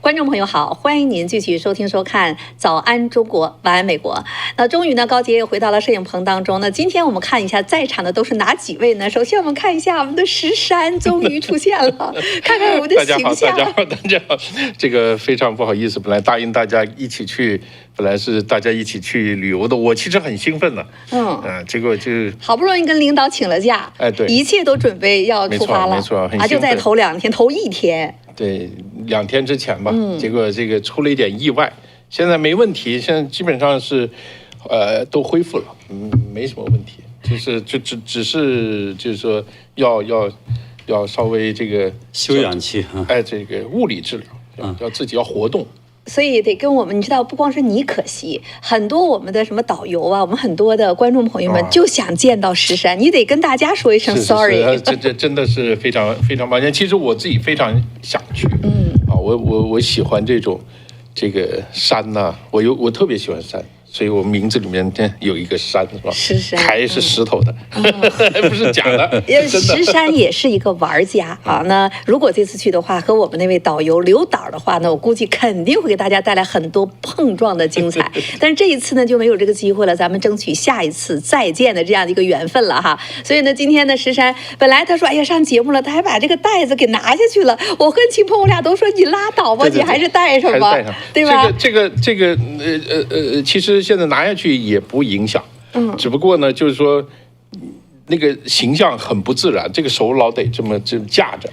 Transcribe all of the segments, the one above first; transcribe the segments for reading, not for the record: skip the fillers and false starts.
观众朋友好，欢迎您继续收听收看《早安中国，晚安美国》。那终于呢，高杰又回到了摄影棚当中。那今天我们看一下在场的都是哪几位呢？首先我们看一下我们的石山终于出现了，看看我们的形象。大家好，这个非常不好意思，本来答应大家一起去，本来是大家一起去旅游的，我其实很兴奋的。结果就好不容易跟领导请了假，对，一切都准备要出发了，没错，就在头2天，头1天。对，2天之前吧，结果这个出了一点意外，现在没问题，现在基本上是，都恢复了，没什么问题，只是就是说要稍微这个休养期，这个物理治疗，要自己要活动。所以得跟我们，你知道，不光是你可惜，很多我们的什么导游啊，我们很多的观众朋友们就想见到石山，你得跟大家说一声 sorry。这真的是非常非常抱歉。其实我自己非常想去，我喜欢这个山呐，我特别喜欢山。所以我名字里面有一个山，是吧？石山，还是石头的，不是假的。石山也是一个玩家啊。那如果这次去的话，和我们那位导游刘导的话呢，我估计肯定会给大家带来很多碰撞的精彩。但是这一次呢，就没有这个机会了，咱们争取下一次再见的这样的一个缘分了哈。所以呢，今天呢，石山本来他说，哎呀，上节目了，他还把这个袋子给拿下去了。我和秦鹏我俩都说你拉倒吧，你还是带上吧，对吧？这个其实现在拿下去也不影响，只不过呢，就是说那个形象很不自然，这个手老得这么架着，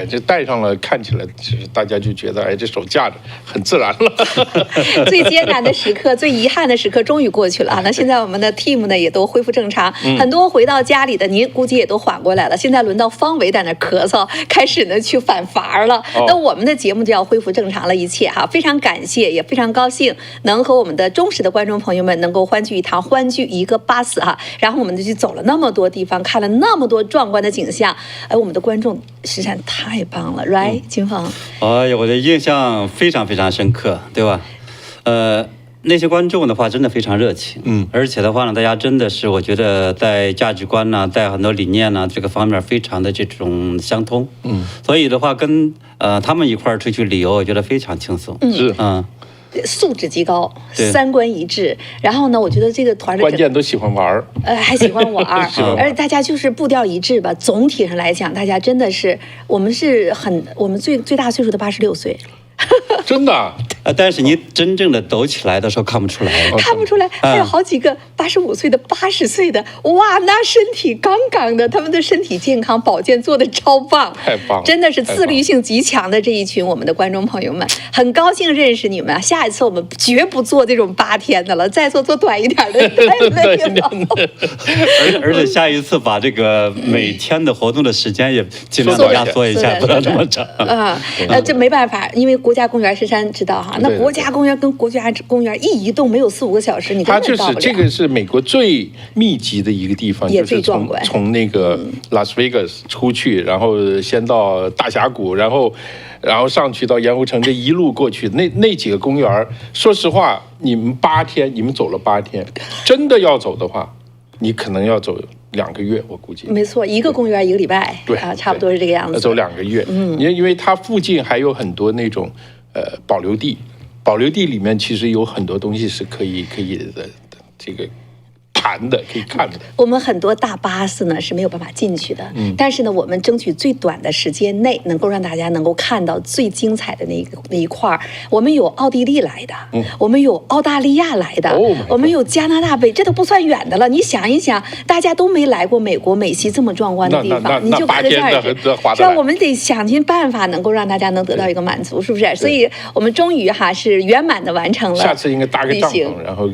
这戴上了，看起来就是大家就觉得，这手架着很自然了。最艰难的时刻，最遗憾的时刻终于过去了啊！那现在我们的 team 呢也都恢复正常，很多回到家里的您估计也都缓过来了。现在轮到方伟在那咳嗽，开始呢去返伐了。那我们的节目就要恢复正常了，一切哈，非常感谢，也非常高兴能和我们的忠实的观众朋友们能够欢聚一堂，欢聚一个巴士哈。然后我们就去走了那么多地方，看了那么多壮观的景象，我们的观众实在太棒了 ，right， 金凤。哎呀，我的印象非常非常深刻，对吧？那些观众的话真的非常热情，而且的话呢，大家真的是我觉得在价值观呢，在很多理念呢这个方面非常的这种相通，所以的话跟他们一块儿出去旅游，我觉得非常轻松，素质极高，3观一致。然后呢，我觉得这个团的关键都喜欢玩还喜欢玩而且大家就是步调一致吧。总体上来讲，大家真的是，我们最大岁数的86岁。真的，但是你真正的抖起来的时候看不出来，看不出来，还有好几个85岁的、80岁的，哇，那身体杠杠的，他们的身体健康保健做的超棒，太棒了，真的是自律性极强的这一群我们的观众朋友们，很高兴认识你们。下一次我们绝不做这种8天的了，再做短一点的，太累了。而且下一次把这个每天的活动的时间也尽量压缩一下，不要这么长。这没办法，因为国家公园，石山知道哈，那国家公园跟国家公园一移动没有4-5个小时，你根本到不了。它就是这个是美国最密集的一个地方，也最壮观。从那个拉斯维加斯出去，然后先到大峡谷，然后上去到盐湖城，这一路过去，那几个公园，说实话，你们走了8天，真的要走的话，你可能要走2个月，我估计。没错，一个公园1个礼拜，对啊，差不多是这个样子。走2个月，因为它附近还有很多那种保留地，保留地里面其实有很多东西是可以的，这个谈的可以看的。我们很多大巴士呢是没有办法进去的，但是呢，我们争取最短的时间内能够让大家能够看到最精彩的那一块儿。我们有奥地利来的，我们有澳大利亚来的，我们有加拿大这都不算远的了。你想一想，大家都没来过美国美西这么壮观的地方，你就可想而知，是吧？我们得想尽办法能够让大家能得到一个满足，是不是？所以我们终于是圆满的完成了。下次应该搭个帐篷，然后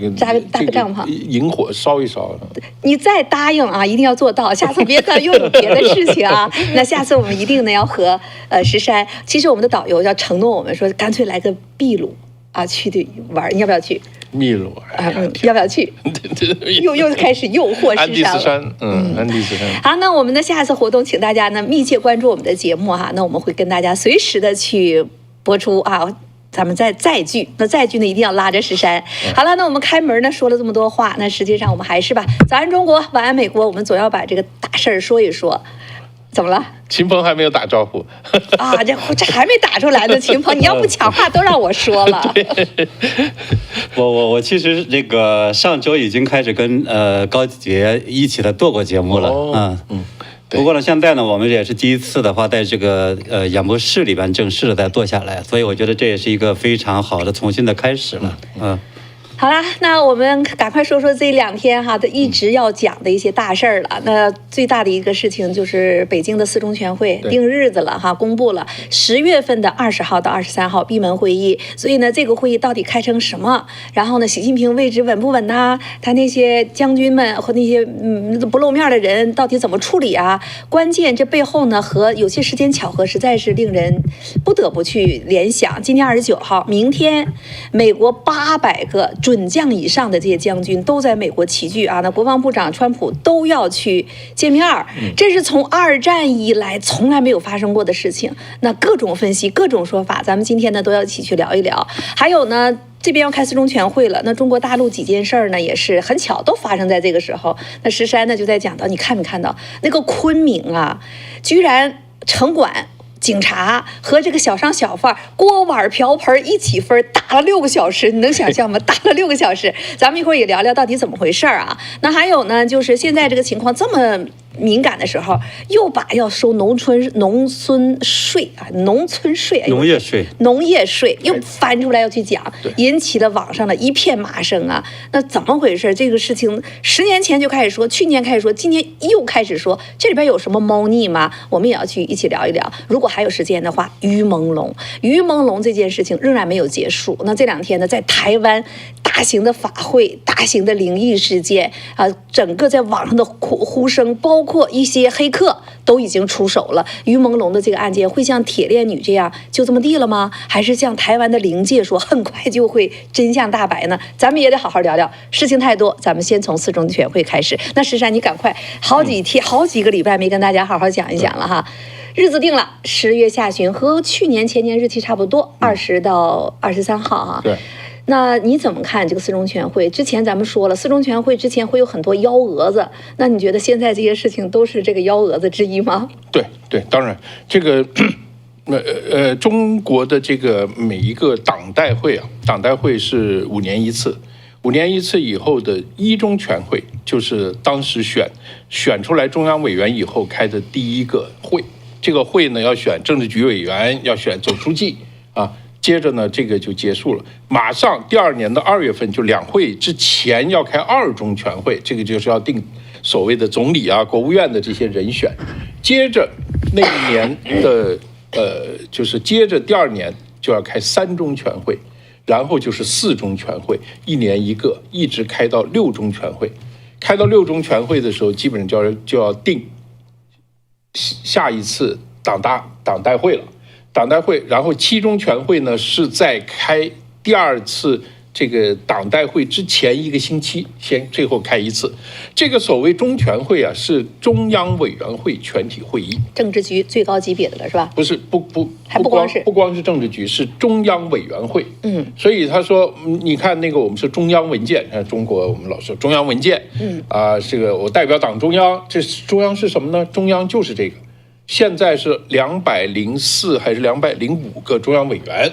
搭个帐篷，引火烧一烧。你再答应啊，一定要做到。下次别再又有别的事情啊。那下次我们一定呢要和石山，其实我们的导游要承诺我们说，干脆来个秘鲁啊去玩，你要不要去？秘鲁要不要去？又开始诱惑石山了。安第斯山。好，那我们的下次活动，请大家呢密切关注我们的节目哈。那我们会跟大家随时的去播出啊。咱们再聚，那再聚呢一定要拉着石山。好了，那我们开门呢说了这么多话，那实际上我们还是吧，早安中国，晚安美国，我们总要把这个大事儿说一说。怎么了？秦鹏还没有打招呼啊，这还没打出来呢，秦鹏，你要不抢话都让我说了。我其实这个上周已经开始跟高杰一起的做过节目了，不过呢，现在呢，我们也是第一次的话，在这个演播室里边正式的再坐下来，所以我觉得这也是一个非常好的重新的开始了，好啦，那我们赶快说说这2天哈，一直要讲的一些大事儿了。那最大的一个事情就是北京的四中全会定日子了哈，公布了10月份的20号到23号闭门会议。所以呢，这个会议到底开成什么？然后呢，习近平位置稳不稳呐？他那些将军们和那些不露面的人到底怎么处理啊？关键这背后呢，和有些时间巧合，实在是令人不得不去联想。今天29号，明天美国800个准将以上的这些将军都在美国齐聚啊，那国防部长川普都要去见面儿，这是从2战以来从来没有发生过的事情。那各种分析、各种说法，咱们今天呢都要一起去聊一聊。还有呢，这边要开四中全会了，那中国大陆几件事儿呢，也是很巧都发生在这个时候。那石山呢就在讲到，你看没看到那个昆明啊，居然城管、警察和这个小商小贩锅碗瓢盆一起分，打了6个小时，你能想象吗？打了6个小时，咱们一会儿也聊聊到底怎么回事啊。那还有呢，就是现在这个情况这么敏感的时候，又把要收农村税啊，农业税又翻出来要去讲，引起了网上的一片骂声啊。那怎么回事？这个事情10年前就开始说，去年开始说，今年又开始说，这里边有什么猫腻吗？我们也要去一起聊一聊。如果还有时间的话，于朦胧这件事情仍然没有结束。那这2天呢，在台湾大型的法会、大型的灵异事件啊，整个在网上的呼声，包括一些黑客都已经出手了。于朦胧的这个案件会像铁链女这样就这么地了吗？还是像台湾的灵界说很快就会真相大白呢？咱们也得好好聊聊，事情太多，咱们先从四中全会开始。那石山，你赶快，好几个礼拜没跟大家好好讲一讲了哈。日子定了，10月下旬，和去年前年日期差不多，20到23号啊。对。那你怎么看这个四中全会？之前咱们说了，四中全会之前会有很多幺蛾子，那你觉得现在这些事情都是这个幺蛾子之一吗？对，当然，这个中国的这个每一个党代会啊，党代会是5年一次，5年一次以后的一中全会，就是当时选出来中央委员以后开的第一个会。这个会呢，要选政治局委员，要选总书记啊。接着呢，这个就结束了。马上第2年的2月份，就2会之前要开2中全会，这个就是要定所谓的总理啊、国务院的这些人选。接着那一年的就是接着第2年就要开3中全会，然后就是4中全会，1年一个，一直开到6中全会。开到6中全会的时候，基本上就要定下一次党代会了。党代会，然后7中全会呢是在开第2次这个党代会之前1个星期，最后开一次。这个所谓中全会啊，是中央委员会全体会议，政治局最高级别的了，是吧？不是，不光是政治局，是中央委员会。所以他说，你看那个我们是中央文件，中国我们老说中央文件，这个我代表党中央，这中央是什么呢？中央就是这个。现在是204还是205个中央委员，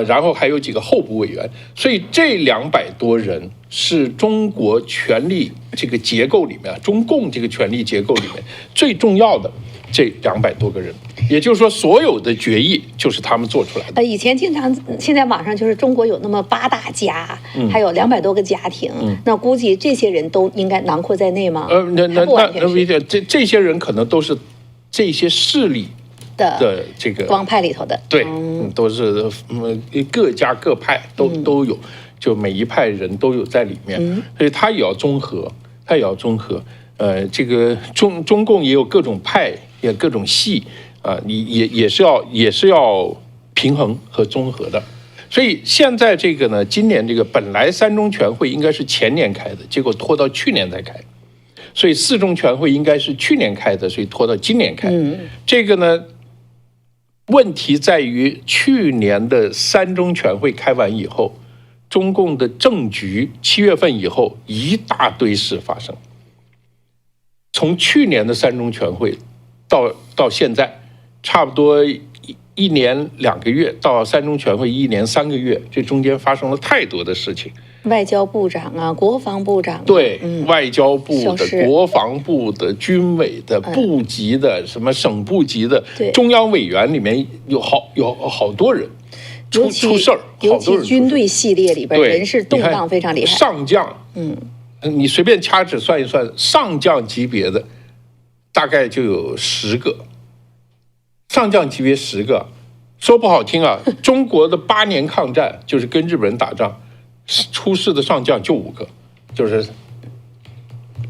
然后还有几个候补委员，所以这200多人是中国权力这个结构里面，中共这个权力结构里面最重要的这200多个人，也就是说，所有的决议就是他们做出来的。以前经常，现在网上就是中国有那么8大家，还有200多个家庭，那估计这些人都应该囊括在内吗？那不一定，这些人可能都是这些势力的这个帮派里头的，对，都是各家各派都有，就每一派人都有在里面，所以他也要综合，这个中共也有各种派，也各种系啊，你也是要平衡和综合的。所以现在这个呢，今年这个本来3中全会应该是前年开的，结果拖到去年才开。所以4中全会应该是去年开的，所以拖到今年开。这个呢，问题在于去年的3中全会开完以后，中共的政局7月份以后一大堆事发生。从去年的3中全会到现在，差不多一年2个月，到3中全会1年3个月，这中间发生了太多的事情。外交部长啊，国防部长、啊，对，外交部的、是国防部的、军委的、部级的、什么省部级的、对中央委员里面有好多人出事儿，尤其军队系列里边人事动荡非常厉害。上将，你随便掐指算一算，上将级别的大概就有10个，上将级别10个，说不好听啊，中国的8年抗战就是跟日本人打仗。出事的上将就5个，就是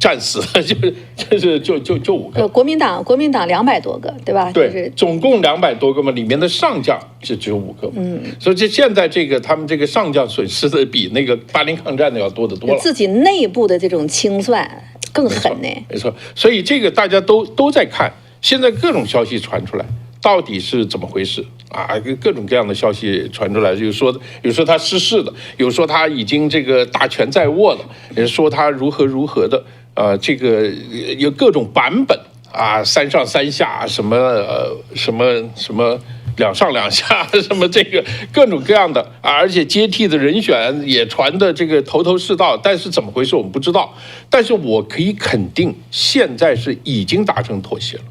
战死了，就5个。国民党200多个，对吧？对，就是总共200多个嘛，里面的上将只有5个。所以现在他们这个上将损失的比那个8年抗战的要多得多了。自己内部的这种清算更狠呢。没错，所以这个大家都在看，现在各种消息传出来。到底是怎么回事啊？各种各样的消息传出来，有说他失势的，有说他已经这个大权在握的，也说他如何的，这个有各种版本啊，3上3下，什么2上2下，什么这个各种各样的啊，而且接替的人选也传的这个头头是道，但是怎么回事我们不知道。但是我可以肯定，现在是已经达成妥协了，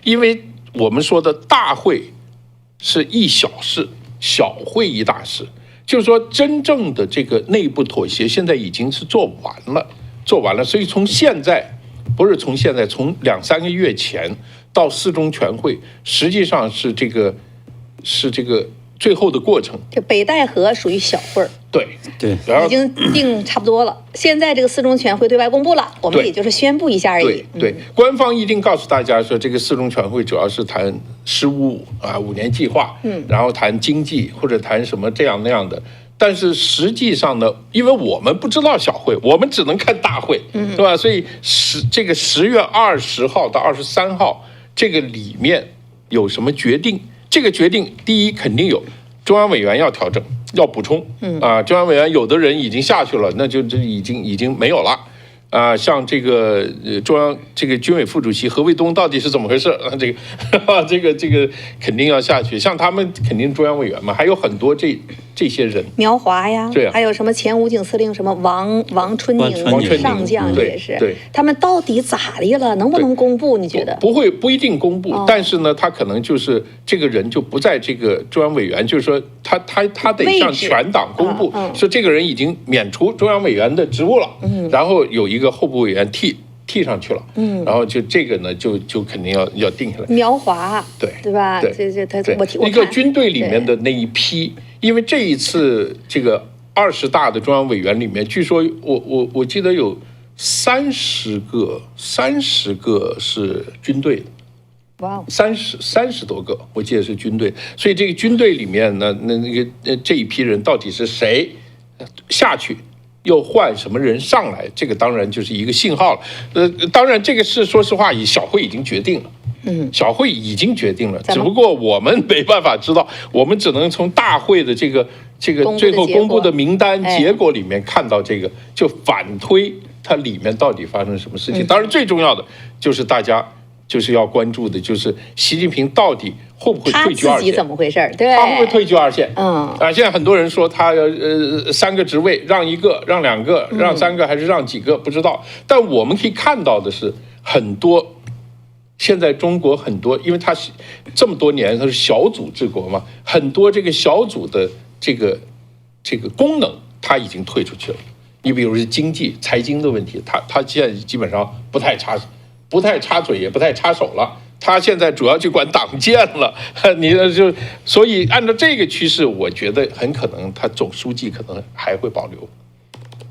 因为。我们说的大会是一小事，小会一大事，就是说真正的这个内部妥协现在已经是做完了。所以从现在，不是从现在，从2、3个月前到4中全会，实际上是这个最后的过程。这北戴河属于小会儿。对，已经定差不多了。现在这个4中全会对外公布了，我们也就是宣布一下而已。对，官方一定告诉大家说，这个4中全会主要是谈15啊5年计划，然后谈经济或者谈什么这样那样的。但是实际上呢，因为我们不知道小会，我们只能看大会，对吧？所以这个10月20号到23号这个里面有什么决定？这个决定第一肯定有中央委员要调整。要补充，中央委员有的人已经下去了，那就已经没有了，像这个中央这个军委副主席何卫东到底是怎么回事？这个肯定要下去，像他们肯定中央委员嘛，还有很多这些人，苗华呀，对啊，还有什么前武警司令什么王春宁上将也是，对，他们到底咋的了？能不能公布？你觉得？不一定公布，但是呢，他可能就是这个人就不在这个中央委员，就是说他得向全党公布，说这个人已经免除中央委员的职务了，然后有一个候补委员替上去了，然后就这个呢就肯定要定下来。苗华，对吧？对，他我一个军队里面的那一批，因为这一次这个20大的中央委员里面，据说我记得有30个是军队的。哇，30多个，我记得是军队，所以这个军队里面呢，这一批人到底是谁下去，又换什么人上来，这个当然就是一个信号了。当然这个是说实话，小会已经决定了。小会已经决定了，只不过我们没办法知道，我们只能从大会的这个最后公布的名单结果里面看到这个，就反推它里面到底发生什么事情。当然最重要的就是大家就是要关注的，就是习近平到底会不会退居二线？他自己怎么回事？对，他会不会退居二线？现在很多人说他3个职位让1个、让2个、让3个还是让几个不知道。但我们可以看到的是，很多现在中国很多，因为他是这么多年他是小组治国嘛，很多这个小组的这个功能他已经退出去了。你比如是经济、财经的问题，他现在基本上不太插嘴，也不太插手了。他现在主要去管党建了，所以按照这个趋势，我觉得很可能他总书记可能还会保留，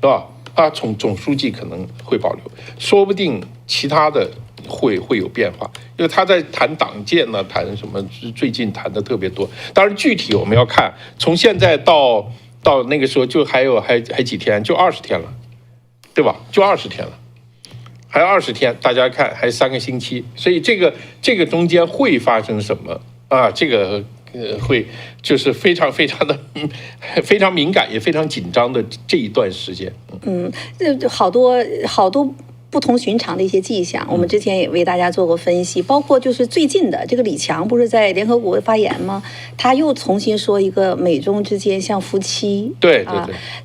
是吧？总书记可能会保留，说不定其他的会有变化，因为他在谈党建呢，谈什么最近谈的特别多。当然具体我们要看，从现在到那个时候就还几天，就20天了，对吧？就20天了。还有20天，大家看还3个星期，所以这个中间会发生什么啊？这个会就是非常非常敏感也非常紧张的这一段时间。好多不同寻常的一些迹象。我们之前也为大家做过分析，包括就是最近的这个李强不是在联合国发言吗？他又重新说一个美中之间像夫妻，对，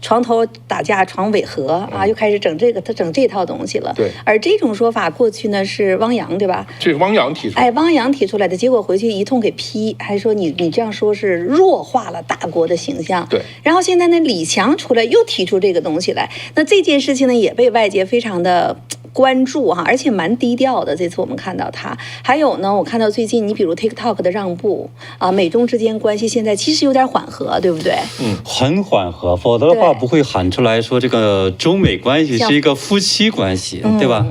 床头打架床尾和啊，又开始整这个，他整这套东西了。对，而这种说法过去呢是汪洋对吧？这是汪洋提出来，哎，汪洋提出来的，结果回去一通给批，还说你这样说是弱化了大国的形象。对，然后现在呢，李强出来又提出这个东西来，那这件事情呢也被外界非常的关注哈，而且蛮低调的。这次我们看到他，还有呢，我看到最近你比如 TikTok 的让步啊，美中之间关系现在其实有点缓和，对不对？很缓和，否则的话不会喊出来说这个中美关系是一个夫妻关系，对吧？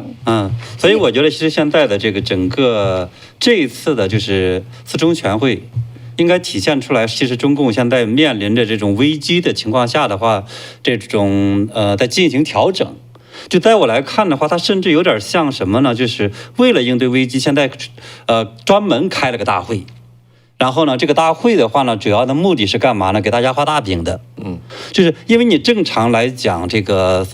所以我觉得其实现在的这个整个这一次的就是四中全会，应该体现出来，其实中共现在面临着这种危机的情况下的话，这种在进行调整。就在我来看的话，它甚至有点像什么呢？就是为了应对危机，现在专门开了个大会。然后呢，这个大会的话呢，主要的目的是干嘛呢？给大家画大饼的。就是因为你正常来讲，这个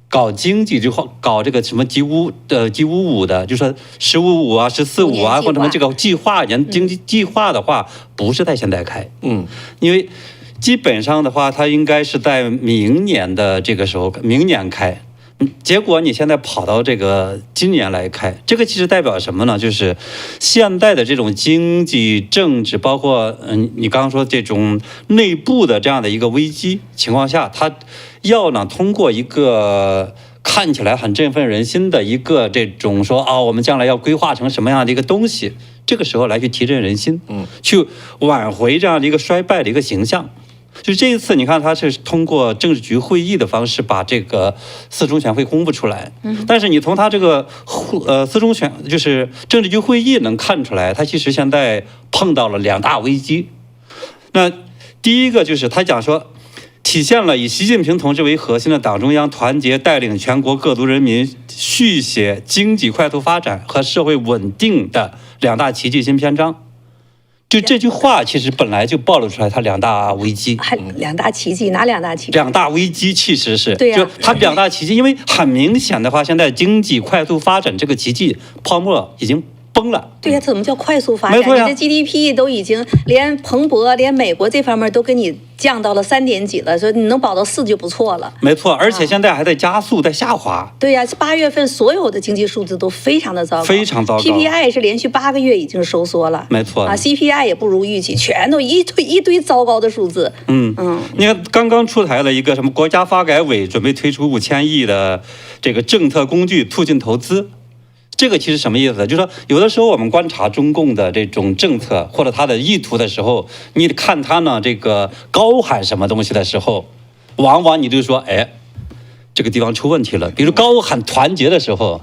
搞经济就搞这个什么955的，就说1055啊、1455啊，或者什么这个计划，经济计划的话，不是在现在开。因为基本上的话，它应该是在明年的这个时候，明年开。结果你现在跑到这个今年来开，这个其实代表什么呢？就是现在的这种经济、政治，包括你刚刚说这种内部的这样的一个危机情况下，它要呢通过一个看起来很振奋人心的一个这种说我们将来要规划成什么样的一个东西，这个时候来去提振人心，去挽回这样的一个衰败的一个形象。就这一次，你看他是通过政治局会议的方式把这个四中全会公布出来，但是你从他这个四中全就是政治局会议能看出来，他其实现在碰到了2大危机。那第一个就是他讲说，体现了以习近平同志为核心的党中央团结带领全国各族人民续写经济快速发展和社会稳定的2大奇迹新篇章。就这句话其实本来就暴露出来它2大危机。还2大奇迹，哪2大奇迹？ 2大危机其实是，对呀，就它2大奇迹，因为很明显的话，现在经济快速发展这个奇迹泡沫已经崩了。对呀，怎么叫快速发展？没错呀，你的 GDP 都已经连彭博、连美国这方面都给你降到了3点几了，说你能保到4就不错了。没错，而且现在还在加速，在下滑。对呀，8月份所有的经济数字都非常的糟糕，非常糟糕。PPI 是连续8个月已经收缩了，没错CPI 也不如预期，全都一堆糟糕的数字。你看刚刚出台了一个什么国家发改委准备推出5000亿的这个政策工具促进投资。这个其实什么意思？就是说，有的时候我们观察中共的这种政策或者他的意图的时候，你看他呢这个高喊什么东西的时候，往往你就说，这个地方出问题了。比如高喊团结的时候，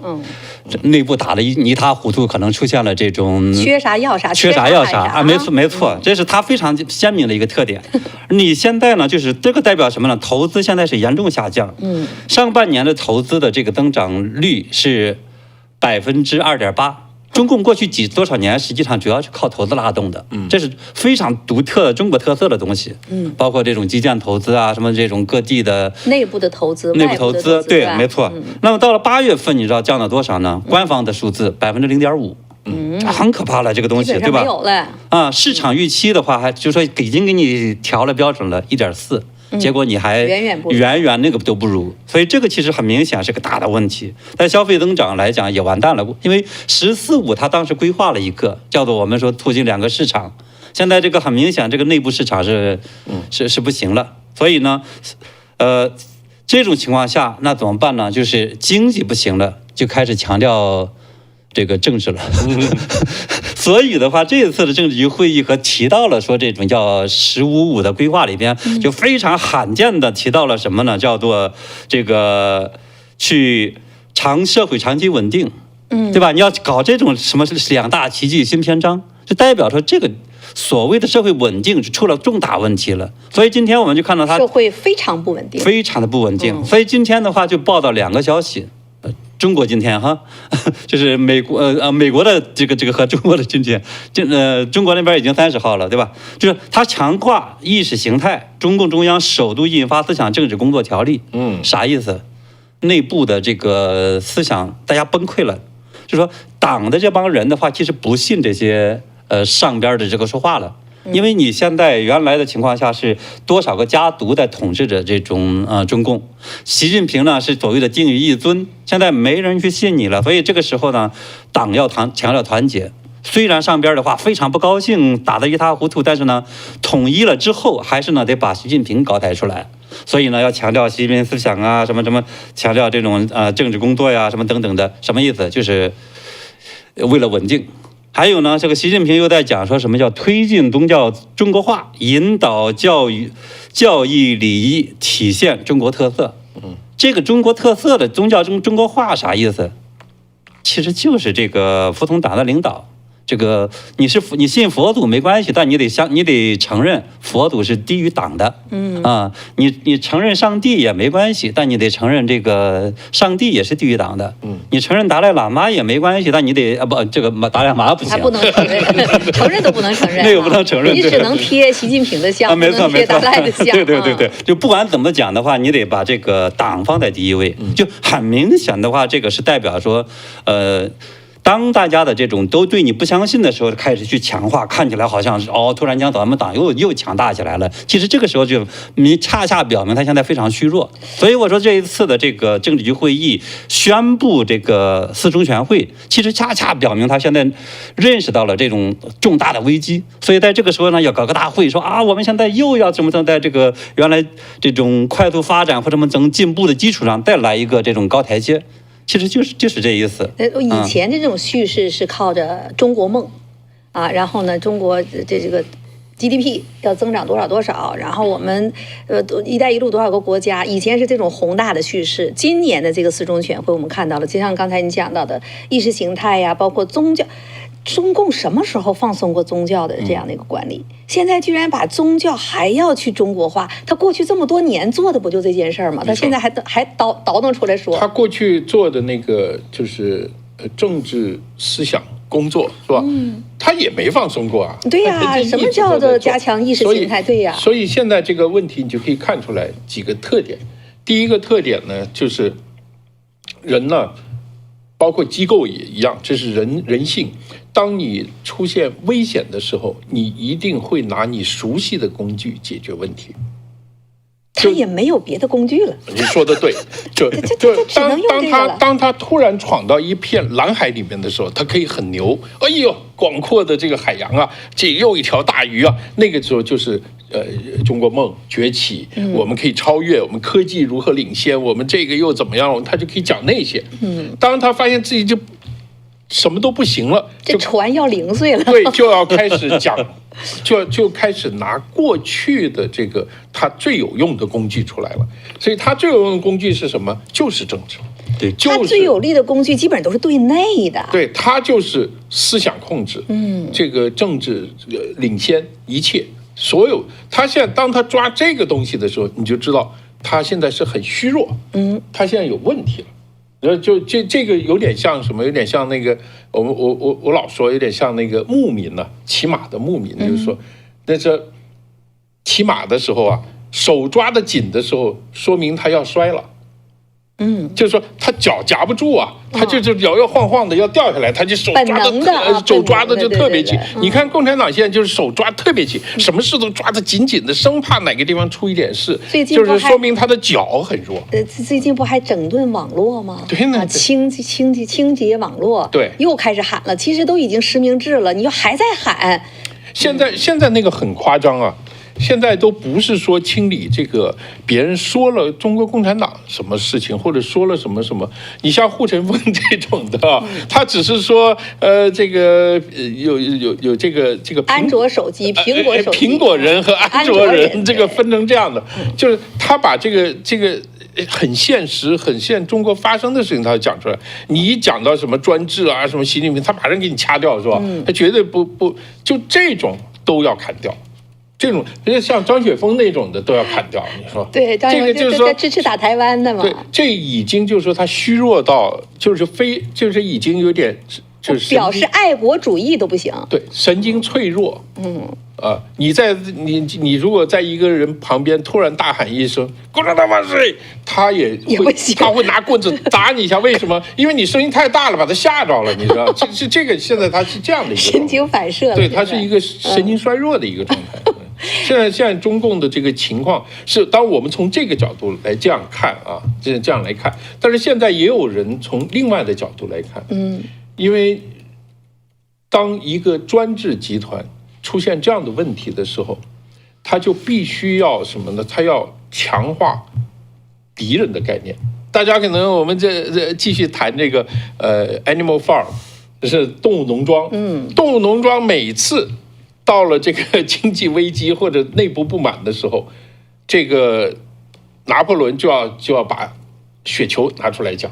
内部打得一塌糊涂，可能出现了这种缺啥要啥，缺啥要啥啊，没错，这是他非常鲜明的一个特点。你现在呢，就是这个代表什么呢？投资现在是严重下降。上半年的投资的这个增长率是2.8%。中共过去多少年，实际上主要是靠投资拉动的，这是非常独特的中国特色的东西。包括这种基建投资啊，什么这种各地的内部的投资，内部投资，对，没错。那么到了8月份，你知道降了多少呢？官方的数字0.5%，很可怕了，这个东西，对吧？没有了啊，市场预期的话，还就说已经给你调了标准了1.4%。结果你还远那个都不如，所以这个其实很明显是个大的问题。在消费增长来讲也完蛋了，因为14.5它当时规划了一个叫做我们说促进2个市场，现在这个很明显这个内部市场是不行了。所以呢，这种情况下那怎么办呢？就是经济不行了，就开始强调这个政治了。所以的话，这一次的政治局会议和提到了说这种叫15.5的规划里边，就非常罕见的提到了什么呢？叫做这个去社会长期稳定，对吧？你要搞这种什么2大奇迹新篇章，就代表说这个所谓的社会稳定是出了重大问题了。所以今天我们就看到它社会非常不稳定，非常的不稳定。所以今天的话就报道2个消息。中国今天哈，就是美国的这个和中国的今天，中国那边已经30号了，对吧？就是他强化意识形态，中共中央首度印发思想政治工作条例。啥意思？内部的这个思想大家崩溃了，就说党的这帮人的话，其实不信这些上边的这个说话了。因为你现在原来的情况下是多少个家族在统治着这种中共，习近平呢是所谓的敬于一尊，现在没人去信你了，所以这个时候呢，党要强调团结。虽然上边的话非常不高兴，打得一塌糊涂，但是呢，统一了之后，还是呢得把习近平搞抬出来。所以呢，要强调习近平思想啊，什么什么，强调这种政治工作呀，什么等等的，什么意思？就是为了稳定。还有呢，这个习近平又在讲说什么叫推进宗教中国化，引导教育礼仪，体现中国特色。这个中国特色的宗教中国化啥意思？其实就是这个服从党的领导。这个你信佛祖没关系，但你得承认佛祖是低于党的。你承认上帝也没关系，但你得承认这个上帝也是低于党的。你承认达赖喇嘛也没关系，但你得这个达赖喇嘛不行，他不能承认，承认都不能承认，那个不能承认，你只能贴习近平的像，没错没错，贴达赖的像。对，就不管怎么讲的话，你得把这个党放在第一位。就很明显的话，这个是代表说，当大家的这种都对你不相信的时候，开始去强化，看起来好像是突然间咱们党又强大起来了。其实这个时候就你恰恰表明他现在非常虚弱。所以我说这一次的这个政治局会议宣布这个四中全会，其实恰恰表明他现在认识到了这种重大的危机。所以在这个时候呢，要搞个大会，说我们现在又要怎么在这个原来这种快速发展或者怎么进步的基础上再来一个这种高台阶。其实就是这意思。以前这种叙事是靠着中国梦，然后呢，中国这个 GDP 要增长多少多少，然后我们一带一路多少个国家，以前是这种宏大的叙事。今年的这个四中全会，我们看到了，就像刚才你讲到的意识形态呀，包括宗教。中共什么时候放松过宗教的这样的一个管理？现在居然把宗教还要去中国化，他过去这么多年做的不就这件事儿吗？他现在还倒腾出来说，他过去做的那个就是政治思想工作是吧？他也没放松过啊。对呀，什么叫做加强意识形态？对呀。所以现在这个问题你就可以看出来几个特点。第一个特点呢，就是人呢，包括机构也一样，这是人性。当你出现危险的时候，你一定会拿你熟悉的工具解决问题。他也没有别的工具了。你说的对，就当他突然闯到一片蓝海里面的时候，他可以很牛。哎呦，广阔的这个海洋啊，这又一条大鱼啊，那个时候就是中国梦崛起，我们可以超越，我们科技如何领先，我们这个又怎么样，他就可以讲那些。当他发现自己就什么都不行了，这船要零碎了，对，就要开始讲，就开始拿过去的这个他最有用的工具出来了。所以他最有用的工具是什么？就是政治。对，他最有力的工具基本上都是对内的。对，他就是思想控制，这个政治领先一切，所有。他现在当他抓这个东西的时候，你就知道他现在是很虚弱，他现在有问题了。就这个有点像什么？有点像那个我老说有点像那个牧民呢，骑马的牧民，就是说，那是骑马的时候啊，手抓得紧的时候，说明他要摔了。就是说他脚夹不住啊，他就摇摇晃晃的要掉下来，他就手抓的就特别紧。你看共产党现在就是手抓特别紧，什么事都抓得紧紧的，生怕哪个地方出一点事，就是说明他的脚很弱。最近不还整顿网络吗？对呢，清洁网络，对，又开始喊了。其实都已经实名制了，你又还在喊。现在那个很夸张啊。现在都不是说清理这个别人说了中国共产党什么事情，或者说了什么什么，你像护城风这种的，他只是说这个有这个安卓手机、苹果手机、苹果人和安卓人这个分成这样的，就是他把这个很现实、很中国发生的事情，他讲出来。你一讲到什么专制啊、什么习近平，他马上给你掐掉，是吧？他绝对不就这种都要砍掉。这种像张雪峰那种的都要砍掉，你说？对，这个就是说支持打台湾的嘛。对，这已经就是说他虚弱到就是已经有点就是表示爱国主义都不行。对，神经脆弱。啊，你如果在一个人旁边突然大喊一声“共产党万岁”，他也会拿棍子打你一下。为什么？因为你声音太大了，把他吓着了，你知道？这个现在他是这样的一个神经反射，对，他是一个神经衰弱的一个状态。现在中共的这个情况是，当我们从这个角度来这样看啊，这样来看，但是现在也有人从另外的角度来看，因为当一个专制集团出现这样的问题的时候，他就必须要什么呢？他要强化敌人的概念。大家可能我们这继续谈这个Animal Farm， 就是动物农庄。动物农庄每次到了这个经济危机或者内部不满的时候，这个拿破仑就要把雪球拿出来讲。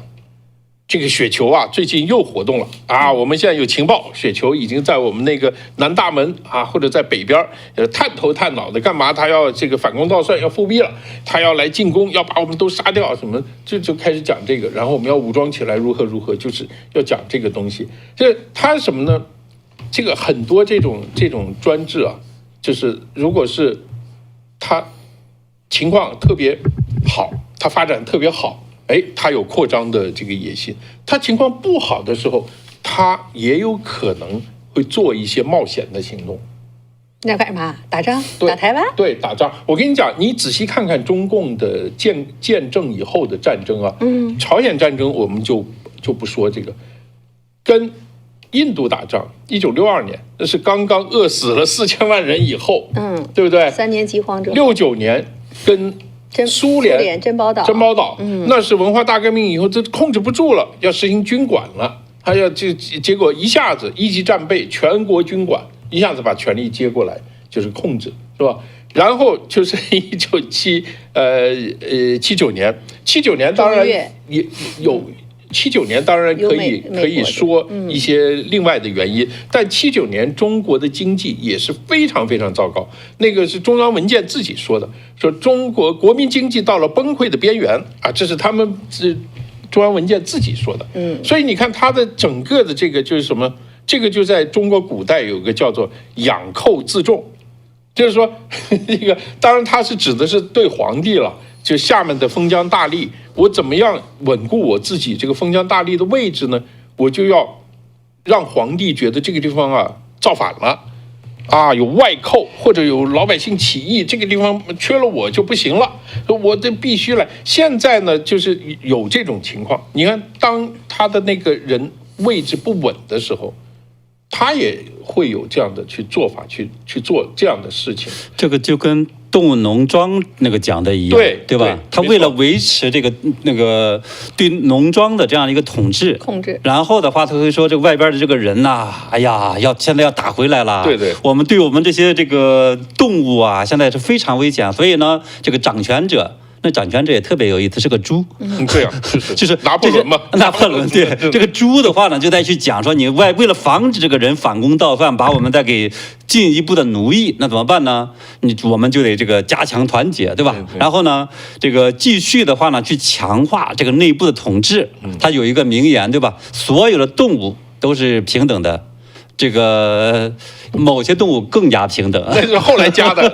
这个雪球啊，最近又活动了啊！我们现在有情报，雪球已经在我们那个南大门啊，或者在北边，探头探脑的干嘛？他要这个反攻倒算，要复辟了，他要来进攻，要把我们都杀掉，什么就开始讲这个，然后我们要武装起来，如何，就是要讲这个东西。这他什么呢？这个很多这种专制啊，就是如果是他情况特别好，他发展特别好。他有扩张的这个野心。他情况不好的时候，他也有可能会做一些冒险的行动。那干嘛？打仗？打台湾？对，打仗。我跟你讲，你仔细看看中共的建政以后的战争啊，朝鲜战争我们就不说这个，跟印度打仗，1962年，那是刚刚饿死了4000万人以后，对不对？3年饥荒者。69年跟苏联珍宝岛，那是文化大革命以后，这控制不住了，要实行军管了。他要结果一下子一级战备，全国军管，一下子把权力接过来，就是控制，是吧？然后就是79年，79年当然也有。79年当然可以说一些另外的原因，但79年中国的经济也是非常非常糟糕。那个是中央文件自己说的，说中国国民经济到了崩溃的边缘啊，这是他们中央文件自己说的。所以你看它的整个的这个就是什么？这个就在中国古代有个叫做养寇自重，就是说这个当然它是指的是对皇帝了。就下面的封疆大吏，我怎么样稳固我自己这个封疆大吏的位置呢？我就要让皇帝觉得这个地方啊造反了，啊有外寇或者有老百姓起义，这个地方缺了我就不行了，我得必须来。现在呢，就是有这种情况。你看，当他的那个人位置不稳的时候，他也会有这样的做法，去做这样的事情。这个就跟动物农庄那个讲的一样，对吧？他为了维持这个对农庄的这样一个控制，然后的话，他会说这个外边的这个人呐，哎呀，现在要打回来了，对，我们对我们这些这个动物啊，现在是非常危险，所以呢，这个掌权者。那掌权者也特别有意思，是个猪。对呀，就是拿破仑嘛。拿破仑对这个猪的话呢，就在去讲说，你为了防止这个人反攻倒算，把我们再给进一步的奴役，那怎么办呢？我们就得这个加强团结，对吧？然后呢，这个继续的话呢，去强化这个内部的统治。他有一个名言，对吧？所有的动物都是平等的。这个某些动物更加平等，那是后来加的，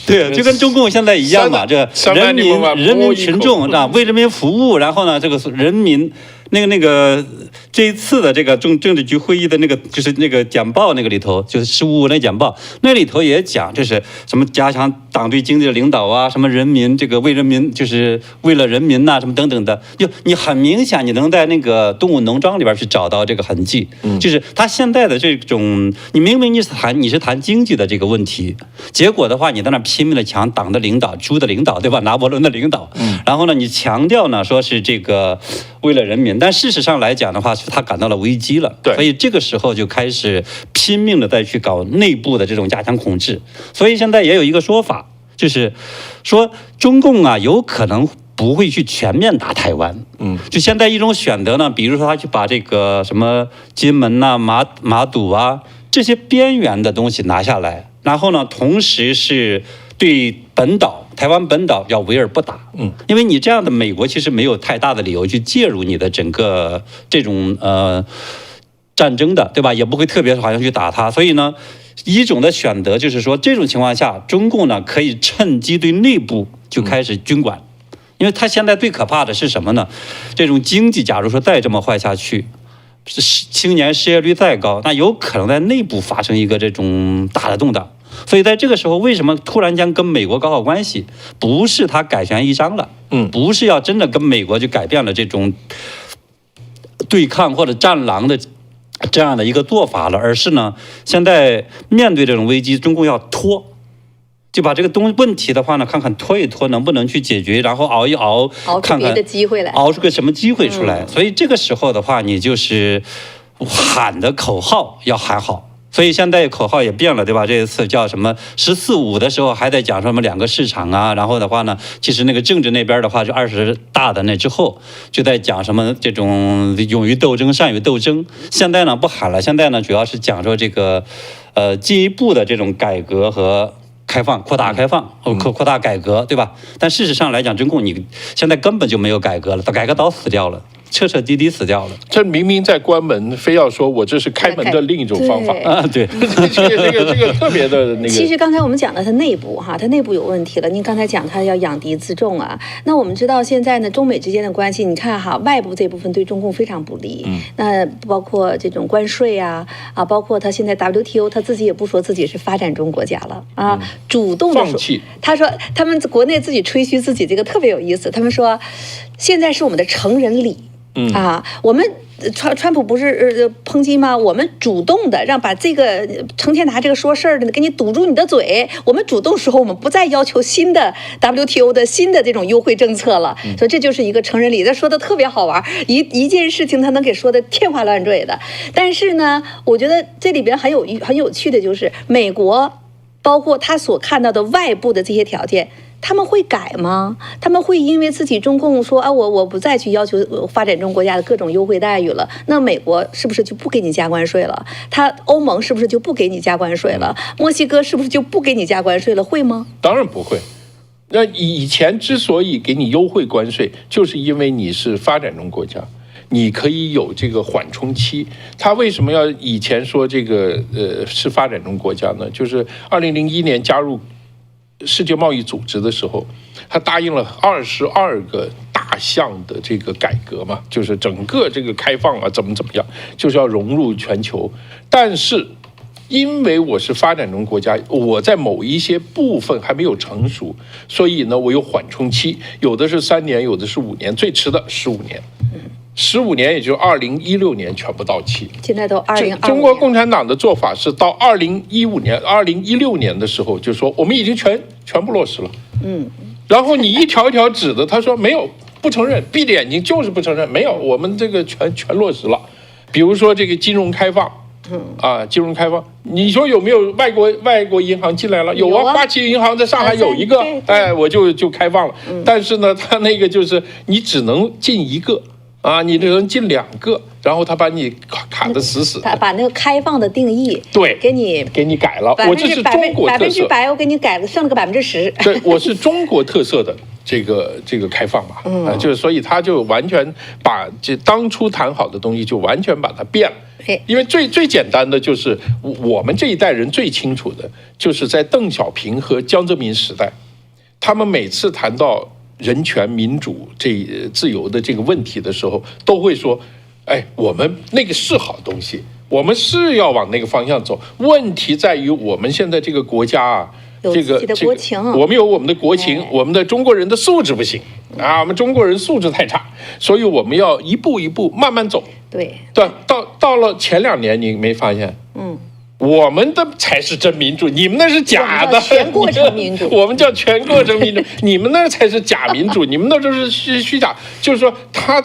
对，就跟中共现在一样嘛，这人民群众啊，为人民服务，然后呢，这个人民那个这一次的这个政治局会议的那个就是那个简报那个里头，就是15那简报那里头也讲，就是什么加强党对经济的领导啊，什么人民这个为人民就是为了人民呐，什么等等的，就你很明显你能在那个动物农庄里边去找到这个痕迹，就是他现在的这种，你明明你是谈经济的这个问题，结果的话你在那拼命的抢党的领导、猪的领导，对吧？拿破仑的领导，然后呢你强调呢说是这个为了人民。但事实上来讲的话，是他感到了危机了，对，所以这个时候就开始拼命的再去搞内部的这种加强控制。所以现在也有一个说法，就是说中共啊有可能不会去全面打台湾，就现在一种选择呢，比如说他去把这个什么金门呐、马祖啊这些边缘的东西拿下来，然后呢，同时是对台湾本岛要围而不打，因为你这样的美国其实没有太大的理由去介入你的整个这种战争的，对吧？也不会特别好像去打它，所以呢，一种的选择就是说，这种情况下，中共呢可以趁机对内部就开始军管，因为他现在最可怕的是什么呢？这种经济假如说再这么坏下去，青年失业率再高，那有可能在内部发生一个这种大的动荡。所以在这个时候，为什么突然间跟美国搞好关系？不是他改弦易张了，不是要真的跟美国就改变了这种对抗或者战狼的这样的一个做法了，而是呢，现在面对这种危机，中共要拖，就把这个问题的话呢，看看拖一拖能不能去解决，然后熬一熬，出别的机会来，熬出个什么机会出来。所以这个时候的话，你就是喊的口号要喊好。所以现在口号也变了，对吧？这一次叫什么“14·5”的时候还在讲什么2个市场啊，然后的话呢，其实那个政治那边的话，就20大的那之后就在讲什么这种勇于斗争、善于斗争。现在呢不喊了，现在呢主要是讲说这个进一步的这种改革和开放、扩大开放、扩大改革，对吧？但事实上来讲，中共你现在根本就没有改革了，改革早死掉了。彻彻底底死掉了。这明明在关门，非要说我这是开门的另一种方法啊！对，这个特别的那个。其实刚才我们讲的它内部哈，它内部有问题了。您刚才讲它要养敌自重啊，那我们知道现在呢，中美之间的关系，你看哈，外部这部分对中共非常不利。那包括这种关税啊，包括他现在 WTO， 他自己也不说自己是发展中国家了啊，主动的放弃。他说他们国内自己吹嘘自己这个特别有意思，他们说现在是我们的成人礼。我们川普不是抨击吗？我们主动的让把这个成天拿这个说事儿的给你堵住你的嘴。我们主动说，我们不再要求新的 WTO 的新的这种优惠政策了。所以这就是一个成人礼，他说的特别好玩，一件事情他能给说的天花乱坠的。但是呢，我觉得这里边很有趣的就是美国，包括他所看到的外部的这些条件。他们会改吗？他们会因为自己中共说啊，我不再去要求发展中国家的各种优惠待遇了，那美国是不是就不给你加关税了？欧盟是不是就不给你加关税了？墨西哥是不是就不给你加关税了？会吗？当然不会。那以前之所以给你优惠关税，就是因为你是发展中国家，你可以有这个缓冲期。他为什么要以前说这个是发展中国家呢？就是2001年加入世界贸易组织的时候，他答应了22个大项的这个改革嘛，就是整个这个开放啊，怎么样，就是要融入全球。但是因为我是发展中国家，我在某一些部分还没有成熟，所以呢，我有缓冲期，有的是3年，有的是5年，最迟的15年。15年，也就是2016年全部到期。现在都2025年。中国共产党的做法是到2015年、2016年的时候，就说我们已经全部落实了。然后你一条一条指的，他说没有，不承认，闭着眼睛就是不承认，没有，我们这个全落实了。比如说这个金融开放。金融开放，你说有没有外国银行进来了？有啊，花旗银行在上海有一个，我就开放了。但是呢，他那个就是你只能进一个。你只能进2个，然后他把你卡得死死的。他把那个开放的定义对给你改了。我这是中国特色100%，我给你改了，剩了个10%。对，我是中国特色的这个开放嘛，就是所以他就完全把这当初谈好的东西就完全把它变了。因为最简单的就是我们这一代人最清楚的，就是在邓小平和江泽民时代，他们每次谈到人权、民主、自由的这个问题的时候，都会说：“我们那个是好东西，我们是要往那个方向走。问题在于我们现在这个国家啊，这个国情，我们有我们的国情，我们的中国人的素质不行我们中国人素质太差，所以我们要一步一步慢慢走。对，到了前2年，你没发现？我们的才是真民主，你们那是假的。全过程民主，我们叫全过程民主，你们那才是假民主，你们那就是虚假。就是说，他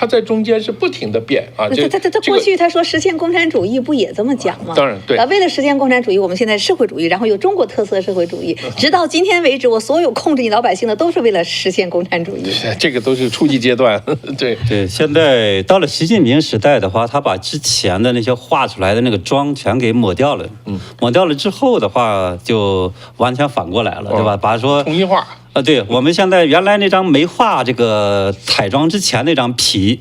在中间是不停的变啊。他过去他说实现共产主义不也这么讲吗？当然对。为了实现共产主义，我们现在社会主义，然后有中国特色社会主义，直到今天为止，我所有控制你老百姓的都是为了实现共产主义。这个都是初级阶段。对，现在到了习近平时代的话，他把之前的那些画出来的那个妆全给抹掉了。抹掉了之后的话，就完全反过来了，对吧？把说统一化。对，我们现在原来那张没画这个彩妆之前那张皮，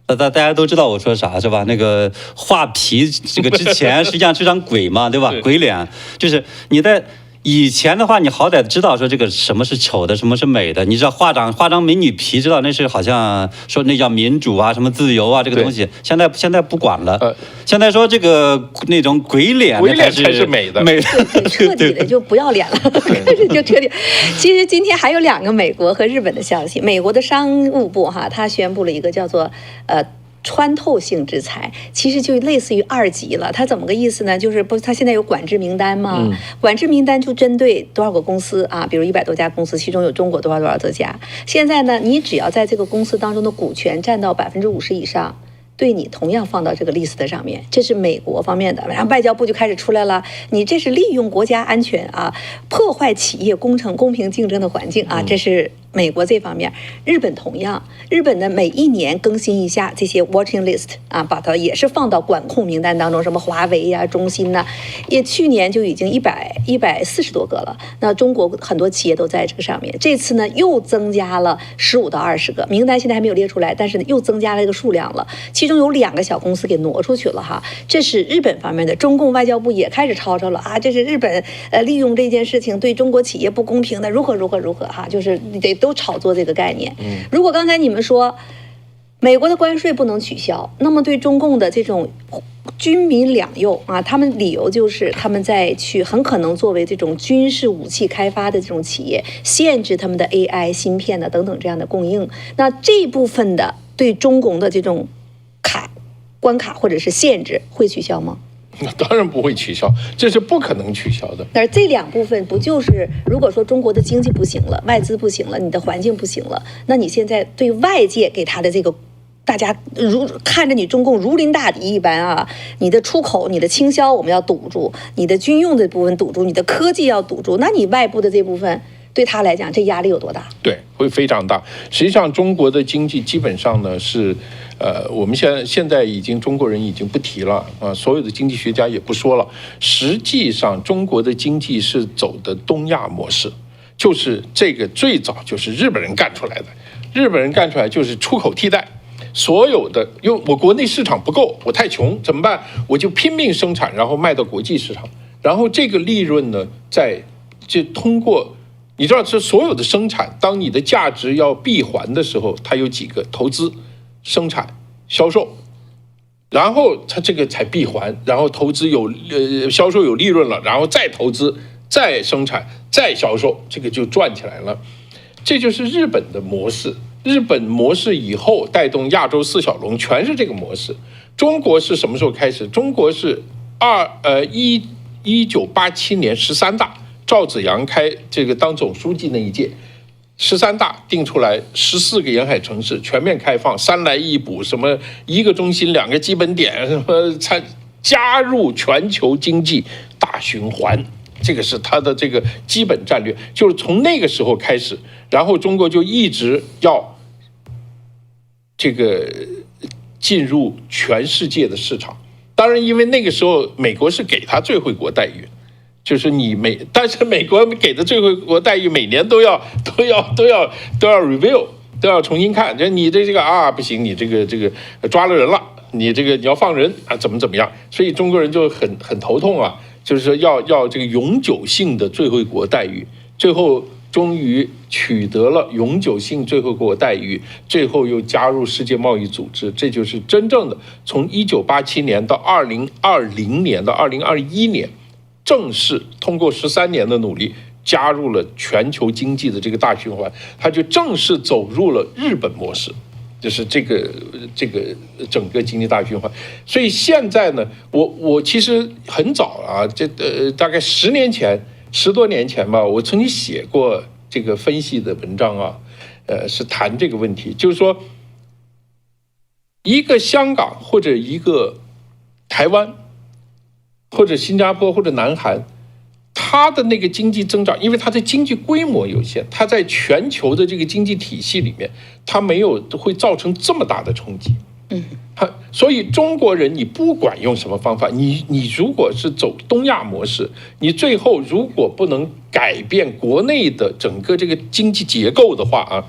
大家都知道我说啥是吧？那个画皮这个之前实际上是张鬼嘛，对吧？鬼脸就是你在以前的话，你好歹知道说这个什么是丑的，什么是美的。你知道画张美女皮，知道那是好像说那叫民主啊，什么自由啊，这个东西。现在不管了，现在说这个那种鬼脸才是美的，对，彻底的就不要脸了，就彻底。其实今天还有2个美国和日本的消息，美国的商务部他宣布了一个叫做穿透性制裁，其实就类似于2级了。它怎么个意思呢？就是它现在有管制名单吗？管制名单就针对多少个公司啊，比如100多家公司，其中有中国多少多家。现在呢，你只要在这个公司当中的股权占到50%以上，对你同样放到这个 list 上面。这是美国方面的，然后外交部就开始出来了，你这是利用国家安全破坏企业公平竞争的环境这是美国这方面。日本同样，日本呢每1年更新一下这些 watching list 把它也是放到管控名单当中，什么华为呀、中兴呐，也去年就已经140多个了。那中国很多企业都在这个上面，这次呢又增加了15到20个，名单现在还没有列出来，但是呢又增加了这个数量了。其中有2个小公司给挪出去了这是日本方面的。中共外交部也开始吵吵了这是日本利用这件事情对中国企业不公平的，如何就是都炒作这个概念。如果刚才你们说美国的关税不能取消，那么对中共的这种军民两用他们理由就是他们在去很可能作为这种军事武器开发的这种企业，限制他们的 AI 芯片等等这样的供应。那这部分的对中共的这种关卡或者是限制会取消吗？当然不会取消，这是不可能取消的。但是这2部分不就是，如果说中国的经济不行了，外资不行了，你的环境不行了，那你现在对外界给他的这个，大家看着你中共如临大敌一般你的出口、你的倾销我们要堵住，你的军用的部分堵住，你的科技要堵住，那你外部的这部分对他来讲，这压力有多大？对，会非常大。实际上，中国的经济基本上呢是。我们现在已经中国人已经不提了所有的经济学家也不说了。实际上，中国的经济是走的东亚模式，就是这个最早就是日本人干出来的。日本人干出来就是出口替代，所有的因为我国内市场不够，我太穷怎么办？我就拼命生产，然后卖到国际市场，然后这个利润呢，就通过你知道，这所有的生产，当你的价值要闭环的时候，它有几个投资。生产、销售，然后它这个才闭环，然后投资销售有利润了，然后再投资、再生产、再销售，这个就赚起来了。这就是日本的模式。日本模式以后带动亚洲4小龙，全是这个模式。中国是什么时候开始？中国是1987年13大，赵紫阳当总书记那一届。13大定出来14个沿海城市全面开放，3来1补，什么1个中心2个基本点，什么加入全球经济大循环，这个是它的这个基本战略。就是从那个时候开始，然后中国就一直要这个进入全世界的市场。当然，因为那个时候美国是给他最惠国待遇。就是但是美国给的最惠国待遇每年都要 review， 都要重新看。就你这个不行，你这个抓了人了，你要放人怎么样？所以中国人就很头痛就是说要这个永久性的最惠国待遇。最后终于取得了永久性最惠国待遇，最后又加入世界贸易组织。这就是真正的从1987年到2020年到2021年。正式通过13年的努力，加入了全球经济的这个大循环，它就正式走入了日本模式，就是这个整个经济大循环。所以现在呢，我其实很早大概10多年前吧，我曾经写过这个分析的文章是谈这个问题，就是说一个香港或者一个台湾。或者新加坡或者南韩，它的那个经济增长，因为它的经济规模有限，它在全球的这个经济体系里面，它没有会造成这么大的冲击。所以中国人你不管用什么方法，你如果是走东亚模式，你最后如果不能改变国内的整个这个经济结构的话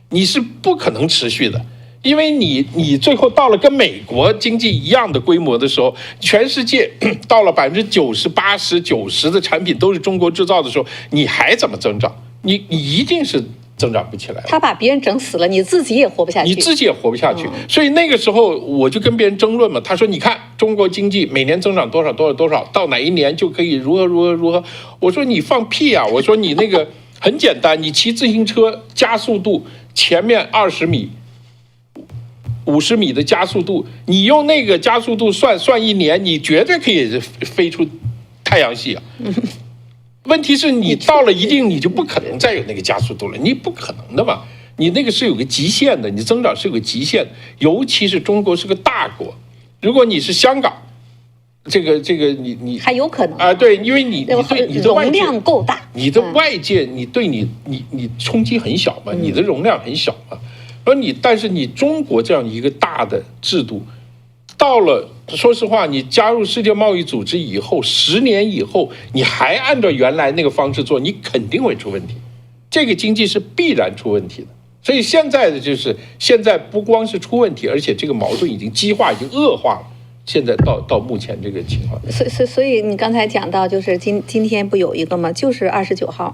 你是不可能持续的。因为你最后到了跟美国经济一样的规模的时候，全世界到了90%、80%、90%的产品都是中国制造的时候，你还怎么增长？你一定是增长不起来。他把别人整死了，你自己也活不下去。你自己也活不下去。所以那个时候我就跟别人争论嘛，他说：“你看中国经济每年增长多少多少多少，到哪一年就可以如何如何如何。”我说：“你放屁啊！”我说：“你那个很简单，你骑自行车加速度，前面20米。50米的加速度，你用那个加速度算1年，你绝对可以飞出太阳系啊！问题是你到了一定，你就不可能再有那个加速度了，你不可能的嘛！你那个是有个极限的，你增长是有个极限的，尤其是中国是个大国，如果你是香港，这个你还有可能啊、对，因为你对你的外界容量够大，你的外界你对你冲击很小嘛，你的容量很小嘛。但是你中国这样一个大的制度，到了说实话，你加入世界贸易组织以后，10年以后，你还按照原来那个方式做，你肯定会出问题。这个经济是必然出问题的。所以现在的就是现在不光是出问题，而且这个矛盾已经激化，已经恶化了。现在到目前这个情况，所以你刚才讲到，就是今天不有一个吗？就是29号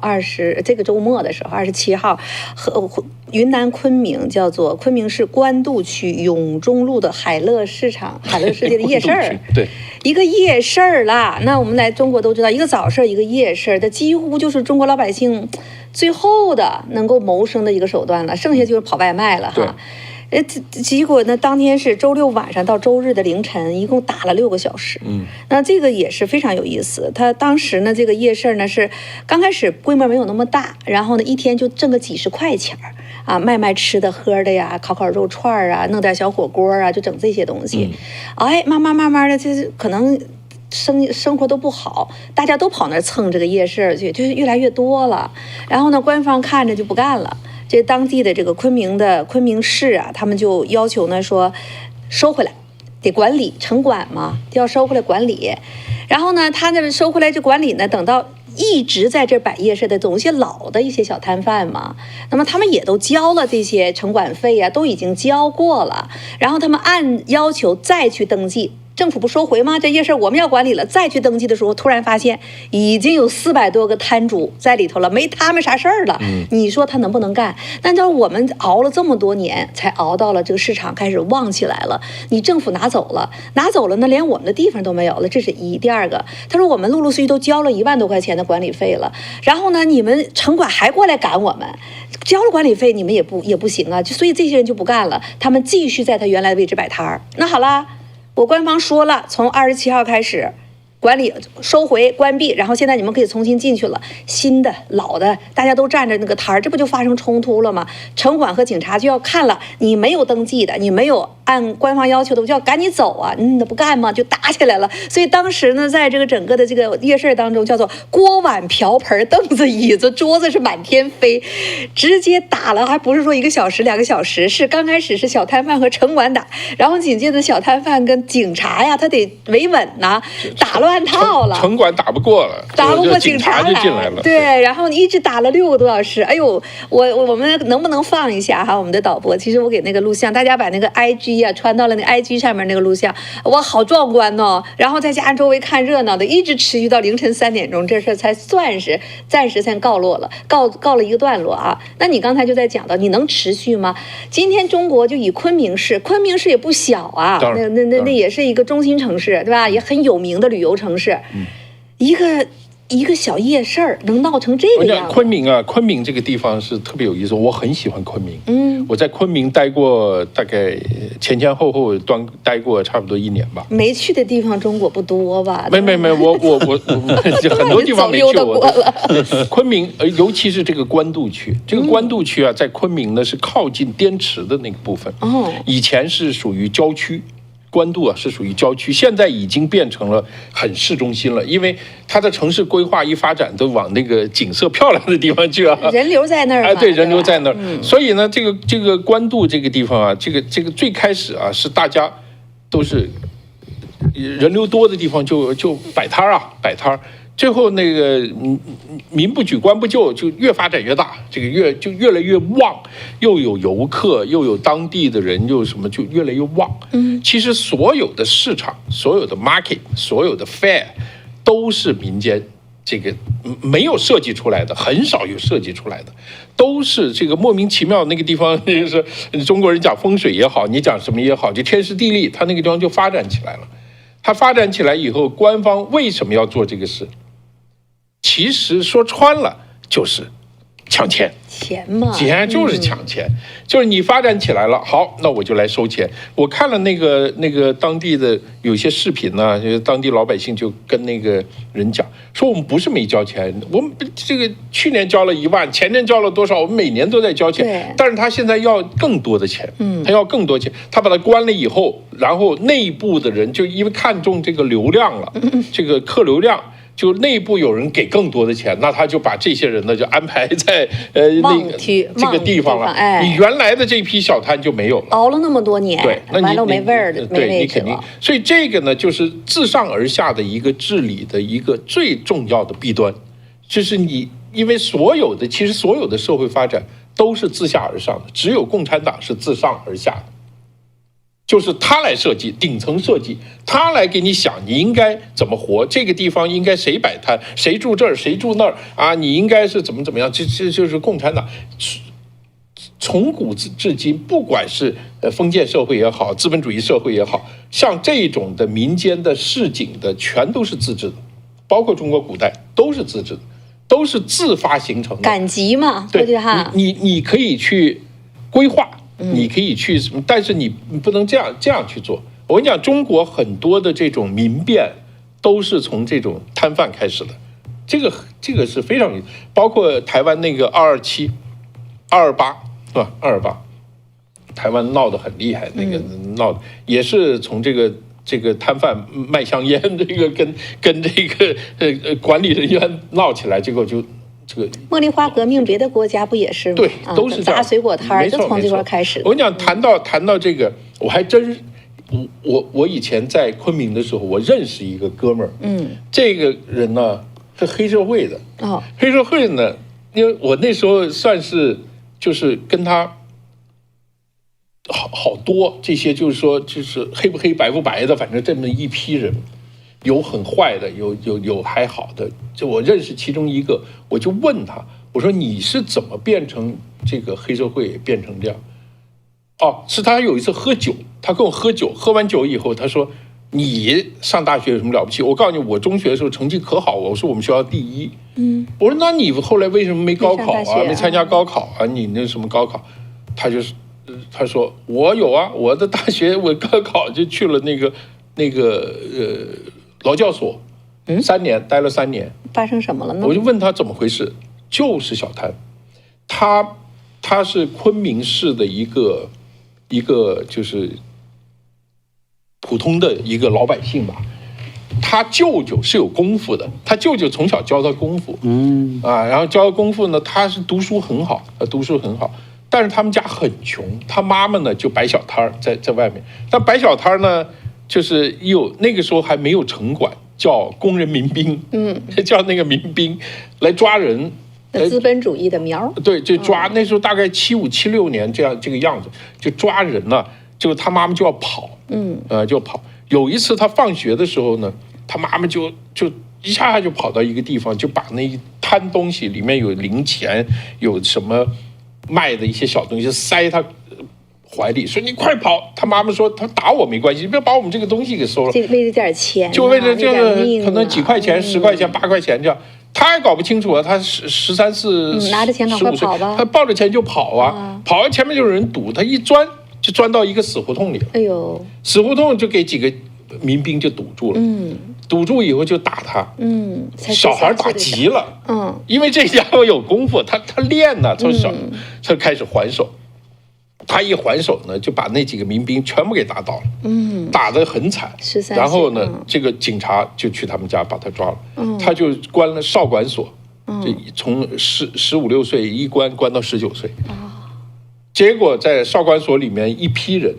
这个周末的时候，27号和云南昆明叫做昆明市官渡区永中路的海乐市场、海乐世界的夜市儿，对，一个夜市儿啦。那我们来中国都知道，一个早市一个夜市，它几乎就是中国老百姓最后的能够谋生的一个手段了，剩下就是跑外卖了哈。结果呢，当天是周6晚上到周日的凌晨，一共打了6个小时。那这个也是非常有意思。他当时呢，这个夜市呢是刚开始规模没有那么大，然后呢一天就挣个几十块钱啊，卖吃的喝的呀，烤肉串啊，弄点小火锅啊，就整这些东西。哎，慢慢的，就是可能生活都不好，大家都跑那儿蹭这个夜市去，就是越来越多了。然后呢，官方看着就不干了。这当地的这个昆明市啊，他们就要求呢说，收回来，得管理，城管嘛，就要收回来管理。然后呢，他那收回来这管理呢，等到一直在这摆夜市的总一些老的一些小摊贩嘛，那么他们也都交了这些城管费啊，都已经交过了，然后他们按要求再去登记。政府不收回吗？这夜市我们要管理了，再去登记的时候，突然发现已经有400多个摊主在里头了，没他们啥事儿了。你说他能不能干？但就是我们熬了这么多年，才熬到了这个市场开始旺起来了。你政府拿走了呢，连我们的地方都没有了，这是一。第二个，他说我们陆陆续续都交了1万多块钱的管理费了，然后呢，你们城管还过来赶我们，交了管理费你们也不行啊，所以这些人就不干了，他们继续在他原来的位置摆摊儿。那好啦。我官方说了，从27号开始，管理收回关闭，然后现在你们可以重新进去了。新的、老的，大家都站着那个摊儿，这不就发生冲突了吗？城管和警察就要看了，你没有登记的，你没有按官方要求的，我就要赶你走啊！你不干吗？就打起来了。所以当时呢，在这个整个的这个夜市当中，叫做锅碗瓢盆、凳子、椅子、桌子是满天飞，直接打了，还不是说1个小时、2个小时，是刚开始是小摊贩和城管打，然后紧接着小摊贩跟警察呀，他得维稳呐，打乱套了。城管打不过了，打不过警察就进来了。对，然后一直打了6个多小时。哎呦，我们能不能放一下哈？我们的导播，其实我给那个录像，大家把那个 IG。传到了那 IG 上面那个录像，哇，好壮观哦！然后再加上周围看热闹的，一直持续到凌晨3点钟，这事才算是暂时先告了一个段落啊。那你刚才就在讲到，你能持续吗？今天中国就以昆明市也不小啊，那也是一个中心城市，对吧？也很有名的旅游城市，一个小夜市儿能闹成这个样子。昆明这个地方是特别有意思，我很喜欢昆明。我在昆明待过，大概前后待过差不多1年吧。没去的地方中国不多吧？没，我很多地方没去过。昆明，尤其是这个官渡区，这个官渡区啊，在昆明呢是靠近滇池的那个部分。以前是属于郊区。官渡啊是属于郊区，现在已经变成了很市中心了，因为它的城市规划一发展，都往那个景色漂亮的地方去啊，人流在那儿对，人流在那儿。所以呢，这个官渡这个地方啊，这个最开始啊是大家都是人流多的地方就摆摊儿。最后那个民不举官不救，就越发展越大，这个越来越旺，又有游客，又有当地的人，又什么就越来越旺。其实所有的市场、所有的 market、所有的 fair 都是民间这个没有设计出来的，很少有设计出来的，都是这个莫名其妙那个地方，就是中国人讲风水也好，你讲什么也好，就天时地利，它那个地方就发展起来了。它发展起来以后，官方为什么要做这个事？其实说穿了就是抢钱，钱嘛，钱就是抢钱，就是你发展起来了，好，那我就来收钱。我看了那个当地的有些视频呢，就是当地老百姓就跟那个人讲，说我们不是没交钱，我们这个去年交了1万，前年交了多少，我们每年都在交钱，但是他现在要更多的钱，他要更多钱，他把它关了以后，然后内部的人就因为看中这个流量了，这个客流量。就内部有人给更多的钱，那他就把这些人呢就安排在那个这个地方了。你原来的这批小摊就没有了，熬了那么多年，对，那完了没味儿的，对你肯定。所以这个呢，就是自上而下的一个治理的一个最重要的弊端，就是你因为其实所有的社会发展都是自下而上的，只有共产党是自上而下的。就是他来设计，顶层设计，他来给你想你应该怎么活，这个地方应该谁摆摊，谁住这儿，谁住那儿啊？你应该是怎么样？这就是共产党从古至今，不管是封建社会也好，资本主义社会也好，像这种的民间的市井的，全都是自治的，包括中国古代都是自治的，都是自发形成的。赶集嘛，对哈，你可以去规划。你可以去什么？但是你不能这样去做。我跟你讲，中国很多的这种民变都是从这种摊贩开始的，这个是非常，包括台湾那个227、228是吧？228，台湾闹得很厉害，那个闹的也是从这个摊贩卖香烟，这个跟这个管理人员闹起来，结果就。这个茉莉花革命，别的国家不也是吗？对，都是这样。砸水果摊就从这块开始。我跟你讲，谈到这个，我还真，我以前在昆明的时候，我认识一个哥们儿，这个人呢是黑社会的，黑社会呢，因为我那时候算是就是跟他好多这些，就是说就是黑不黑白不白的，反正这么一批人。有很坏的，有还好的。就我认识其中一个，我就问他，我说你是怎么变成这个黑社会变成这样？哦，是他有一次喝酒，他跟我喝酒，喝完酒以后，他说你上大学有什么了不起？我告诉你，我中学的时候成绩可好，我说我们学校第1。我说那你后来为什么没高考啊？没参加高考啊？你那什么高考？他说我有啊，我的大学我高考就去了那个劳教所，3年待了3年，发生什么了呢？我就问他怎么回事，就是小摊，他是昆明市的一个就是普通的一个老百姓吧，他舅舅是有功夫的，他舅舅从小教他功夫，然后教他功夫呢，他是读书很好，但是他们家很穷，他妈妈呢就摆小摊在外面，但摆小摊呢。就是那个时候还没有城管，叫工人民兵，叫那个民兵来抓人，资本主义的苗，对，就抓。那时候大概75、76年这个样子，就抓人了，就他妈妈就要跑，就跑。有一次他放学的时候呢，他妈妈就一下就跑到一个地方，就把那一摊东西里面有零钱，有什么卖的一些小东西塞他。怀里说你快跑！他妈妈说他打我没关系，你不要把我们这个东西给收了。为了点钱，就为了这个，可能几块钱、10块钱、8块钱这样，他也搞不清楚啊。他13、14、拿着钱赶快跑吧，他抱着钱就跑啊，跑完前面就有人堵，他一钻就钻到一个死胡同里了。哎呦，死胡同就给几个民兵就堵住了。堵住以后就打他。小孩打急了。因为这家伙有功夫，他练呢，从小他开始还手。他一还手呢，就把那几个民兵全部给打倒了，打得很惨。然后呢，这个警察就去他们家把他抓了，他就关了少管所，就从15、16岁一关到19岁。结果在少管所里面一批人，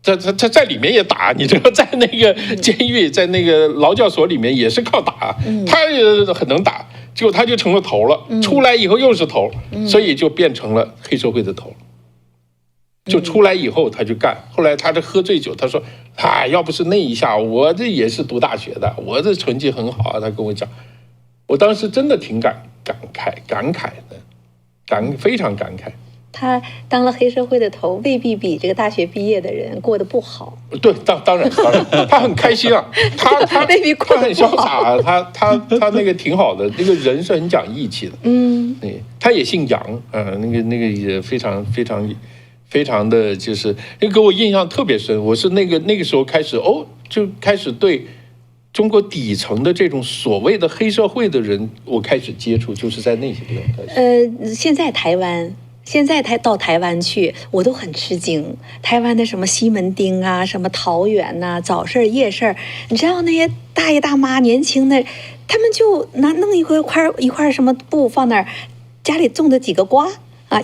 他在里面也打，你知道，在那个监狱，在那个劳教所里面也是靠打，他也很能打，结果他就成了头了，出来以后又是头，所以就变成了黑社会的头。就出来以后他就干，后来他这喝醉酒，他说啊，要不是那一下，我这也是读大学的，我这成绩很好啊。他跟我讲，我当时真的挺感慨的，非常感慨。他当了黑社会的头，未必比这个大学毕业的人过得不好。对，当然，他很开心啊，他未必过得很潇洒啊，他那个挺好的，那个人是很讲义气的。对，他也姓杨，那个也非常的，就是那给我印象特别深。我是那个时候开始就开始对中国底层的这种所谓的黑社会的人，我开始接触，就是在那些地方开始。现在到台湾去，我都很吃惊。台湾的什么西门町啊，什么桃园呐、早市夜市，你知道那些大爷大妈年轻的，他们就弄一块什么布放那儿，家里种的几个瓜。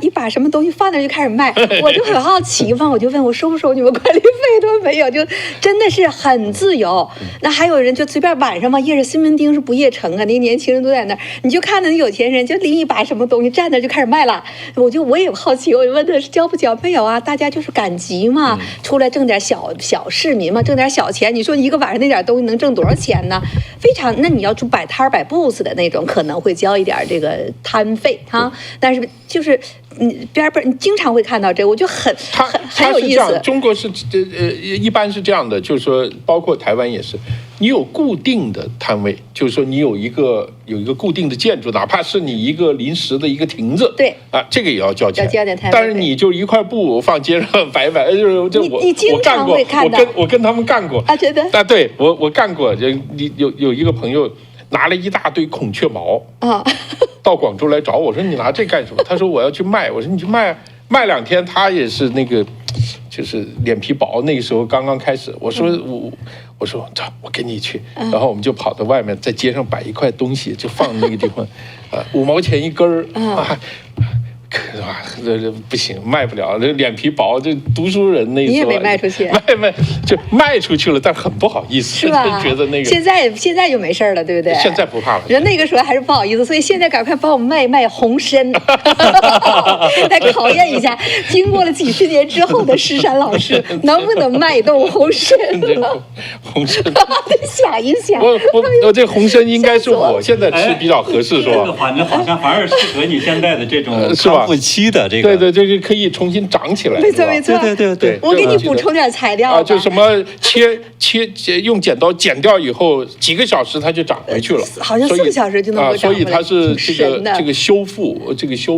一把什么东西放那就开始卖，我就很好奇嘛，我就问我收不收你们管理费都没有，就真的是很自由。那还有人就随便晚上嘛，夜市西门町是不夜城啊，那些年轻人都在那儿，你就看到那有钱人就拎一把什么东西站那就开始卖了。我也好奇，我就问他是交不交，没有啊，大家就是赶集嘛，出来挣点小市民嘛，挣点小钱。你说一个晚上那点东西能挣多少钱呢？非常，那你要就摆摊摆 booth 的那种，可能会交一点这个摊费哈，但是就是你经常会看到这个，我就很有意思。中国是一般是这样的，就是说，包括台湾也是，你有固定的摊位，就是说你有一个固定的建筑，哪怕是你一个临时的一个亭子，对这个也要交钱，要交点摊位。但是你就一块布放街上摆，就是你经常会看到，我跟他们干过啊，真的啊，对我干过，就你有一个朋友拿了一大堆孔雀毛啊。到广州来找我说你拿这干什么？他说我要去卖。我说你去卖2天。他也是那个，就是脸皮薄。那个时候刚刚开始，我说走，我跟你去。然后我们就跑到外面，在街上摆一块东西，就放那个地方，5毛钱一根儿啊。是吧？这不行，卖不了。这脸皮薄，这读书人那时候你也没卖出去，就卖出去了，但很不好意思，是吧？觉得那个现在就没事了，对不对？现在不怕了。人那个时候还是不好意思，所以现在赶快帮我们卖红参，来考验一下，经过了几十年之后的石山老师能不能卖动红参？红参，想一想，我这红参应该是我现在吃比较合适，是吧？这个反正好像反而适合你现在的这种是吧？康复期的这个，对，这个可以重新长起来。没错没错，对。我给你补充点材料就什么切用剪刀剪掉以后，几个小时它就长回去了，好像4个小时就能够长回来。所以它是这个修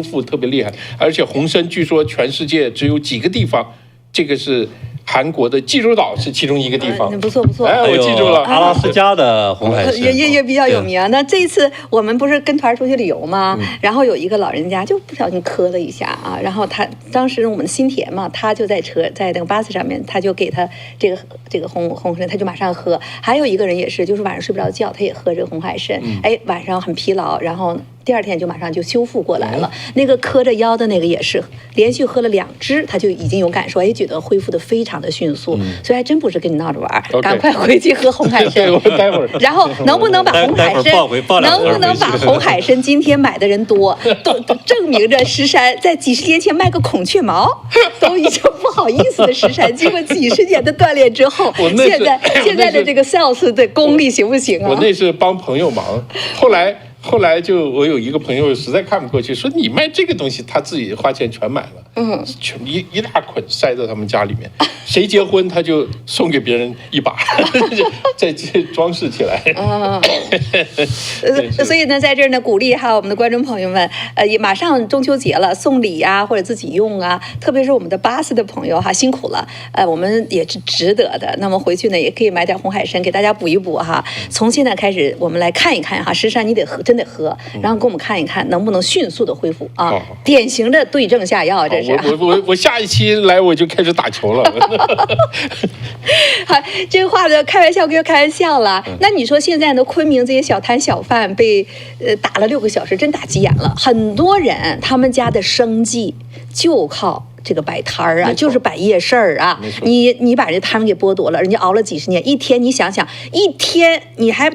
复特别厉害，而且红参据说全世界只有几个地方，这个是。韩国的济州岛是其中一个地方，不错。我记住了，阿拉斯加的红海参也比较有名。那这一次我们不是跟团出去旅游吗？然后有一个老人家就不小心磕了一下啊，然后他当时我们新田嘛，他就在那个巴士上面，他就给他这个红参，他就马上喝。还有一个人也是，就是晚上睡不着觉，他也喝这个红海参，晚上很疲劳，然后。第2天就马上就修复过来了。那个磕着腰的那个也是，连续喝了2支，他就已经有感受，觉得恢复的非常的迅速。所以还真不是跟你闹着玩，赶快回去喝红海参。待会儿。然后能不能把红海参今天买的人多，都证明着石山在几十年前卖个孔雀毛都已经不好意思的石山，经过几十年的锻炼之后，现在的这个 sales 的功力行不行啊？我那是帮朋友忙，后来就我有一个朋友实在看不过去，说你卖这个东西，他自己花钱全买了，全一大捆塞在他们家里面，谁结婚他就送给别人一把，再装饰起来。所以呢，在这儿呢，鼓励哈我们的观众朋友们，也马上中秋节了，送礼啊或者自己用啊，特别是我们的巴斯的朋友哈，辛苦了，我们也是值得的。那么回去呢，也可以买点红海参给大家补一补哈。从现在开始，我们来看一看哈，石山你真得喝，然后给我们看一看能不能迅速的恢复啊！典型的对症下药，这是。我下一期来我就开始打球了。好，这个话呢，开玩笑归开玩笑了。那你说现在呢，昆明这些小摊小贩被打了6个小时，真打急眼了。很多人他们家的生计就靠这个摆摊儿啊，没错就是摆夜市儿啊没错。你把这摊儿给剥夺了，人家熬了几十年，一天你想想，一天你还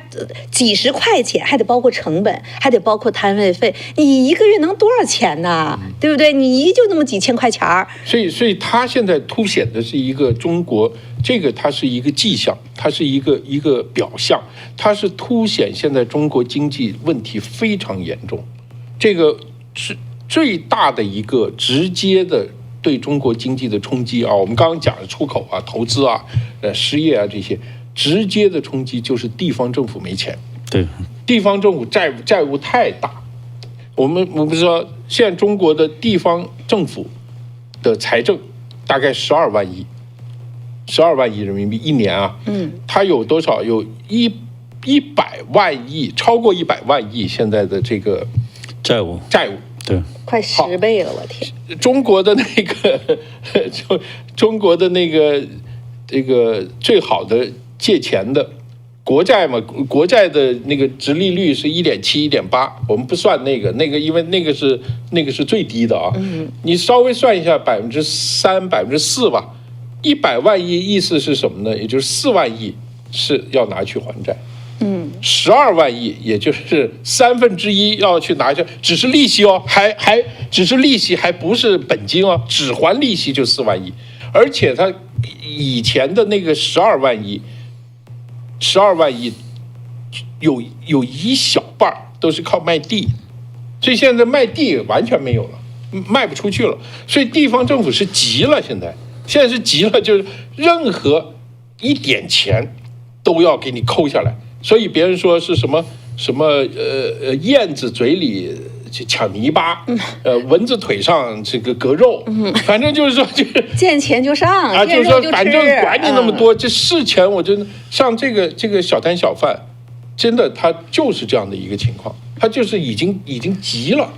几十块钱，还得包括成本，还得包括摊位费，你一个月能多少钱呢？对不对？你就那么几千块钱儿。所以它现在凸显的是一个中国，这个它是一个迹象，它是一个表象，它是凸显现在中国经济问题非常严重，这个是最大的一个直接的对中国经济的冲击啊。我们刚刚讲的出口啊、投资啊、失业啊这些直接的冲击，就是地方政府没钱，对，地方政府债务太大。我们说，现在中国的地方政府的财政大概12万亿人民币一年啊，它有多少？有100万亿，超过100万亿现在的这个债务，对，快10倍了，我天！中国的那个，中国的那个这个最好的借钱的国债嘛，国债的那个殖利率是1.7、1.8，我们不算那个，因为那个是最低的啊。你稍微算一下3%、4%吧，100万亿意思是什么呢？也就是4万亿是要拿去还债。12万亿，也就是1/3要去拿去，只是利息哦，还只是利息，还不是本金哦，只还利息就4万亿，而且他以前的那个12万亿有一小半都是靠卖地，所以现在卖地完全没有了，卖不出去了，所以地方政府是急了，现在是急了，就是任何一点钱都要给你抠下来。所以别人说是什么燕子嘴里抢泥巴，蚊子腿上这个割肉，反正就是说就是见钱就上啊，就是说反正管你那么多，这事前我真的像这个小摊小贩，真的他就是这样的一个情况，他就是已经急了，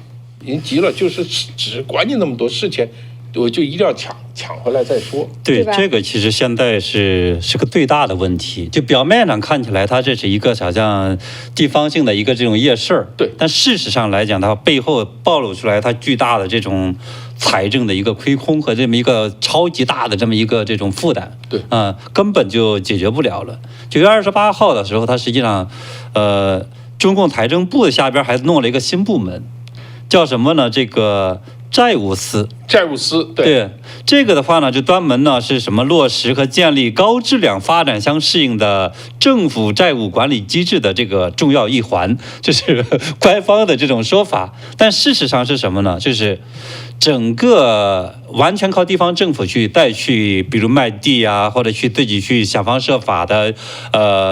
就是只管你那么多，事前我就一定要抢回来再说。对，这个其实现在是个最大的问题。就表面上看起来，它这是一个好像地方性的一个这种夜市儿，对。但事实上来讲，它背后暴露出来它巨大的这种财政的一个亏空和这么一个超级大的这么一个这种负担。对，根本就解决不了了。9月28号的时候，它实际上，中共财政部的下边还弄了一个新部门，叫什么呢？这个债务司，对这个的话呢，就专门呢是什么落实和建立高质量发展相适应的政府债务管理机制的这个重要一环，这是官方的这种说法。但事实上是什么呢？就是整个完全靠地方政府再去，比如卖地啊，或者自己去想方设法的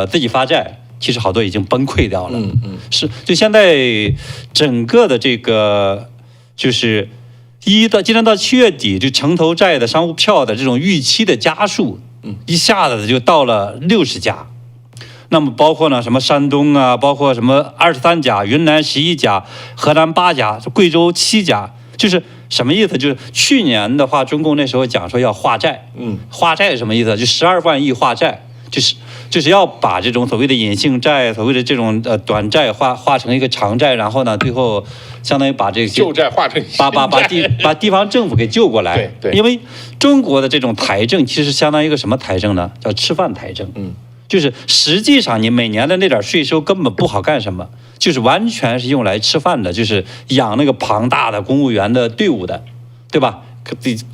自己发债。其实好多已经崩溃掉了，是就现在整个的这个就是今年到7月底，就城投债的商务票的这种逾期的家数，一下子就到了60家。那么包括呢什么山东啊，包括什么23家，云南11家，河南8家，贵州7家，就是什么意思？就是去年的话，中共那时候讲说要化债，化债是什么意思？就12万亿化债。就是要把这种所谓的隐性债、所谓的这种短债化成一个长债，然后呢，最后相当于把这个旧债化成把地方政府给救过来。对，因为中国的这种财政其实相当于一个什么财政呢？叫吃饭财政。就是实际上你每年的那点税收根本不好干什么，就是完全是用来吃饭的，就是养那个庞大的公务员的队伍的，对吧？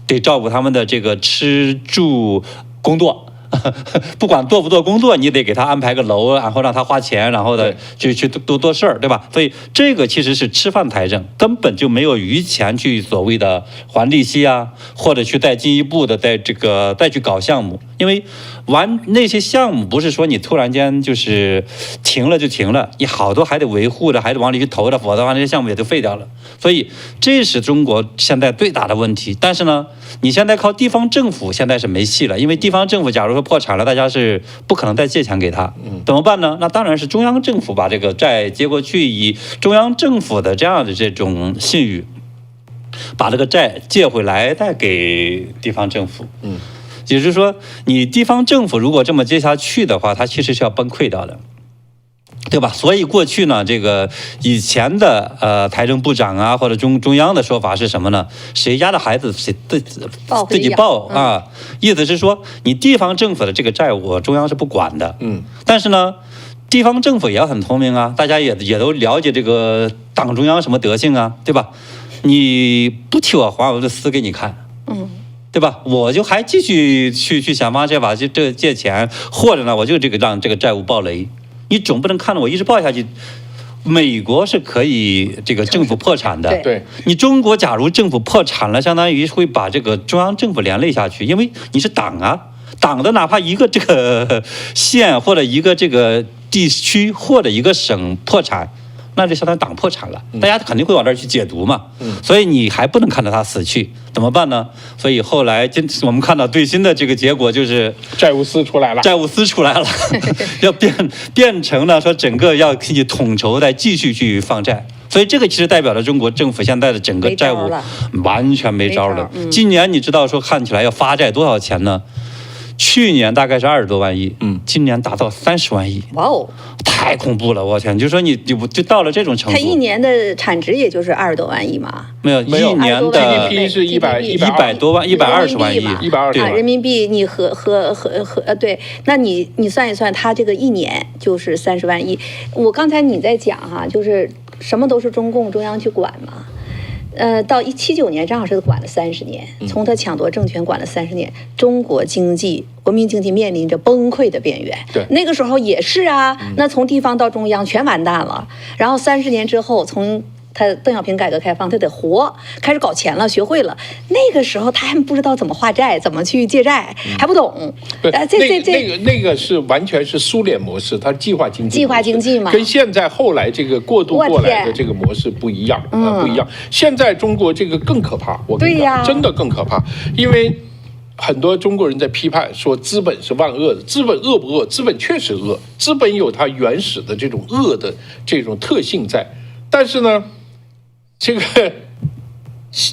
得照顾他们的这个吃住工作。不管做不做工作，你得给他安排个楼，然后让他花钱，然后呢去多事儿，对吧？所以这个其实是吃饭财政，根本就没有余钱去所谓的还利息啊，或者去再进一步的再去搞项目，因为那些项目不是说你突然间就是停了就停了，你好多还得维护的，还得往里去投的，否则的话那些项目也就废掉了。所以这是中国现在最大的问题。但是呢，你现在靠地方政府现在是没戏了，因为地方政府假如说破产了，大家是不可能再借钱给他，怎么办呢？那当然是中央政府把这个债接过去，以中央政府的这样的这种信誉，把这个债借回来再给地方政府。也就是说，你地方政府如果这么接下去的话，它其实是要崩溃掉的。对吧？所以过去呢，这个以前的财政部长啊，或者中央的说法是什么呢？谁家的孩子谁自己报啊？意思是说，你地方政府的这个债务，中央是不管的。但是呢，地方政府也很聪明啊，大家也都了解这个党中央什么德性啊，对吧？你不替我还，我就死给你看。对吧？我就还继续去想方设法这借钱，或者呢，我就让这个债务爆雷。你总不能看着我一直报下去。美国是可以这个政府破产的，对，你中国假如政府破产了，相当于会把这个中央政府连累下去，因为你是党啊，党的哪怕一个这个县或者一个这个地区或者一个省破产，那就相当于党破产了，大家肯定会往这儿去解读嘛。所以你还不能看到他死去，怎么办呢？所以后来我们看到最新的这个结果就是债务司出来了，要变成了说整个要去统筹再继续去放债。所以这个其实代表了中国政府现在的整个债务完全没招了。今年你知道说看起来要发债多少钱呢？去年大概是20多万亿，今年达到30万亿。哇哦，太恐怖了！我天，就说你就到了这种程度。它一年的产值也就是20多万亿嘛？没有，一年的 GDP 是100多万，120万亿，120万人民币。你和对，那你算一算，它这个一年就是30万亿。我刚才你在讲哈，就是什么都是中共中央去管嘛。到79年正好是管了30年，从他抢夺政权管了30年，中国国民经济面临着崩溃的边缘。对，那个时候也是啊，那从地方到中央全完蛋了。然后30年之后，从他邓小平改革开放，他得活，开始搞钱了，学会了。那个时候他还不知道怎么画债，怎么去借债，还不懂。那个是完全是苏联模式，它计划经济嘛，跟现在后来这个过渡过来的这个模式不一样不一样。现在中国这个更可怕，我跟你讲，真的更可怕，因为很多中国人在批判说资本是万恶的，资本恶不恶？资本确实恶，资本有它原始的这种恶的这种特性在，但是呢，这个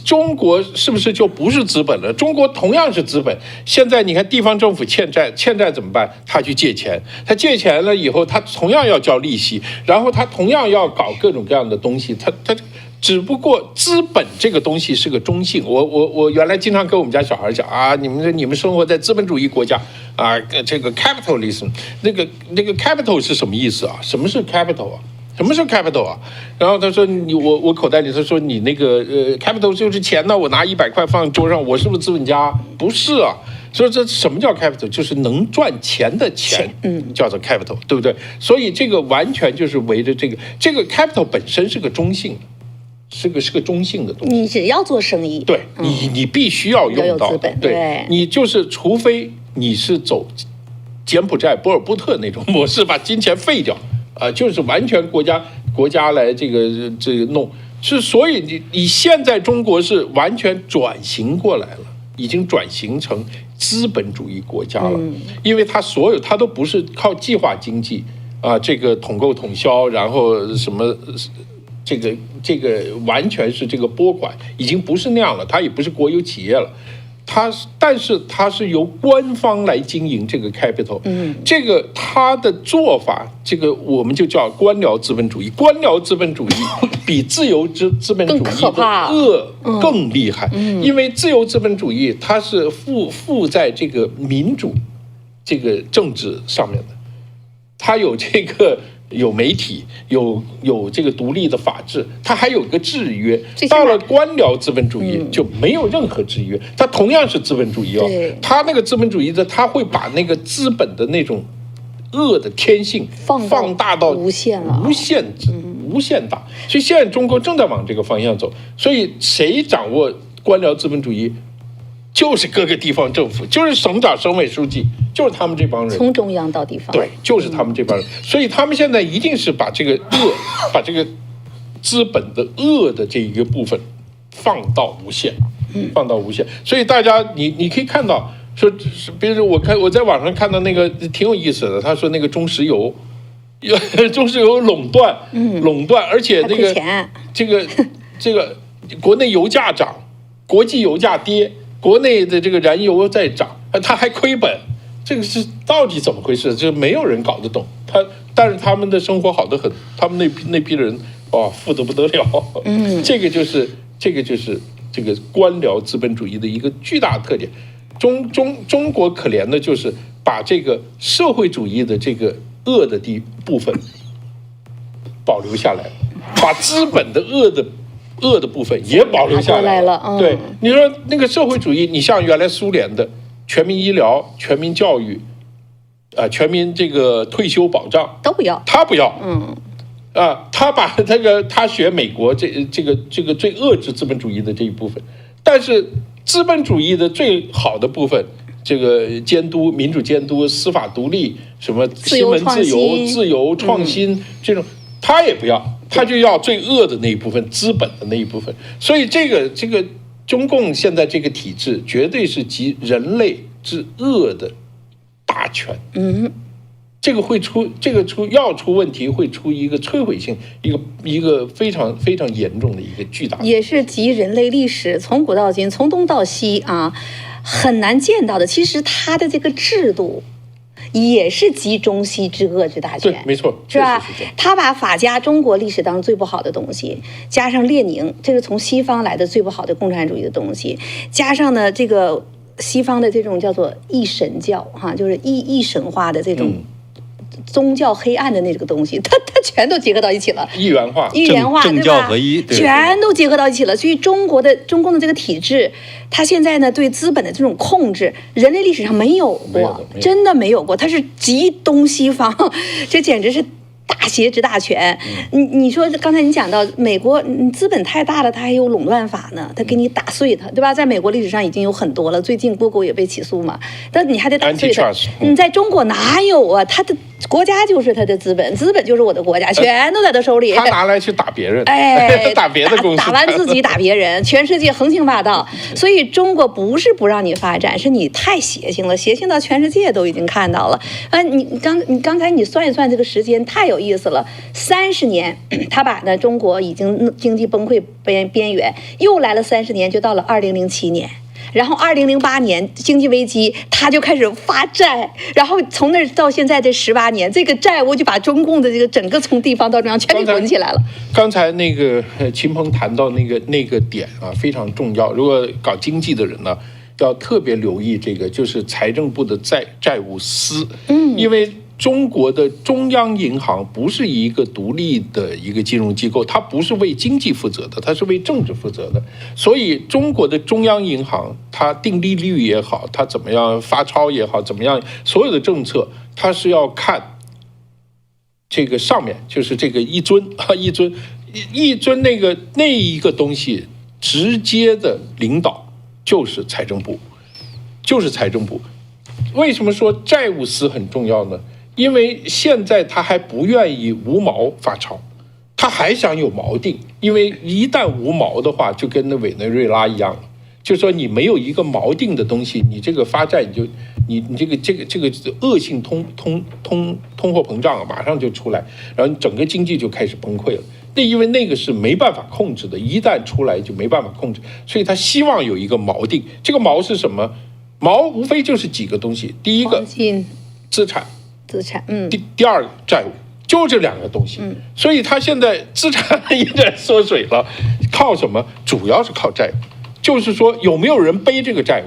中国是不是就不是资本了？中国同样是资本。现在你看地方政府欠债怎么办？他去借钱，他借钱了以后，他同样要交利息，然后他同样要搞各种各样的东西，他只不过资本这个东西是个中性。我原来经常跟我们家小孩讲啊，你们生活在资本主义国家啊，这个 capitalism， 那个 capital 是什么意思啊？什么是 capital 啊？什么是 capital 啊？然后他说我口袋里，他说你那个capital 就是钱呢，我拿100块放桌上，我是不是资本家？不是啊。所以这什么叫 capital？ 就是能赚钱的钱，叫做 capital， 对不对？所以这个完全就是围着这个 capital 本身是个中性的。是个中性的东西。你只要做生意，对你必须要用到，对，你就是除非你是走柬埔寨、波尔布特那种模式，把金钱废掉啊，就是完全国家来这个弄。是，所以你现在中国是完全转型过来了，已经转型成资本主义国家了，因为它都不是靠计划经济啊，这个统购统销，然后什么。这个完全是这个拨款，已经不是那样了，它也不是国有企业了，但是它是由官方来经营这个 capital，这个它的做法，这个我们就叫官僚资本主义。官僚资本主义比自由资本主义的恶更厉害，因为自由资本主义它是附在这个民主这个政治上面的，它有媒体，有这个独立的法治，它还有个制约。到了官僚资本主义就没有任何制约，它同样是资本主义哦。它那个资本主义的，它会把那个资本的那种恶的天性放大到无限大。所以现在中国正在往这个方向走。所以谁掌握官僚资本主义？就是各个地方政府，就是省长、省委书记，就是他们这帮人，从中央到地方，对，就是他们这帮人。所以他们现在一定是把这个把这个资本的恶的这一个部分放到无限，放到无限。所以大家你可以看到，说，比如说我在网上看到那个挺有意思的，他说那个中石油垄断，而且那个这个国内油价涨，国际油价跌。国内的这个燃油在涨，它还亏本，这个是到底怎么回事？这没有人搞得懂。它但是他们的生活好得很，他们那批人富得不得了。这个就是这个官僚资本主义的一个巨大特点。中国可怜的就是把这个社会主义的这个恶的部分保留下来，把资本的恶的部分也保留下来了。对，你说那个社会主义，你像原来苏联的全民医疗、全民教育，全民这个退休保障都不要，他不要。他把他学美国这个最遏制资本主义的这一部分，但是资本主义的最好的部分，这个监督、民主监督、司法独立、什么新闻自由创新这种，他也不要，他就要最恶的那一部分，资本的那一部分。所以这个中共现在这个体制，绝对是集人类之恶的大全。这个要出问题，会出一个摧毁性，一个非常非常严重的一个巨大，也是集人类历史从古到今，从东到西很难见到的。其实它的这个制度也是集中西之恶之大全，对，没错，是吧？他把法家中国历史当中最不好的东西，加上列宁，这是从西方来的最不好的共产主义的东西，加上呢这个西方的这种叫做一神教就是一神化的这种。宗教黑暗的那个东西，它全都结合到一起了，一元化，政教合一，全都结合到一起了。所以中共的这个体制，它现在呢对资本的这种控制，人类历史上没有过，真的没有过，它是集东西方，这简直是大挟之大权。你说刚才你讲到美国资本太大了，它还有垄断法呢，它给你打碎它，对吧？在美国历史上已经有很多了，最近Google也被起诉嘛，但你还得打碎它。你在中国哪有啊？它的国家就是他的资本，资本就是我的国家，全都在他手里。他拿来去打别人，打别的公司，打完自己打别人，全世界横行霸道。所以中国不是不让你发展，是你太邪性了，邪性到全世界都已经看到了。你刚才你算一算这个时间，太有意思了，30年，他把呢中国已经经济崩溃边缘，又来了30年，就到了2007年。然后2008年经济危机，他就开始发债，然后从那到现在这18年，这个债务就把中共的这个整个从地方到中央全给滚起来了。刚才那个秦鹏谈到那个点非常重要。如果搞经济的人呢，要特别留意这个，就是财政部的债务司，因为中国的中央银行不是一个独立的一个金融机构，它不是为经济负责的，它是为政治负责的。所以中国的中央银行，它定利率也好，它怎么样发钞也好，怎么样，所有的政策它是要看这个上面，就是这个一尊那一个东西直接的领导就是财政部，为什么说债务司很重要呢？因为现在他还不愿意无毛发钞，他还想有锚定，因为一旦无毛的话，就跟那委内瑞拉一样了，就是说你没有一个锚定的东西，你这个发债你这个恶性通货膨胀马上就出来，然后整个经济就开始崩溃了。因为那个是没办法控制的，一旦出来就没办法控制，所以他希望有一个锚定。这个锚是什么？锚无非就是几个东西，第一个资产，第二个债务，就这2个东西。所以他现在资产一直缩水了，靠什么？主要是靠债务。就是说有没有人背这个债务？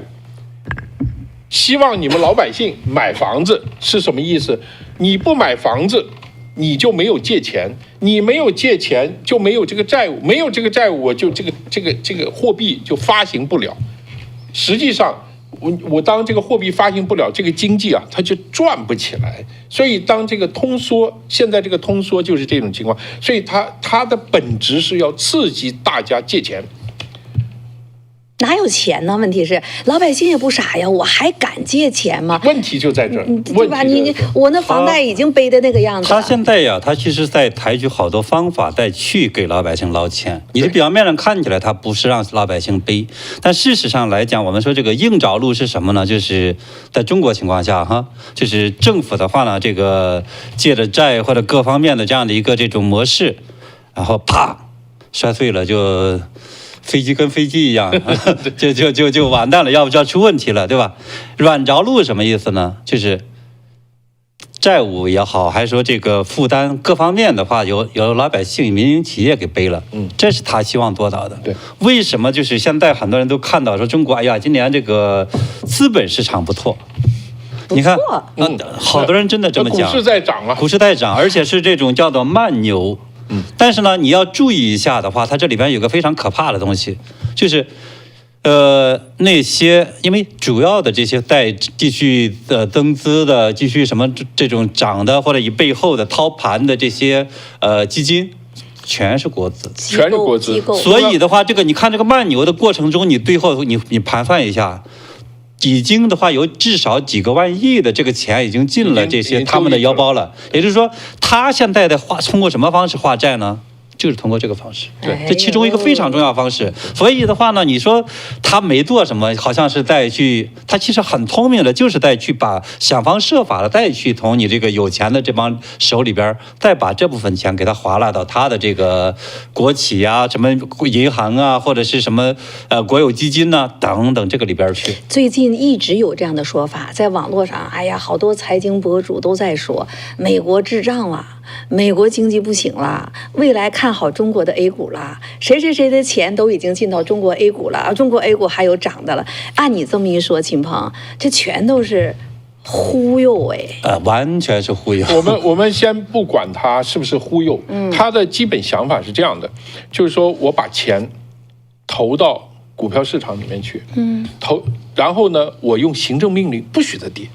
希望你们老百姓买房子是什么意思？你不买房子，你就没有借钱，你没有借钱就没有这个债务，没有这个债务，我就这个货币就发行不了。实际上。我当这个货币发行不了，这个经济它就转不起来。所以当这个通缩，现在这个通缩就是这种情况，所以它的本质是要刺激大家借钱。哪有钱呢？问题是老百姓也不傻呀，我还敢借钱吗？问题就在这儿，对吧？我那房贷已经背的那个样子。他现在呀，他其实在采取好多方法再去给老百姓捞钱。你的表面上看起来他不是让老百姓背，但事实上来讲，我们说这个硬着陆是什么呢？就是在中国情况下就是政府的话呢，这个借的债或者各方面的这样的一个这种模式，然后啪摔碎了就。飞机跟飞机一样，就完蛋了，要不就要出问题了，对吧？软着陆什么意思呢？就是债务也好，还是说这个负担各方面的话，由老百姓、民营企业给背了。这是他希望做到的。对，为什么就是现在很多人都看到说中国，哎呀，今年这个资本市场不错。你看，好多人真的这么讲。股市在涨啊，股市在涨，而且是这种叫做慢牛。但是呢，你要注意一下的话，它这里边有个非常可怕的东西，就是。那些因为主要的这些在继续的增资的、继续什么这种涨的，或者以背后的掏盘的这些基金，全是国资，全是国资。所以的话，这个你看这个慢牛的过程中，你最后你盘算一下。已经的话有至少几个万亿的这个钱已经进了这些他们的腰包了，也就是说，他现在的通过什么方式化债呢？就是通过这个方式，对，这其中一个非常重要的方式。所以的话呢，你说他没做什么，好像是在去，他其实很聪明的，就是在去想方设法的再去从你这个有钱的这帮手里边，再把这部分钱给他划拉到他的这个国企啊、什么银行啊，或者是什么国有基金呐、等等这个里边去。最近一直有这样的说法，在网络上，哎呀，好多财经博主都在说美国滞胀了。美国经济不行了，未来看好中国的 A 股了，谁的钱都已经进到中国 A 股了，中国 A 股还有涨的了。按你这么一说，秦鹏，这全都是忽悠哎，完全是忽悠。我们先不管他是不是忽悠，他的基本想法是这样的，就是说我把钱投到股票市场里面去，然后呢，我用行政命令不许它跌。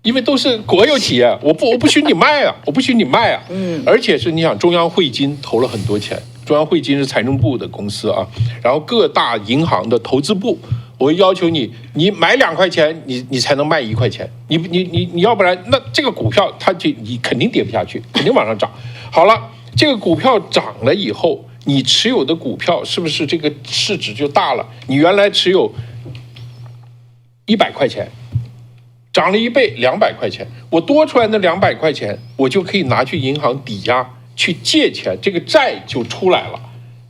因为都是国有企业，我不许你卖啊，我不许你卖啊。而且是你想，中央汇金投了很多钱，中央汇金是财政部的公司啊，然后各大银行的投资部，我要求你买2块钱，你才能卖1块钱，你要不然那这个股票你肯定跌不下去，肯定往上涨。好了，这个股票涨了以后，你持有的股票是不是这个市值就大了？你原来持有100块钱。涨了1倍，200块钱，我多出来的200块钱，我就可以拿去银行抵押去借钱，这个债就出来了，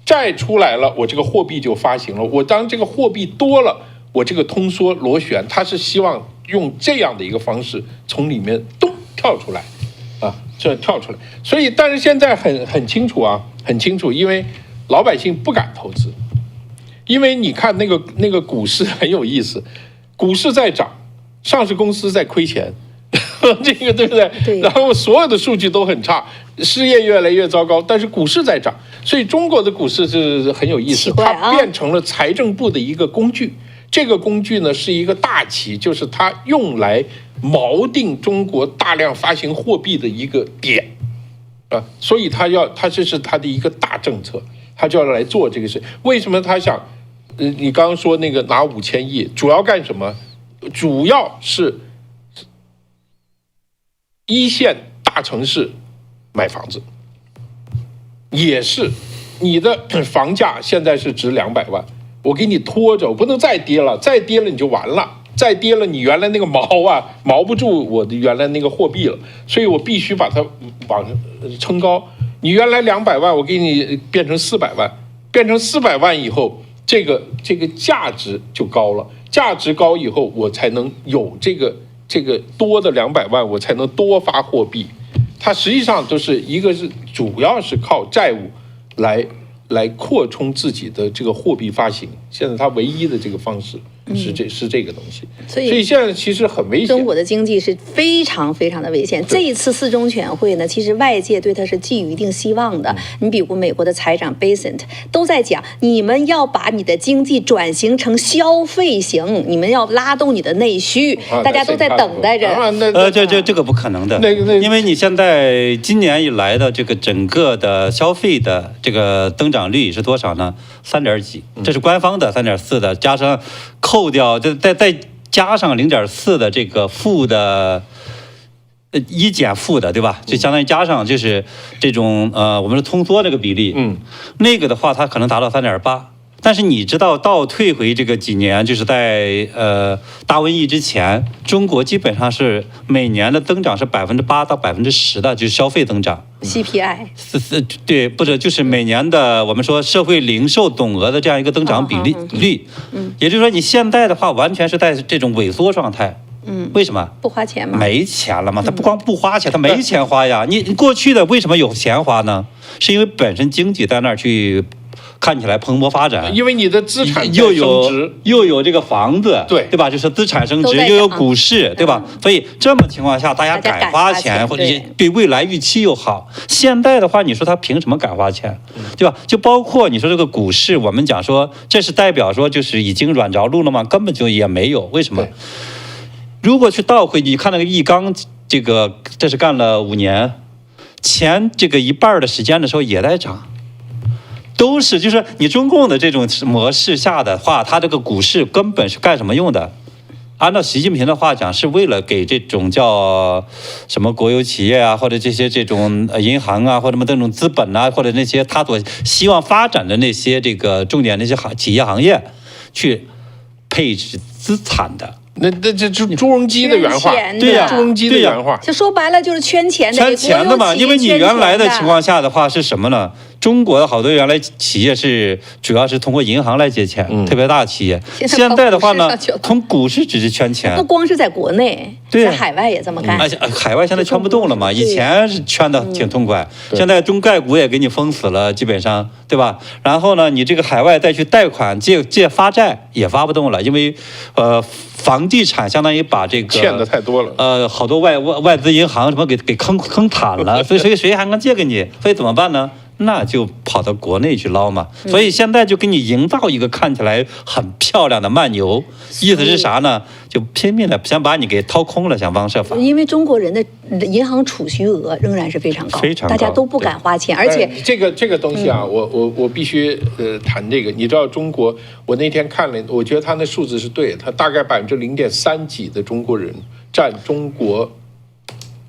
债出来了，我这个货币就发行了。我当这个货币多了，我这个通缩螺旋，它是希望用这样的一个方式从里面咚跳出来，这跳出来。所以，但是现在很清楚啊，很清楚，因为老百姓不敢投资，因为你看那个股市很有意思，股市在涨。上市公司在亏钱，这个对不对？对。然后所有的数据都很差，失业越来越糟糕，但是股市在涨，所以中国的股市是很有意思，它变成了财政部的一个工具。这个工具呢是一个大旗，就是它用来锚定中国大量发行货币的一个点所以这是它的一个大政策，它就要来做这个事。为什么他想？你刚刚说那个拿5000亿，主要干什么？主要是1线大城市买房子，也是你的房价现在是值200万，我给你拖着，我不能再跌了，再跌了你就完了，再跌了你原来那个锚不住我的原来那个货币了，所以我必须把它往上撑高。你原来200万，我给你变成400万，变成400万以后，这个价值就高了。价值高以后，我才能有这个多的200万，我才能多发货币。它实际上都是一个是主要是靠债务来扩充自己的这个货币发行。现在它唯一的这个方式是这个东西，所以现在其实很危险。中国的经济是非常非常的危险。这一次4中全会呢，其实外界对它是寄予一定希望的。你比如美国的财长 Bessent 都在讲，你们要把你的经济转型成消费型，你们要拉动你的内需，大家都在等待着。这个不可能的，因为你现在今年以来的这个整个的消费的这个增长率是多少呢？3点几，这是官方的3.4的，加上扣掉再加上0.4的这个负的1减负的，对吧？就相当于加上就是这种我们的通缩这个比例，那个的话它可能达到3.8。但是你知道倒退回这个几年，就是在大瘟疫之前，中国基本上是每年的增长是8%到10%的，就是消费增长。CPI 对，不是就是每年的我们说社会零售总额的这样一个增长比例，也就是说你现在的话完全是在这种萎缩状态。为什么？不花钱嘛？没钱了嘛，他不光不花钱，他没钱花呀。你过去的为什么有钱花呢？是因为本身经济在那儿去。看起来蓬勃发展，因为你的资产又有这个房子，对吧？就是资产升值，又有股市，对吧？所以这么情况下，大家敢花钱，或者对未来预期又好。现在的话，你说他凭什么敢花钱，对吧？就包括你说这个股市，我们讲说这是代表说就是已经软着陆了吗？根本就也没有。为什么？如果去倒回，你看那个易纲，这是干了5年，前这个一半的时间的时候也在涨。都是，就是你中共的这种模式下的话，它这个股市根本是干什么用的？按照习近平的话讲，是为了给这种叫什么国有企业啊，或者这种银行啊，或者什么这种资本啊，或者那些他所希望发展的那些这个重点那些企业行业，去配置资产的。那这朱镕基的原话，对呀，朱镕基的原话，就说白了就是圈钱的，圈钱的嘛。因为你原来的情况下的话是什么呢？中国的好多原来企业是主要是通过银行来借钱，特别大的企业。现在的话呢，从股市只是圈钱。不光是在国内，在海外也这么干。而且海外现在圈不动了嘛，以前是圈的挺痛快，现在中概股也给你封死了，基本上，对吧？然后呢，你这个海外再去贷款借发债也发不动了，因为房地产相当于把这个欠的太多了，好多外资银行什么给坑惨了，所以谁还能借给你？所以怎么办呢？那就跑到国内去捞嘛。所以现在就给你营造一个看起来很漂亮的慢牛，意思是啥呢？就拼命的想把你给掏空了，想方设法。因为中国人的银行储蓄额仍然是非常高，大家都不敢花钱，而且这个东西啊，我必须谈这个。你知道中国，我那天看了，我觉得他那数字是对的，他大概0.3%几的中国人占中国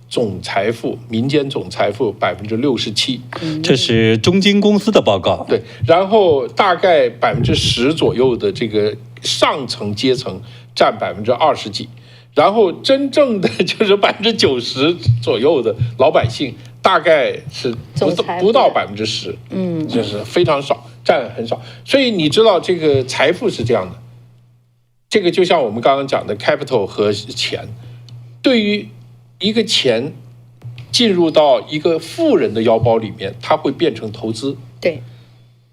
总财富，民间总财富67%，这是中金公司的报告。对，然后大概10%左右的这个上层阶层占20%几，然后真正的就是90%左右的老百姓，大概是不到10%，就是非常少，占很少。所以你知道这个财富是这样的，这个就像我们刚刚讲的 capital 和钱，对于一个钱进入到一个富人的腰包里面，它会变成投资；对，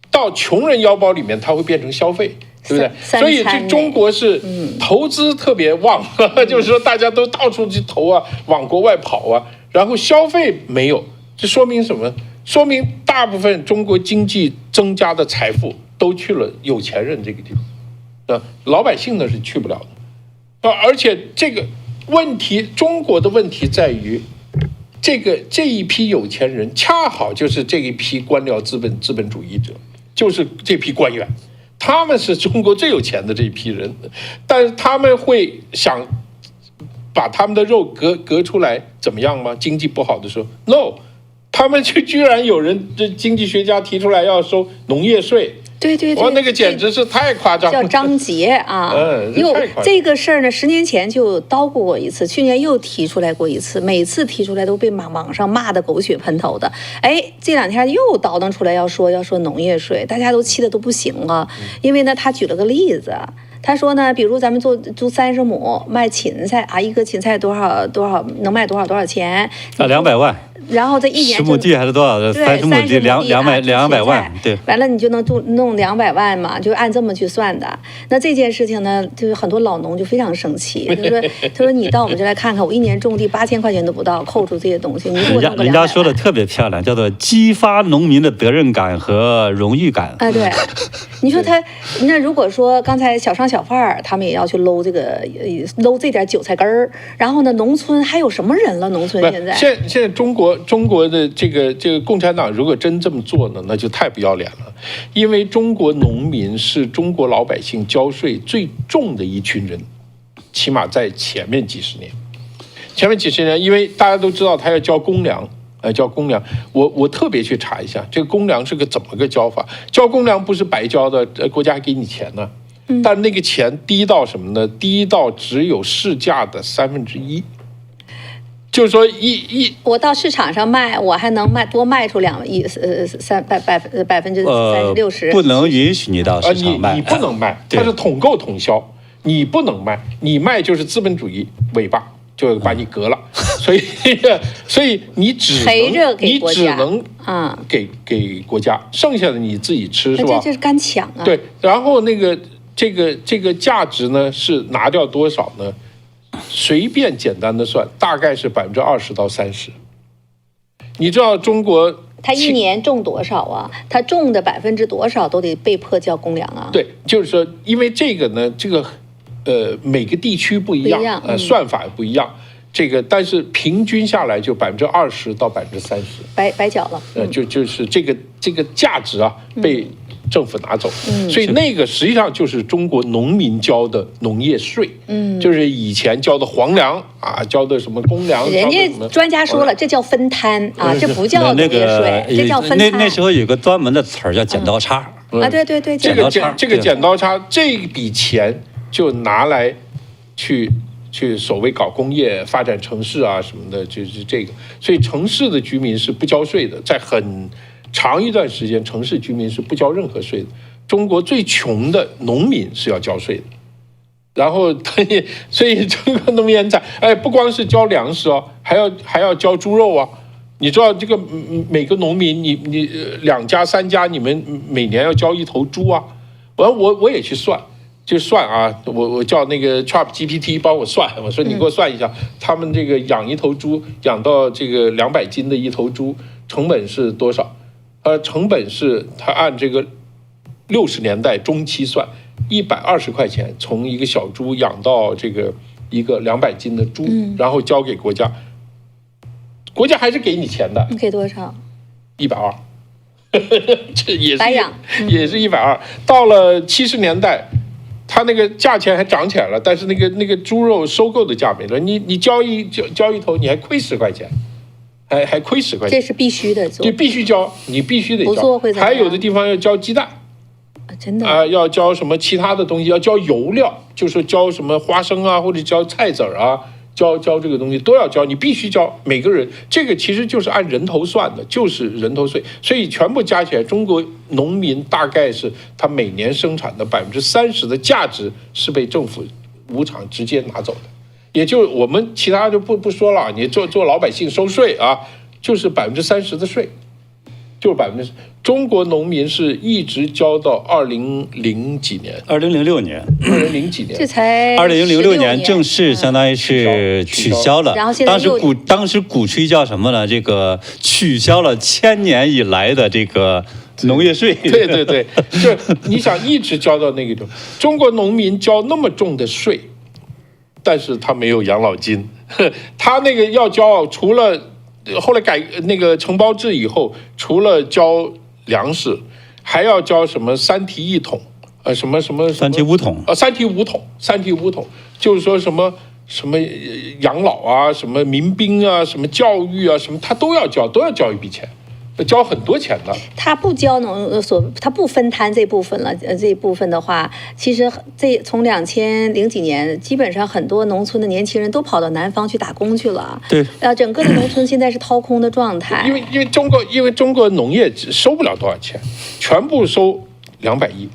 到穷人腰包里面，它会变成消费，对不对？所以这中国是投资特别旺，就是说大家都到处去投啊，往国外跑啊，然后消费没有，这说明什么？说明大部分中国经济增加的财富都去了有钱人这个地方，老百姓呢是去不了的，而且这个问题，中国的问题在于，这一批有钱人恰好就是这一批官僚资本主义者，就是这批官员，他们是中国最有钱的这一批人，但是他们会想把他们的肉割出来怎么样吗？经济不好的时候 ，no， 他们居然有人这经济学家提出来要收农业税。对，哇，那个简直是太夸张了。叫张杰啊，这个事儿呢，10年前就叨咕过一次，去年又提出来过一次，每次提出来都被网上骂得狗血喷头的。哎，这2天又倒腾出来要说农业税，大家都气得都不行了。因为呢，他举了个例子，他说呢，比如咱们租30亩卖芹菜啊，一颗芹菜多少能卖多少钱？200万。然后这一年10亩地还是多少？30亩地200万，对。完了你就能弄200万嘛，就按这么去算的。那这件事情呢，就是很多老农就非常生气，他说你到我们这来看看，我一年种地8000块钱都不到，扣除这些东西，你给我弄个200万。人家说的特别漂亮，叫做激发农民的责任感和荣誉感。对，你说那如果说刚才小商小贩他们也要去搂这点韭菜根儿，然后呢，农村还有什么人了？农村现在中国的这个共产党如果真这么做呢，那就太不要脸了。因为中国农民是中国老百姓交税最重的一群人，起码在前面几十年，因为大家都知道他要交公粮，我特别去查一下这个公粮是个怎么个交法。交公粮不是白交的，国家还给你钱呢。但那个钱低到什么呢？低到只有市价的1/3。就是说我到市场上卖，我还能多卖出60%，不能允许你到市场卖，你不能卖，它是统购统销。你不能卖，你卖就是资本主义尾巴就把你革了，所以你只能给国家，剩下的你自己吃是吧？这是干抢啊。对，然后这个价值呢是拿掉多少呢？随便简单的算，大概是20%到30%。你知道中国他一年种多少啊？他种的多少都得被迫交公粮啊？对，就是说，因为这个呢，每个地区不一样，算法不一样。这个，但是平均下来就20%到30%，白缴了。就是这个价值啊被政府拿走，所以那个实际上就是中国农民交的农业税，就是以前交的皇粮啊，交的什么公粮。人家专家说了，这叫分摊啊，这不叫农业税，这叫分摊。那时候有个专门的词儿叫剪刀差啊，对，这个剪刀差，这笔钱就拿来去所谓搞工业发展城市啊什么的，就是这个，所以城市的居民是不交税的，在很长一段时间，城市居民是不交任何税的。中国最穷的农民是要交税的，然后所以中国农民在不光是交粮食哦，还要交猪肉啊。你知道这个每个农民，你2家3家，你们每年要交1头猪啊。我也去算。就算啊，我叫那个 ChatGPT 帮我算，我说你给我算一下，他们这个养1头猪，养到这个200斤的1头猪，成本是多少？成本是他按这个60年代中期算，120块钱从一个小猪养到这个一个200斤的猪，然后交给国家，国家还是给你钱的。你给多少？120。这也白养，也是120。到了70年代。它那个价钱还涨起来了，但是那个猪肉收购的价没了，你交一头，你还亏10块钱，还亏10块钱，这是必须的，就必须交，你必须得交。不做会怎么样？还有的地方要交鸡蛋，真的要交什么其他的东西，要交油料，就是交什么花生啊，或者交菜籽啊。交这个东西都要交，你必须交，每个人这个其实就是按人头算的，就是人头税，所以全部加起来，中国农民大概是他每年生产的30%的价值是被政府无偿直接拿走的，也就我们其他就不说了，你做老百姓收税啊，就是30%的税。就是%，中国农民是一直交到2000几年，2006年，2000几年，这才2006年正式相当于是取消了。然后现在当时鼓吹叫什么呢？这个取消了1000年以来的这个农业税。对，就你想一直交到那个种，中国农民交那么重的税，但是他没有养老金，他那个要交除了。后来改那个承包制以后，除了交粮食，还要交什么3提1统，什么3提5统，3提5统，就是说什么养老啊，什么民兵啊，什么教育啊，什么他都要交一笔钱。交很多钱的，他不交他不分摊这部分了。这一部分的话，其实从2000几年，基本上很多农村的年轻人都跑到南方去打工去了。对，整个的农村现在是掏空的状态。因为中国农业收不了多少钱，全部收200亿。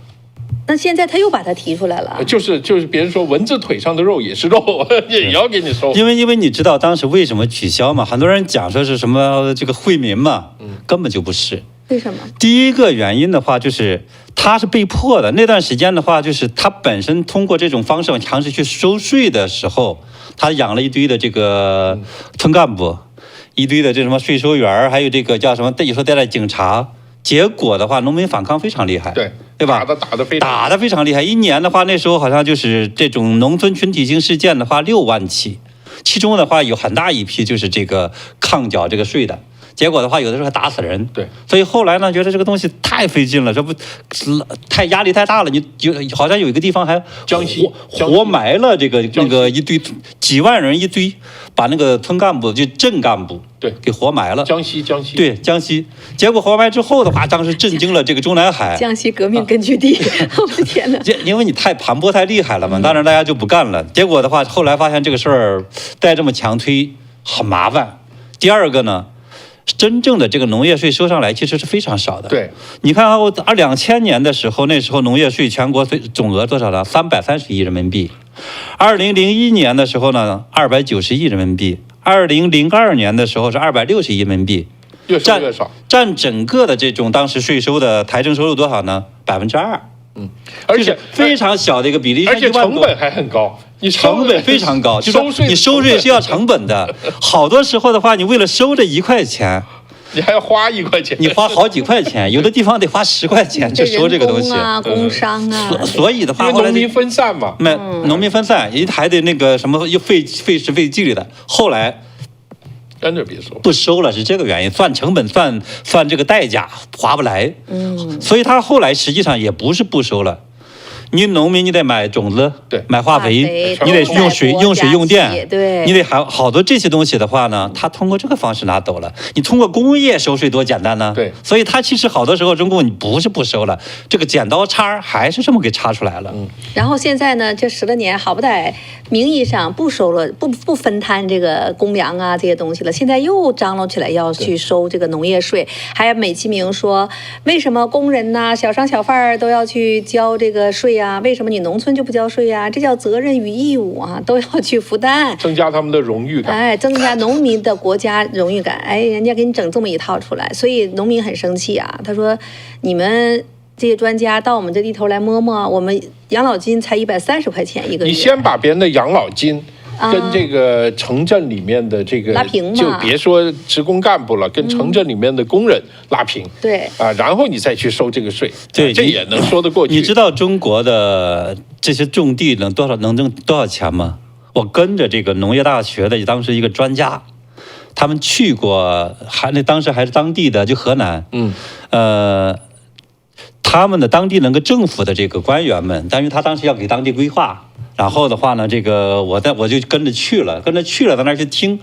那现在他又把它提出来了，就是别人说蚊子腿上的肉也是肉，也要给你收。因为你知道当时为什么取消嘛？很多人讲说是什么这个惠民嘛，根本就不是。为什么？第一个原因的话，就是他是被迫的。那段时间的话，就是他本身通过这种方式强制去收税的时候，他养了一堆的这个村干部，一堆的这什么税收员，还有这个叫什么，有时候带来警察。结果的话，农民反抗非常厉害，对吧？打得非常厉害。一年的话，那时候好像就是这种农村群体性事件的话6万起，其中的话有很大一批就是这个抗缴这个税的。结果的话，有的时候还打死人。对，所以后来呢，觉得这个东西太费劲了，这不太压力太大了。你就好像有一个地方还江西活埋了那个一堆几万人一堆，把那个村干部就镇干部给活埋了。江西对江西，结果活埋之后的话，当时震惊了这个中南海。江西革命根据地，我的天哪！因为你太盘剥太厉害了嘛，当然大家就不干了。结果的话，后来发现这个事儿再这么强推很麻烦。第二个呢？真正的这个农业税收上来其实是非常少的。对，你看啊，2000年的时候，那时候农业税全国总额多少呢？330亿人民币。2001年的时候呢，290亿人民币。2002年的时候是260亿人民币。越收越少，占整个的这种当时税收的财政收入多少呢？2%。而且非常小的一个比例，而且成本还很高，你成本非常高，就是说你收税是要成本的，好多时候的话，你为了收这1块钱，你还要花1块钱，你花好几块钱，有的地方得花10块钱去收这个东西工商啊，所以的话，后来农民分散嘛，农民分散，还得那个什么又费时费劲的，后来。跟着别收，不收了是这个原因，算成本算这个代价划不来，所以他后来实际上也不是不收了。你农民你得买种子，对，买化肥，你得用水用电，对，你得好多这些东西的话呢，他通过这个方式拿走了。你通过工业收税多简单呢？对，所以他其实好多时候中共你不是不收了，这个剪刀差还是这么给插出来了。然后现在呢，这10多年好不歹名义上不收了，不分摊这个公粮啊这些东西了，现在又张罗起来要去收这个农业税，还美其名说为什么工人呐、小商小贩都要去交这个税啊？为什么你农村就不交税啊？这叫责任与义务啊，都要去负担，增加他们的荣誉感。哎，增加农民的国家荣誉感。哎，人家给你整这么一套出来，所以农民很生气啊。他说：“你们这些专家到我们这地头来摸摸，我们养老金才130块钱一个月。”你先把别人的养老金跟这个城镇里面的这个拉平嘛，就别说职工干部了，跟城镇里面的工人拉平。对啊，然后你再去收这个税，对，这也能说得过去。你知道中国的这些种地能挣多少钱吗？我跟着这个农业大学的当时一个专家，他们去过，当时还是当地的就河南，他们的当地那个政府的这个官员们，但是他当时要给当地规划。然后的话呢，这个我就跟着去了，到那儿去听，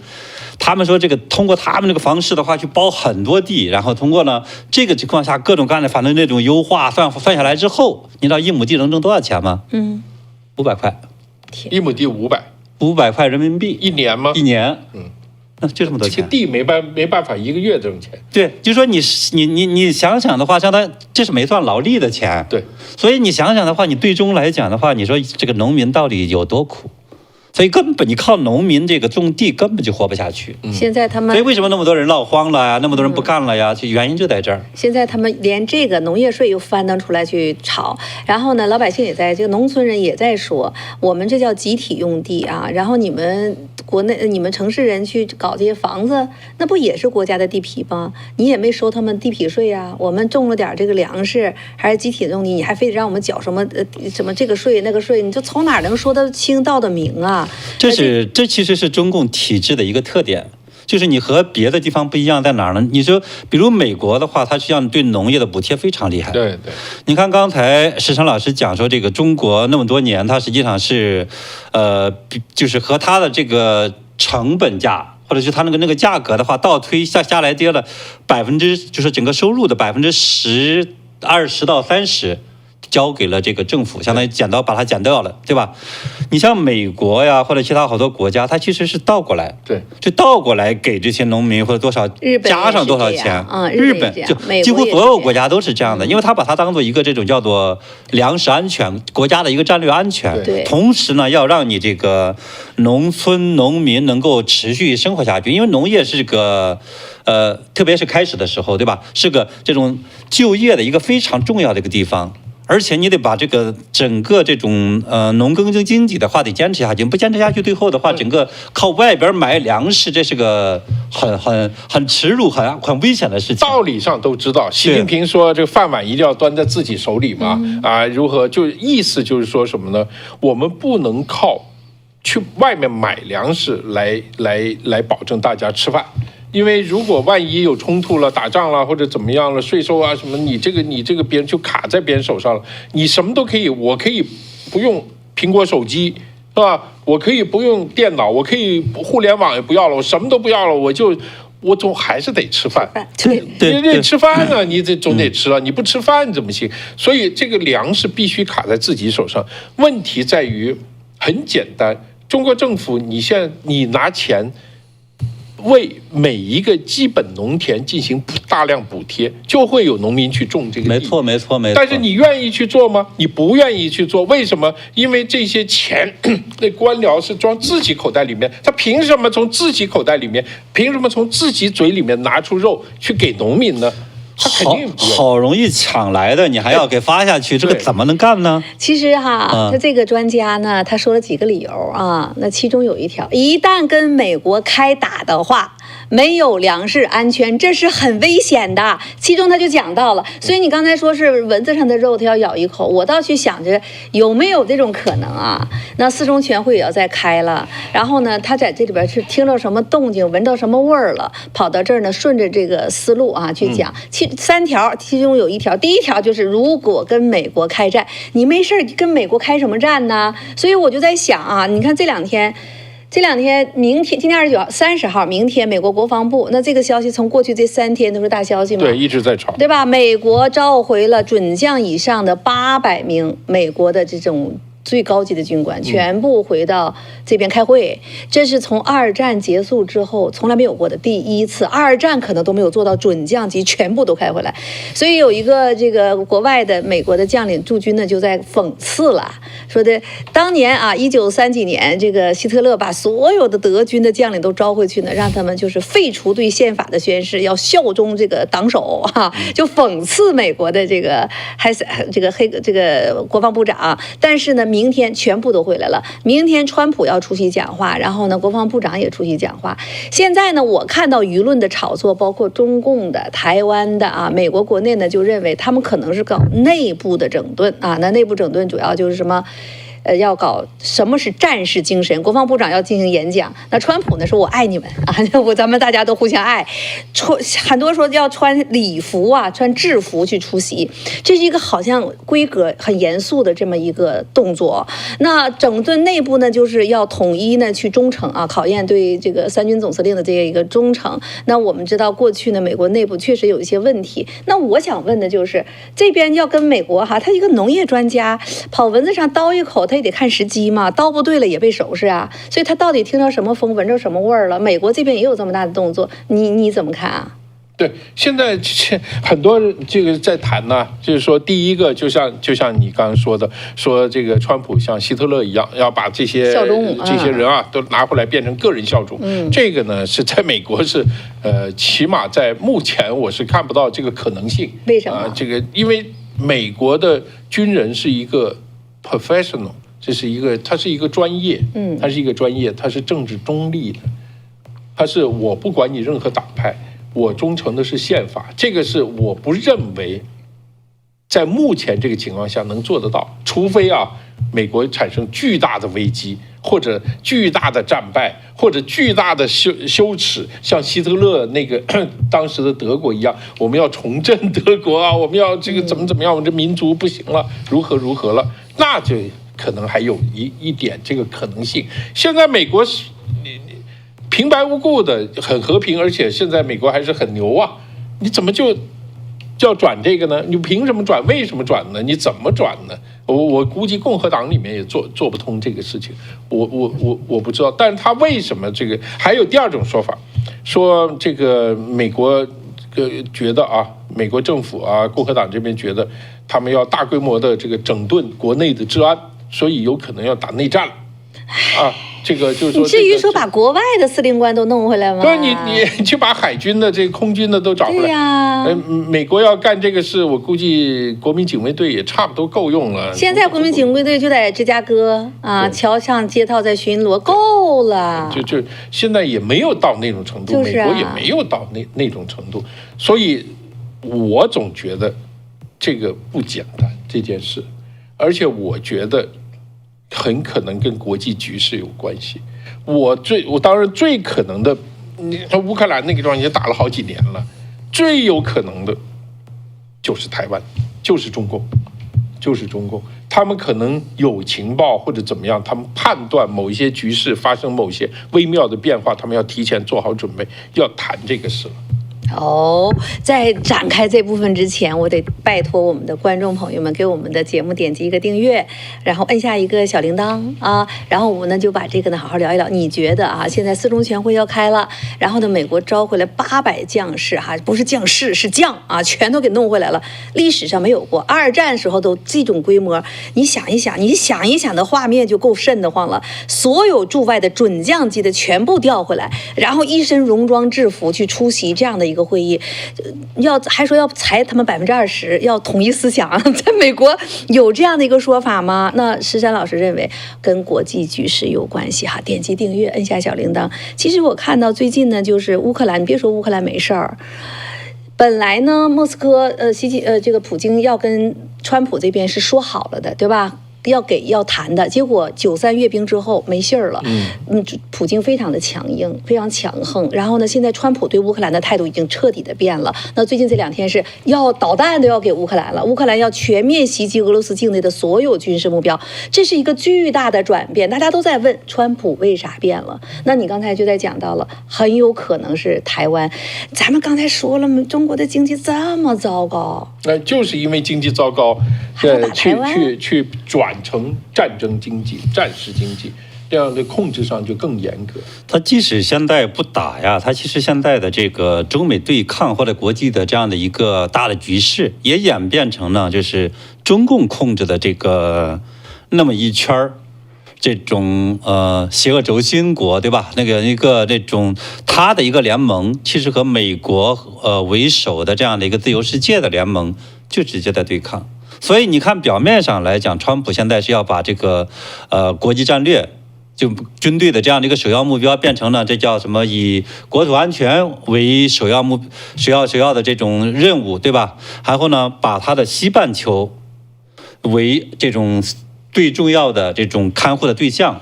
他们说这个通过他们这个方式的话，去包很多地，然后通过呢这个情况下各种各样的，反正那种优化算下来之后，你知道1亩地能挣多少钱吗？500块，1亩地500块人民币一年吗？一年，那就这么多钱。这个地没办法1个月挣钱。对，就说你想想的话，相当于这是没算劳力的钱。对，所以你想想的话，你最终来讲的话，你说这个农民到底有多苦？所以根本你靠农民这个种地根本就活不下去。现在他们，所以为什么那么多人闹荒了呀？那么多人不干了呀？就原因就在这儿。现在他们连这个农业税又翻腾出来去炒，然后呢，老百姓也在这个农村人也在说，我们这叫集体用地啊，然后你们国内你们城市人去搞这些房子，那不也是国家的地皮吗？你也没收他们地皮税啊，我们种了点这个粮食，还是集体用地，你还非得让我们缴什么这个税那个税，你就从哪能说得清道得明啊？这其实是中共体制的一个特点，就是你和别的地方不一样在哪儿呢？你说，比如美国的话，它实际上对农业的补贴非常厉害。对对，你看刚才石成老师讲说，这个中国那么多年，它实际上是，就是和它的这个成本价，或者是它那个价格的话，倒推下来跌了就是整个收入的10%、20%到30%。交给了这个政府，相当于把它剪掉了，对吧？你像美国呀，或者其他好多国家，它其实是倒过来，对，就倒过来给这些农民或者多少加上多少钱。日本就几乎所有国家都是这样的，因为他把它当做一个这种叫做粮食安全国家的一个战略安全，对，同时呢，要让你这个农村农民能够持续生活下去，因为农业是个特别是开始的时候，对吧？是个这种就业的一个非常重要的一个地方。而且你得把这个整个这种农耕经济的话得坚持下去，不坚持下去，最后的话整个靠外边买粮食，这是个很耻辱、很危险的事情。道理上都知道，习近平说这个饭碗一定要端在自己手里嘛，如何就意思就是说什么呢？我们不能靠去外面买粮食来保证大家吃饭。因为如果万一有冲突了、打仗了或者怎么样了，税收啊什么，你这个别人就卡在别人手上了。你什么都可以，我可以不用苹果手机，是吧？我可以不用电脑，我可以互联网也不要了，我什么都不要了，我总还是得吃饭。对，你得吃饭啊，你总得吃啊，你不吃饭怎么行？所以这个粮食必须卡在自己手上。问题在于很简单，中国政府你拿钱。为每一个基本农田进行大量补贴，就会有农民去种这个地。没错，没错，没错。但是你愿意去做吗？你不愿意去做，为什么？因为这些钱，那官僚是装自己口袋里面，他凭什么从自己口袋里面，凭什么从自己嘴里面拿出肉去给农民呢？他肯定好容易抢来的，你还要给发下去，这个怎么能干呢？其实哈，他这个专家呢，他说了几个理由啊，那其中有一条，一旦跟美国开打的话，没有粮食安全，这是很危险的。其中他就讲到了，所以你刚才说是蚊子上的肉，他要咬一口，我倒去想着有没有这种可能啊？那四中全会也要再开了，然后呢，他在这里边是听到什么动静，闻到什么味儿了，跑到这儿呢，顺着这个思路啊去讲。3条，其中有一条，第一条就是如果跟美国开战，你没事跟美国开什么战呢？所以我就在想啊，你看这两天，明天今天29号、30号，明天美国国防部，那这个消息从过去这3天都是大消息嘛？对，一直在炒，对吧？美国召回了准将以上的800名美国的这种最高级的军官，全部回到这边开会。这是从2战结束之后从来没有过的第一次，2战可能都没有做到准将级全部都开回来。所以有一个这个国外的美国的将领驻军呢，就在讽刺了，说的当年啊，1930几年，这个希特勒把所有的德军的将领都招回去呢，让他们就是废除对宪法的宣誓，要效忠这个党首啊，就讽刺美国的这个这个国防部长。但是呢，明天全部都回来了。明天川普要出席讲话，然后呢，国防部长也出席讲话。现在呢，我看到舆论的炒作，包括中共的、台湾的啊，美国国内呢就认为他们可能是搞内部的整顿啊。那内部整顿主要就是什么？要搞什么是战士精神，国防部长要进行演讲。那川普呢说我爱你们啊，咱们大家都互相爱。很多说要穿礼服啊，穿制服去出席，这是一个好像规格很严肃的这么一个动作。那整顿内部呢，就是要统一呢去忠诚啊，考验对这个3军总司令的这一个忠诚。那我们知道过去呢，美国内部确实有一些问题。那我想问的就是这边要跟美国哈，他一个农业专家跑蚊子上叨一口，他也得看时机嘛，刀不对了也被收拾啊，所以他到底听到什么风，闻着什么味儿了？美国这边也有这么大的动作，你怎么看啊？对，现在很多这个在谈呢，就是说，第一个就像你刚刚说的，说这个川普像希特勒一样，要把这些人啊都拿回来变成个人效忠。这个呢是在美国是起码在目前我是看不到这个可能性。为什么？这个因为美国的军人是一个 professional。它是一个专业，它是一个专业，它是政治中立的，它是我不管你任何党派，我忠诚的是宪法，这个是我不认为在目前这个情况下能做得到，除非啊美国产生巨大的危机，或者巨大的战败，或者巨大的羞耻，像希特勒那个当时的德国一样，我们要重振德国啊，我们要这个怎么样，我们这民族不行了，如何了，那就可能还有一点这个可能性。现在美国是平白无故的很和平，而且现在美国还是很牛啊，你怎么就要转这个呢？你凭什么转？为什么转呢？你怎么转呢？我估计共和党里面也做不通这个事情，我不知道。但是他为什么这个？还有第二种说法，说这个美国觉得啊，美国政府啊，共和党这边觉得他们要大规模的这个整顿国内的治安。所以有可能要打内战了，啊，这个就是说，你至于说把国外的司令官都弄回来吗？对，你去把海军的、这个空军的都找回来。对呀，美国要干这个事，我估计国民警卫队也差不多够用了。现在国民警卫队就在芝加哥啊，桥上街道在巡逻，够了。就现在也没有到那种程度，就是美国也没有到那种程度，所以我总觉得这个不简单这件事。而且我觉得很可能跟国际局势有关系。我当然最可能的，你看乌克兰那个地方已经打了好几年了，最有可能的就是台湾，就是中共，他们可能有情报或者怎么样，他们判断某一些局势发生某些微妙的变化，他们要提前做好准备，要谈这个事了。在展开这部分之前，我得拜托我们的观众朋友们给我们的节目点击一个订阅，然后摁下一个小铃铛啊，然后我们呢就把这个呢好好聊一聊。你觉得啊，现在四中全会要开了，然后呢，美国招回来800将士哈，不是将士是将啊，全都给弄回来了，历史上没有过，二战时候都这种规模，你想一想的画面就够瘆得慌了。所有驻外的准将级的全部调回来，然后一身戎装制服去出席这样的一个会议，还说要裁他们20%，要统一思想，在美国有这样的一个说法吗？那石山老师认为跟国际局势有关系哈，点击订阅，摁下小铃铛。其实我看到最近呢，就是乌克兰，你别说乌克兰没事儿。本来呢，莫斯科这个普京要跟川普这边是说好了的，对吧？要谈的，结果93阅兵之后没信儿了。普京非常的强硬，非常强横。然后呢，现在川普对乌克兰的态度已经彻底的变了。那最近这2天是要导弹都要给乌克兰了，乌克兰要全面袭击俄罗斯境内的所有军事目标，这是一个巨大的转变。大家都在问川普为啥变了？那你刚才就在讲到了，很有可能是台湾。咱们刚才说了，中国的经济这么糟糕，那就是因为经济糟糕，去转成战争经济、战时经济，这样的控制上就更严格。它即使现在不打呀，它其实现在的这个中美对抗或者国际的这样的一个大的局势，也演变成呢，就是中共控制的这个那么一圈儿。这种邪恶轴心国，对吧？一个这种他的一个联盟，其实和美国为首的这样的一个自由世界的联盟就直接在对抗。所以你看，表面上来讲，川普现在是要把这个国际战略，就军队的这样的一个首要目标变成了这叫什么，以国土安全为首要的这种任务，对吧？然后呢，把他的西半球为这种最重要的这种看护的对象。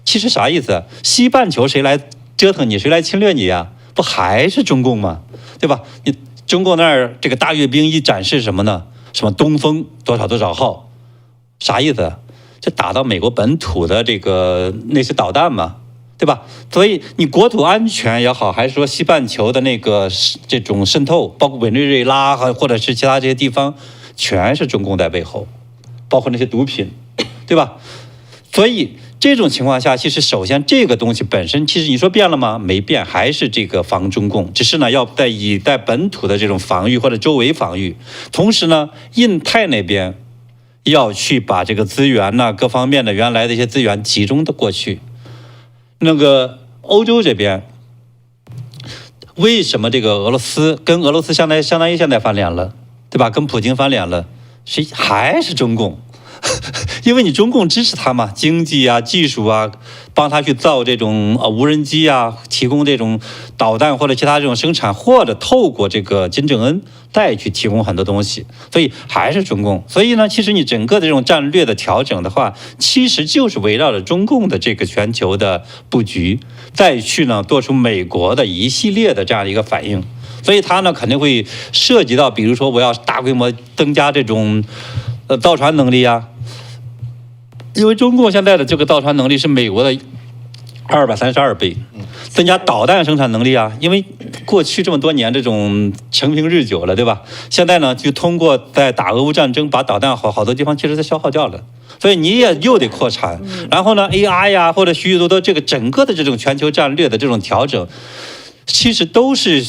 其实啥意思？西半球谁来折腾你，谁来侵略你呀？不还是中共吗？对吧？你中国那儿这个大阅兵一展示什么呢？什么东风多少号，啥意思？就打到美国本土的这个那些导弹嘛，对吧？所以你国土安全也好，还是说西半球的那个这种渗透，包括委内瑞拉或者是其他这些地方，全是中共在背后，包括那些毒品，对吧？所以这种情况下，其实首先这个东西本身，其实你说变了吗？没变，还是这个防中共，只是呢要在本土的这种防御或者周围防御，同时呢，印太那边要去把这个资源呢各方面的原来的一些资源集中的过去。那个欧洲这边，为什么这个俄罗斯相当于现在翻脸了，对吧？跟普京翻脸了，谁还是中共？因为你中共支持他嘛，经济啊、技术啊，帮他去造这种无人机啊，提供这种导弹或者其他这种生产，或者透过这个金正恩再去提供很多东西，所以还是中共。所以呢，其实你整个的这种战略的调整的话，其实就是围绕着中共的这个全球的布局，再去呢做出美国的一系列的这样一个反应。所以它呢肯定会涉及到，比如说我要大规模增加这种造船能力啊，因为中共现在的这个造船能力是美国的232倍，增加导弹生产能力啊，因为过去这么多年这种成平日久了，对吧？现在呢就通过在打俄乌战争，把导弹好多地方其实在消耗掉了，所以你也又得扩产，然后呢 AI 呀或者许许多多这个整个的这种全球战略的这种调整，其实都是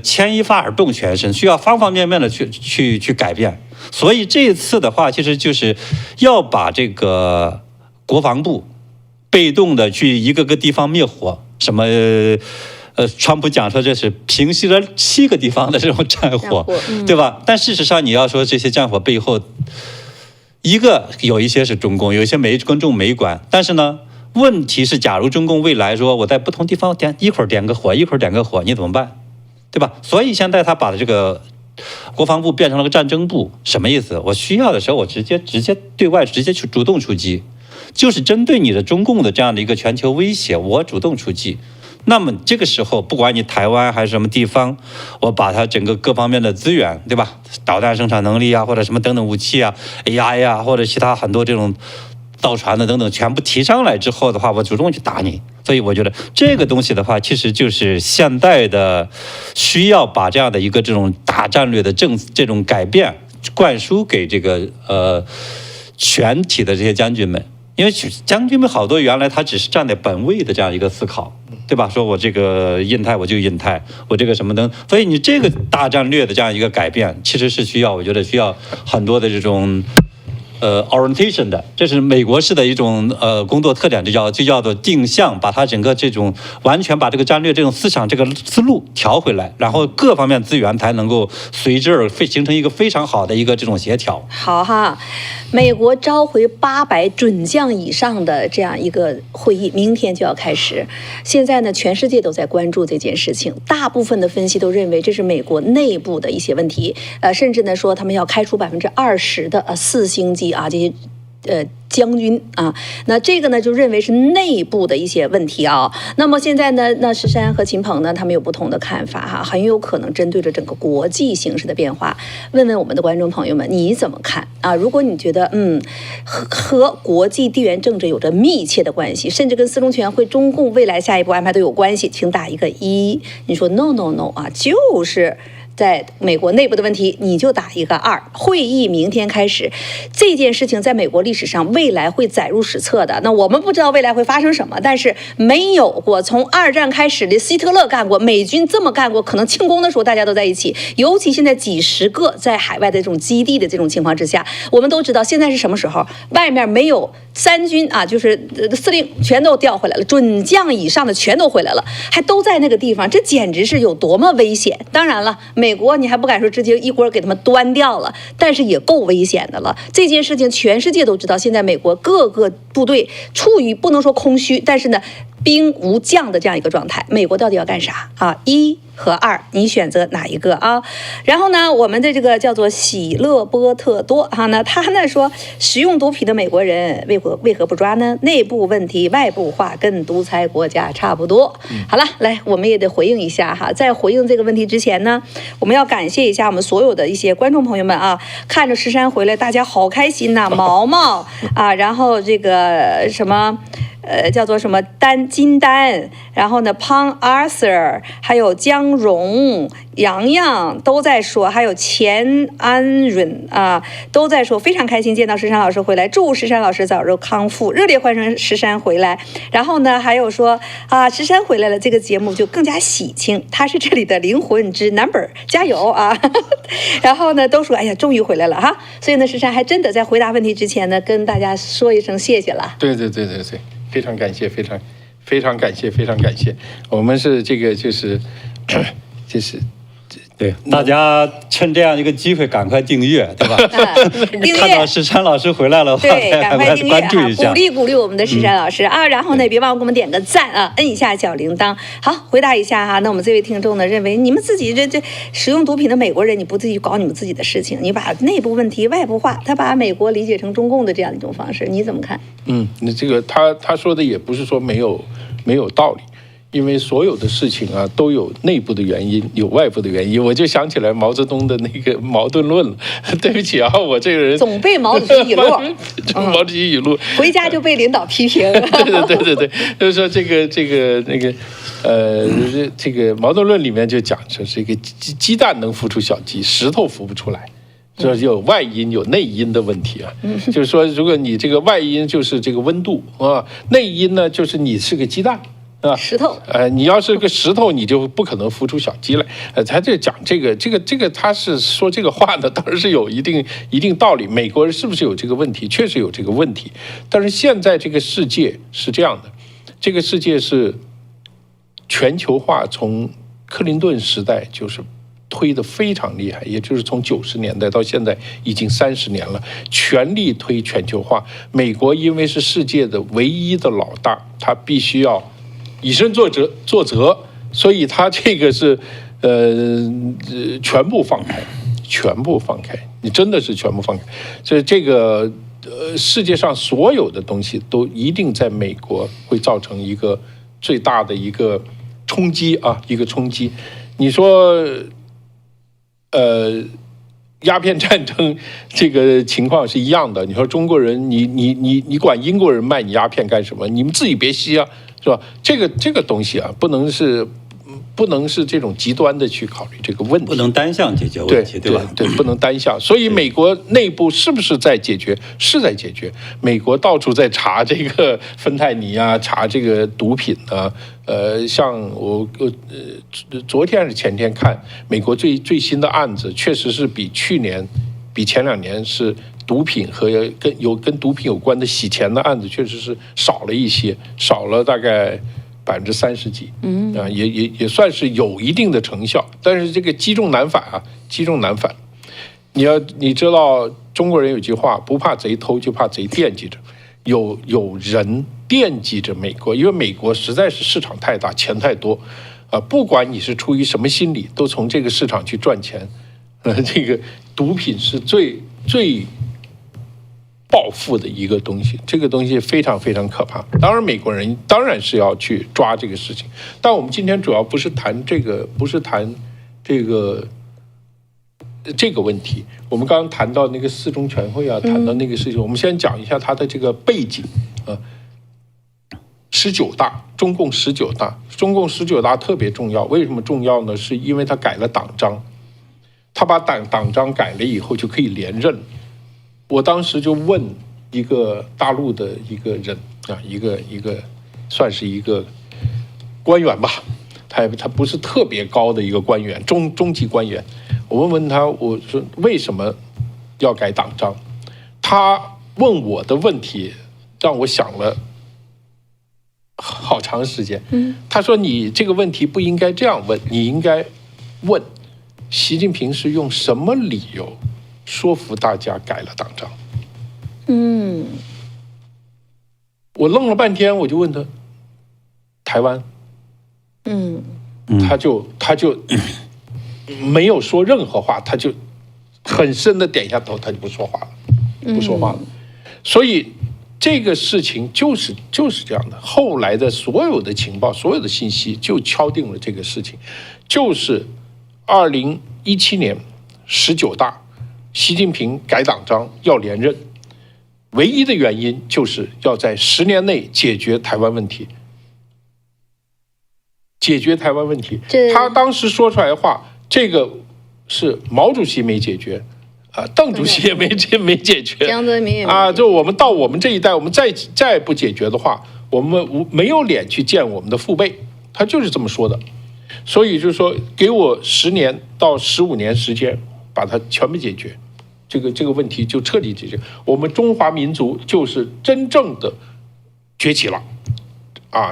牵一发而动全身，需要方方面面的去改变。所以这次的话，其实就是要把这个国防部被动的去一个个地方灭火，什么川普讲说这是平息了7个地方的这种战火，对吧？但事实上你要说这些战火背后，有一些是中共，有一些跟中没关，但是呢，问题是假如中共未来说我在不同地方一会儿点个火，一会儿点个火，你怎么办？对吧？所以现在他把这个国防部变成了个战争部，什么意思？我需要的时候我直接对外直接去主动出击，就是针对你的中共的这样的一个全球威胁，我主动出击。那么这个时候，不管你台湾还是什么地方，我把它整个各方面的资源，对吧？导弹生产能力啊，或者什么等等武器啊 ，AI 啊，或者其他很多这种造船的等等全部提上来之后的话，我主动去打你。所以我觉得这个东西的话，其实就是现代的需要把这样的一个这种大战略的这种改变灌输给这个全体的这些将军们。因为将军们好多原来他只是站在本位的这样一个思考，对吧？说我这个印太我就印太，我这个什么等，所以你这个大战略的这样一个改变，其实是需要，我觉得需要很多的这种orientation 的，这是美国式的一种工作特点，就叫做定向，把它整个这种完全把这个战略这种思想这个思路调回来，然后各方面资源才能够随之而形成一个非常好的一个这种协调。好哈，美国召回800准将以上的这样一个会议，明天就要开始。现在呢，全世界都在关注这件事情，大部分的分析都认为这是美国内部的一些问题，甚至呢说他们要开除20%的4星级啊这些将军啊，那这个呢就认为是内部的一些问题啊。那么现在呢，那石山和秦鹏呢，他们有不同的看法哈，很有可能针对着整个国际形势的变化，问问我们的观众朋友们你怎么看啊？如果你觉得和国际地缘政治有着密切的关系，甚至跟四中全会、中共未来下一步安排都有关系，请打一个1。你说 no 啊，就是在美国内部的问题，你就打一个2。会议明天开始，这件事情在美国历史上未来会载入史册的。那我们不知道未来会发生什么，但是没有过从2战开始的希特勒干过，美军这么干过，可能庆功的时候大家都在一起，尤其现在几十个在海外的这种基地的这种情况之下，我们都知道现在是什么时候，外面没有3军啊，就是司令全都调回来了，准将以上的全都回来了，还都在那个地方，这简直是有多么危险。当然了，美国你还不敢说直接一锅给他们端掉了，但是也够危险的了。这件事情全世界都知道，现在美国各个部队处于不能说空虚，但是呢兵无将的这样一个状态。美国到底要干啥啊？1和2，你选择哪一个啊？然后呢，我们的这个叫做喜乐波特多哈呢，他呢说使用毒品的美国人为何不抓呢？内部问题外部化跟独裁国家差不多。好了，来我们也得回应一下哈。在回应这个问题之前呢，我们要感谢一下我们所有的一些观众朋友们啊，看着石山回来，大家好开心呐、毛毛啊，然后这个什么。叫做什么金丹，然后呢Pang Arthur， 还有江荣、洋洋都在说，还有钱安润啊都在说，非常开心见到石山老师回来，祝石山老师早日康复，热烈欢迎石山回来。然后呢还有说啊，石山回来了，这个节目就更加喜庆，他是这里的灵魂之 number， 加油啊！然后呢都说哎呀终于回来了哈，所以呢石山还真的在回答问题之前呢跟大家说一声谢谢了。对。非常感谢，非常感谢。我们是这个就是对，大家趁这样一个机会赶快订阅，对吧？订阅，看到石山老师回来了，对，赶快订阅关注一下，鼓励我们的石山老师啊！然后呢，别忘了给我们点个赞啊，摁一下小铃铛。好，回答一下哈。那我们这位听众呢，认为你们自己这使用毒品的美国人，你不自己搞你们自己的事情，你把内部问题外部化，他把美国理解成中共的这样一种方式，你怎么看？那这个他说的也不是说没有道理。因为所有的事情啊，都有内部的原因，有外部的原因。我就想起来毛泽东的那个矛盾论了。对不起啊，我这个人总背毛主席语录，毛主席语录，回家就被领导批评。对，就是说这个矛盾论里面就讲说，这个鸡蛋能孵出小鸡，石头孵不出来。这有外因有内因的问题啊，就是说，如果你这个外因就是这个温度啊，内因呢就是你是个鸡蛋。石头，你要是个石头，你就不可能孵出小鸡来。他就讲这个，他是说这个话呢，当然是有一定道理。美国人是不是有这个问题？确实有这个问题。但是现在这个世界是这样的，这个世界是全球化，从克林顿时代就是推得非常厉害，也就是从90年代到现在已经30年了，全力推全球化。美国因为是世界的唯一的老大，他必须要以身作则，所以他这个是全部放开，你真的是全部放开。所以这个世界上所有的东西都一定在美国会造成一个最大的一个冲击啊，一个冲击。你说鸦片战争这个情况是一样的。你说中国人，你管英国人卖你鸦片干什么？你们自己别吸啊，是吧？这个东西啊，不能是这种极端的去考虑这个问题，不能单向解决问题，对吧？对，不能单向。所以美国内部是不是在解决？是在解决。美国到处在查这个芬太尼啊，查这个毒品啊。像我昨天还是前天看美国最新的案子，确实是比前2年是毒品和跟毒品有关的洗钱的案子，确实是少了一些，少了大概30%几，也算是有一定的成效。但是这个积重难返啊，积重难返。你知道中国人有句话，不怕贼偷，就怕贼惦记着。有人惦记着美国，因为美国实在是市场太大，钱太多，不管你是出于什么心理，都从这个市场去赚钱。这个毒品是最暴富的一个东西，这个东西非常非常可怕。当然，美国人当然是要去抓这个事情，但我们今天主要不是谈这个问题。我们刚刚谈到那个4中全会啊，谈到那个事情，我们先讲一下它的这个背景啊。19大，中共19大特别重要，为什么重要呢？是因为它改了党章，他把党章改了以后就可以连任。我当时就问一个大陆的一个人啊，一个算是一个官员吧，他不是特别高的一个官员，中级官员。我问他，我说为什么要改党章？他问我的问题让我想了好长时间。他说你这个问题不应该这样问，你应该问习近平是用什么理由说服大家改了党章。我愣了半天，我就问他台湾。他就没有说任何话，他就很深的点一下头，他就不说话了。所以这个事情就是这样的。后来的所有的情报、所有的信息就敲定了这个事情，就是2017年19大，习近平改党章要连任，唯一的原因就是要在10年内解决台湾问题。他当时说出来的话，这个是毛主席没解决，邓主席也没解决，江泽民也就我们这一代，我们再不解决的话，我们没有脸去见我们的父辈，他就是这么说的。所以就是说，给我10年到15年时间，把它全部解决，这个问题就彻底解决，我们中华民族就是真正的崛起了，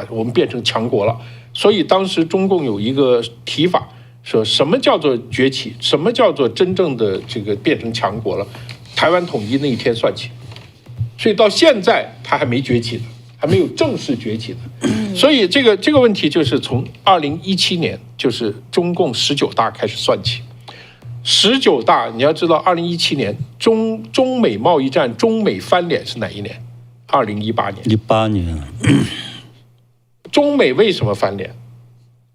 我们变成强国了。所以当时中共有一个提法，说什么叫做崛起，什么叫做真正的这个变成强国了？台湾统一那一天算起。所以到现在他还没崛起呢，还没有正式崛起呢。所以这个问题就是从2017年，就是中共19大开始算起。19大你要知道，2017年中美贸易战、中美翻脸是哪一年？2018年。18年。中美为什么翻脸？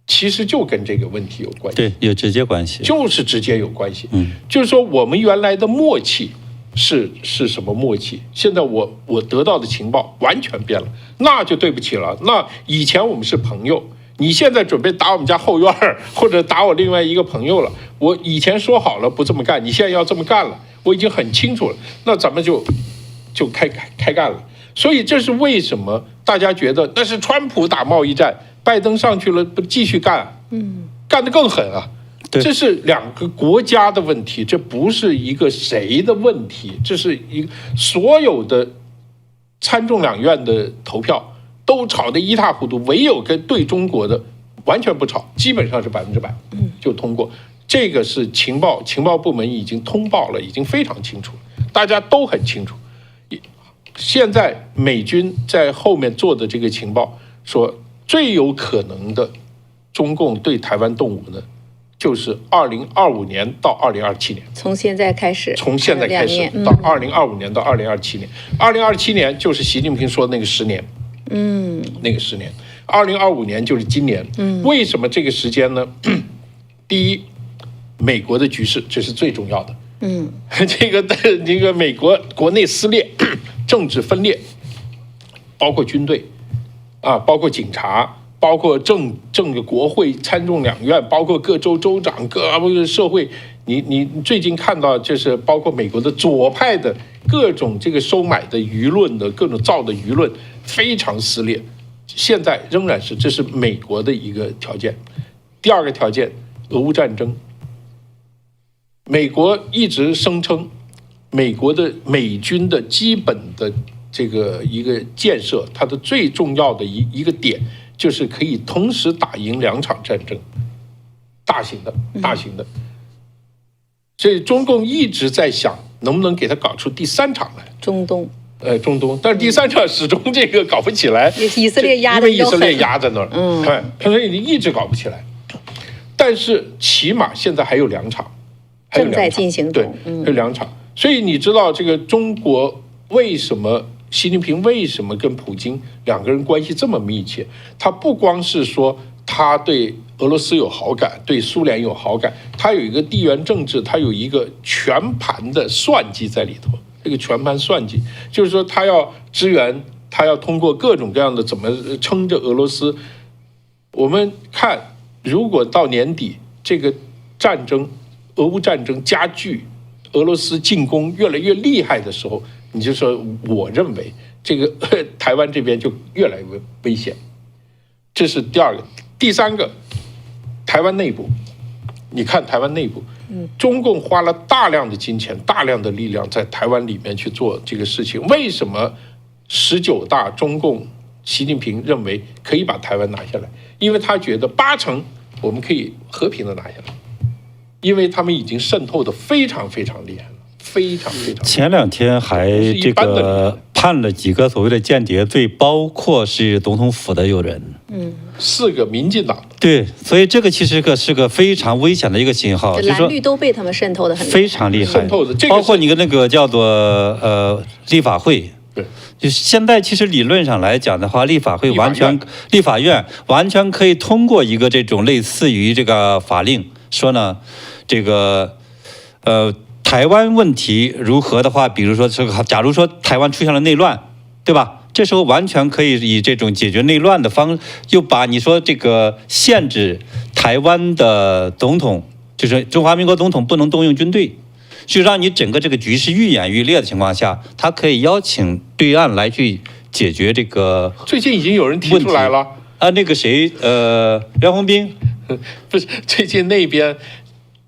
其实就跟这个问题有关系。对，有直接关系，就是直接有关系。就是说我们原来的默契是什么默契？现在我得到的情报完全变了，那就对不起了。那以前我们是朋友，你现在准备打我们家后院或者打我另外一个朋友了。我以前说好了不这么干，你现在要这么干了，我已经很清楚了。那咱们就开干了。所以这是为什么大家觉得那是川普打贸易战，拜登上去了不继续干，干得更狠啊。这是2个国家的问题，这不是一个谁的问题，这是一个所有的参众两院的投票都吵得一塌糊涂，唯有跟对中国的完全不吵，基本上是100%就通过。这个是情报部门已经通报了，已经非常清楚，大家都很清楚。现在美军在后面做的这个情报说，最有可能的中共对台湾动武呢，就是2025年到2027年。从现在开始到2025年到2027年，2027年就是习近平说的那个10年，那个10年，2025年就是今年。为什么这个时间呢？第一，美国的局势，这是最重要的。这个美国国内撕裂，政治分裂，包括军队啊，包括警察，包括政个国会、参众两院，包括各州州长、各个社会。你最近看到就是包括美国的左派的各种这个收买的舆论的各种造的舆论非常撕裂，现在仍然是这是美国的一个条件。第二个条件，俄乌战争，美国一直声称美国的美军的基本的这个一个建设，它的最重要的一个点就是可以同时打赢2场战争，大型的。所以中共一直在想能不能给他搞出第3场来，中东，但是第3场始终这个搞不起来，以色列压因为以色列压在那儿，所以你一直搞不起来。但是起码现在还有2场，正在进行中，还有2场。所以你知道这个中国为什么习近平为什么跟普京2个人关系这么密切？他不光是说他对俄罗斯有好感，对苏联有好感，他有一个地缘政治，他有一个全盘的算计在里头。这个全盘算计就是说，他要支援，他要通过各种各样的怎么撑着俄罗斯。我们看，如果到年底这个战争，俄乌战争加剧，俄罗斯进攻越来越厉害的时候，你就说，我认为这个台湾这边就越来越危险。这是第2个。第3个，台湾内部，你看台湾内部，中共花了大量的金钱、大量的力量在台湾里面去做这个事情。为什么19大中共习近平认为可以把台湾拿下来？因为他觉得80%我们可以和平的拿下来，因为他们已经渗透的非常非常厉害了，非常。前2天还这个判了几个所谓的间谍罪，包括是总统府的有人，4个民进党的。对，所以这个其实是个非常危险的一个信号，就是说蓝绿都被他们渗透的很非常厉害，渗透的，包括你的那个叫做立法会。对，就现在其实理论上来讲的话，立法院完全可以通过一个这种类似于这个法令，说呢，这个台湾问题如何的话，比如说这个，假如说台湾出现了内乱，对吧？这时候完全可以以这种解决内乱的方，就把你说这个限制台湾的总统，就是中华民国总统不能动用军队，就让你整个这个局势愈演愈烈的情况下，他可以邀请对岸来去解决这个。最近已经有人提出来了啊，那个谁，梁鸿斌，不是最近那边。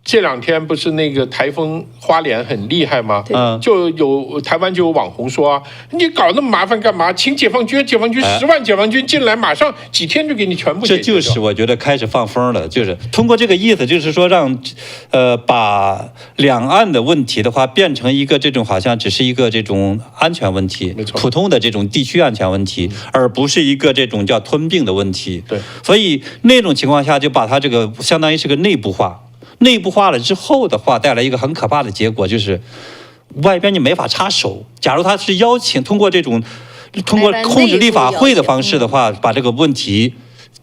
这2天不是那个台风花莲很厉害吗？就有台湾就有网红说啊，你搞那么麻烦干嘛？请解放军10万解放军进来，马上几天就给你全部解决掉。这就是我觉得开始放风了，就是通过这个意思，就是说让把两岸的问题的话变成一个这种好像只是一个这种安全问题，普通的这种地区安全问题，而不是一个这种叫吞并的问题。对，所以那种情况下就把它这个相当于是个内部化。内部化了之后的话，带来一个很可怕的结果，就是外边你没法插手。假如他是邀请通过控制立法会的方式的话，把这个问题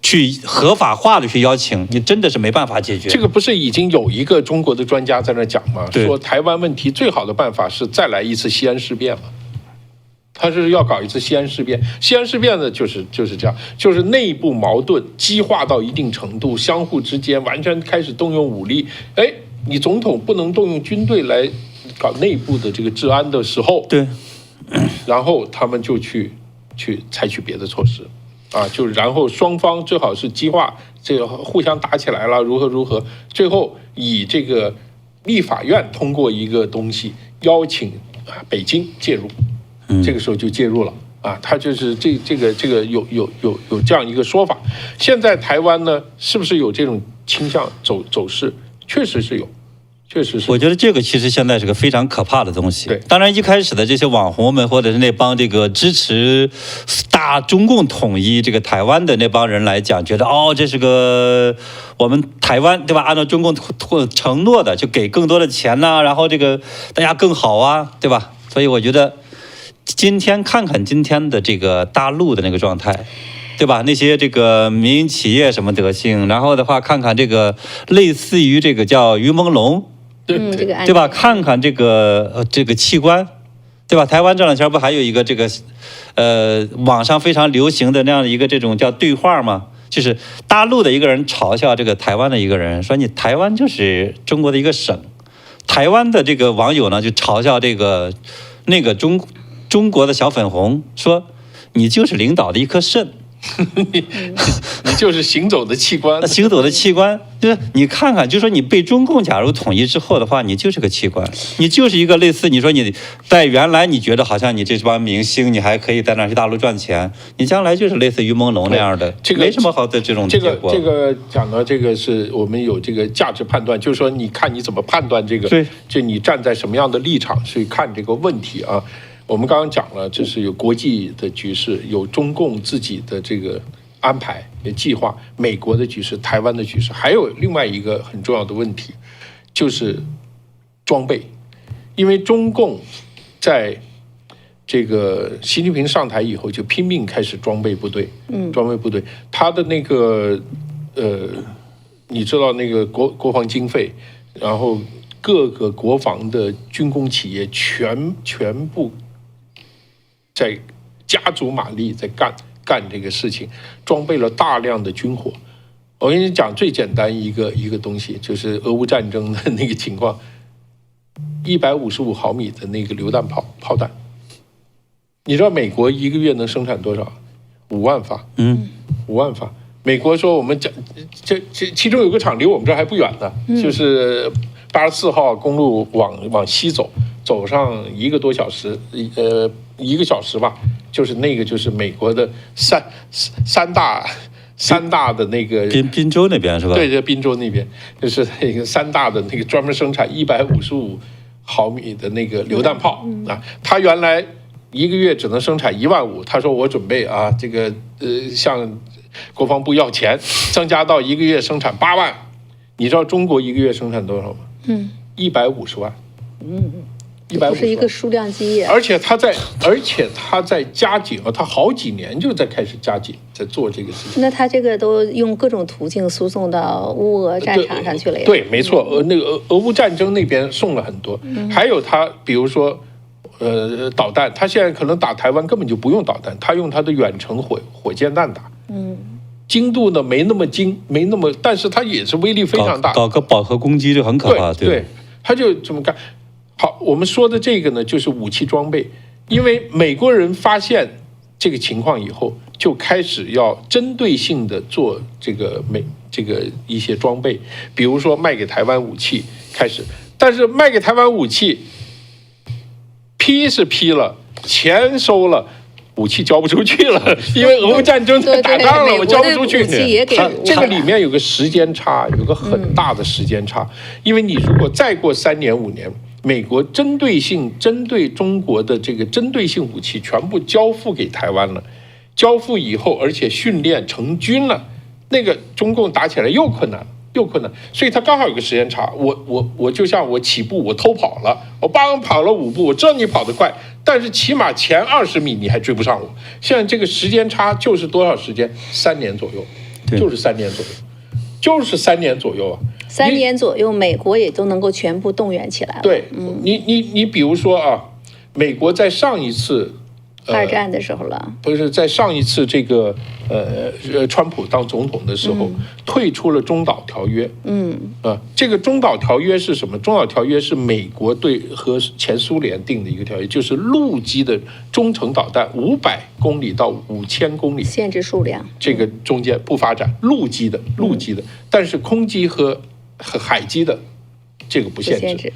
去合法化的去邀请，你真的是没办法解决。这个不是已经有一个中国的专家在那讲吗？说台湾问题最好的办法是再来一次西安事变嘛。他是要搞一次西安事变，西安事变呢就是这样，就是内部矛盾激化到一定程度，相互之间完全开始动用武力。哎，你总统不能动用军队来搞内部的这个治安的时候，对，然后他们就去采取别的措施，啊，就然后双方最好是激化，这个互相打起来了，如何，最后以这个立法院通过一个东西，邀请北京介入。这个时候就介入了啊，他就是这个有这样一个说法。现在台湾呢，是不是有这种倾向走势？确实是有，确实是。我觉得这个其实现在是个非常可怕的东西。对，当然一开始的这些网红们或者是那帮这个支持大中共统一这个台湾的那帮人来讲，觉得这是个我们台湾对吧？按照中共承诺的，就给更多的钱呐，然后这个大家更好啊，对吧？所以我觉得。今天看看今天的这个大陆的那个状态，对吧？那些这个民营企业什么德性，然后的话看看这个类似于这个叫于朦胧，这个案对吧？看看这个器官，对吧？台湾这两天不还有一个这个网上非常流行的那样的一个这种叫对话吗？就是大陆的一个人嘲笑这个台湾的一个人，说你台湾就是中国的一个省。台湾的这个网友呢就嘲笑那个中国的小粉红，说你就是领导的一颗肾。你就是行走的器官，行走的器官，就是你看看，就说你被中共假如统一之后的话，你就是个器官，你就是一个类似你说你在原来你觉得好像你这帮明星，你还可以在那去大陆赚钱，你将来就是类似于朦胧那样的，这个没什么好的这种结果。这个讲到这个是我们有这个价值判断，就是说你看你怎么判断这个，对，就你站在什么样的立场去看这个问题啊。我们刚刚讲了，这是有国际的局势，有中共自己的这个安排计划，美国的局势，台湾的局势，还有另外一个很重要的问题，就是装备。因为中共在这个习近平上台以后，就拼命开始装备部队，装备部队，他的那个你知道那个国防经费，然后各个国防的军工企业全部在加足马力在干这个事情，装备了大量的军火。我跟你讲最简单一个东西，就是俄乌战争的那个情况，155毫米的那个榴弹炮弹，你知道美国一个月能生产多少？5万发，5万发。美国说我们这其中有个厂离我们这儿还不远呢，就是84号公路往西走上1个多小时，1个小时吧，就是美国的三大的那个滨州那边是吧？对，这滨州那边就是那个3大的那个专门生产155毫米的那个榴弹炮啊，他原来1个月只能生产1万5，他说我准备啊这个向国防部要钱，增加到1个月生产8万。你知道中国1个月生产多少吗？150万。150不是一个数量级，而且他在加紧啊，他好几年就在开始加紧，在做这个事情。那他这个都用各种途径输送到乌俄战场上去了呀？对，没错，那个俄乌战争那边送了很多，还有他比如说导弹，他现在可能打台湾根本就不用导弹，他用他的远程火箭弹打，精度呢没那么精，没那么，但是它也是威力非常大，搞个饱和攻击就很可怕，对，他就这么干。好，我们说的这个呢，就是武器装备。因为美国人发现这个情况以后，就开始要针对性的做这个一些装备，比如说卖给台湾武器开始，但是卖给台湾武器，批是批了，钱收了。武器交不出去了，因为俄乌战争打仗了，我交不出去。这个里面有个时间差，有个很大的时间差。因为你如果再过3年5年，美国针对中国的这个针对性武器全部交付给台湾了，交付以后，而且训练成军了，那个中共打起来又困难，所以他刚好有个时间差。我就像我起步，我偷跑了，我刚跑了5步，我知道你跑得快，但是起码前20米你还追不上我。现在这个时间差就是多少时间？3年左右，就是3年左右，就是3年左右啊。3年左右，美国也都能够全部动员起来了。对，你比如说啊，美国在上一次。2战的时候了，不是在上一次这个川普当总统的时候，退出了中导条约。这个中导条约是什么？中导条约是美国和前苏联定的一个条约，就是陆基的中程导弹500公里到5000公里，限制数量，这个中间不发展陆基的，但是空基和海基的这个不限制。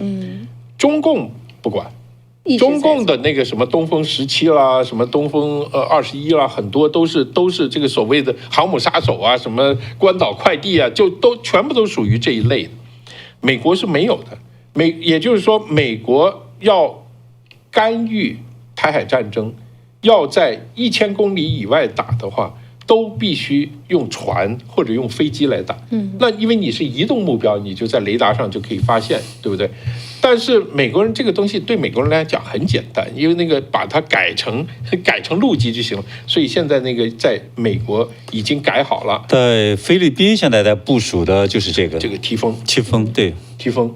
中共不管。中共的那个什么东风17啦，什么东风21啦，很多都是这个所谓的航母杀手啊，什么关岛快递啊，就全部都属于这一类的。美国是没有的，也就是说，美国要干预台海战争，要在1000公里以外打的话，都必须用船或者用飞机来打。那因为你是移动目标，你就在雷达上就可以发现，对不对？但是美国人这个东西对美国人来讲很简单，因为那个把它改成陆基就行了。所以现在那个在美国已经改好了。在菲律宾现在在部署的就是这个提风，对，提风。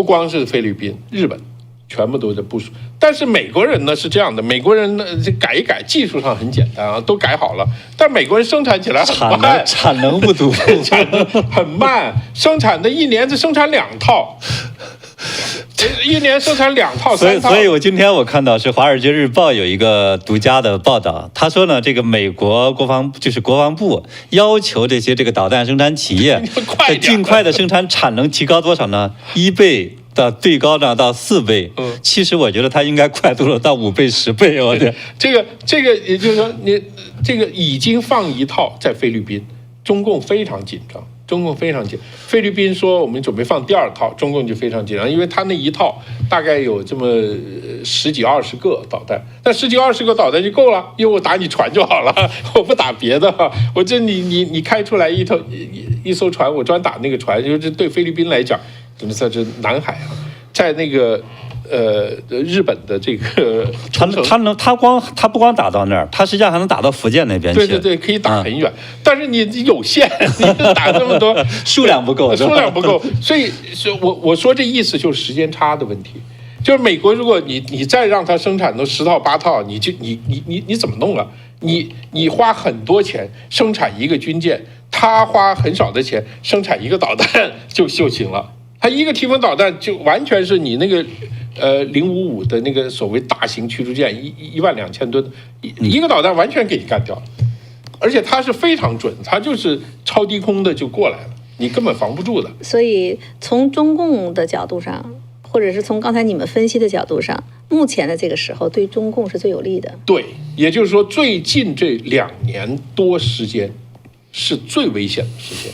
不光是菲律宾、日本，全部都在部署。但是美国人呢是这样的，美国人呢这改一改，技术上很简单啊，都改好了。但美国人生产起来很慢，产能不足，产能很慢，生产的一年只生产2套。一年生产2套、3套，所以我今天我看到是《华尔街日报》有一个独家的报道，他说呢，这个美国国防部要求这个导弹生产企业尽快的生产产能提高多少呢？1倍到最高呢到4倍。其实我觉得它应该快速了到5倍、10倍。我的这个也就是说，你这个已经放一套在菲律宾，中共非常紧张。菲律宾说我们准备放第2套，中共就非常紧张，因为他那一套大概有这么10几20个导弹，但10几20个导弹就够了，因为我打你船就好了，我不打别的，我这你开出来一艘船，我专打那个船，就是对菲律宾来讲，怎么算是南海啊，在那个。日本的这个他不光打到那儿，他实际上还能打到福建那边去。对，可以打很远，但是你有限，你打这么多数量不够，所以我说这意思就是时间差的问题。就是美国，如果你再让他生产到10套8套，你怎么弄啊？你花很多钱生产一个军舰，他花很少的钱生产一个导弹就行了。他一个提风导弹就完全是你那个055的那个所谓大型驱逐舰12000吨，一个导弹完全给你干掉，而且它是非常准，它就是超低空的就过来了，你根本防不住的。所以从中共的角度上，或者是从刚才你们分析的角度上，目前的这个时候对中共是最有利的。对，也就是说最近这2年多时间是最危险的时间。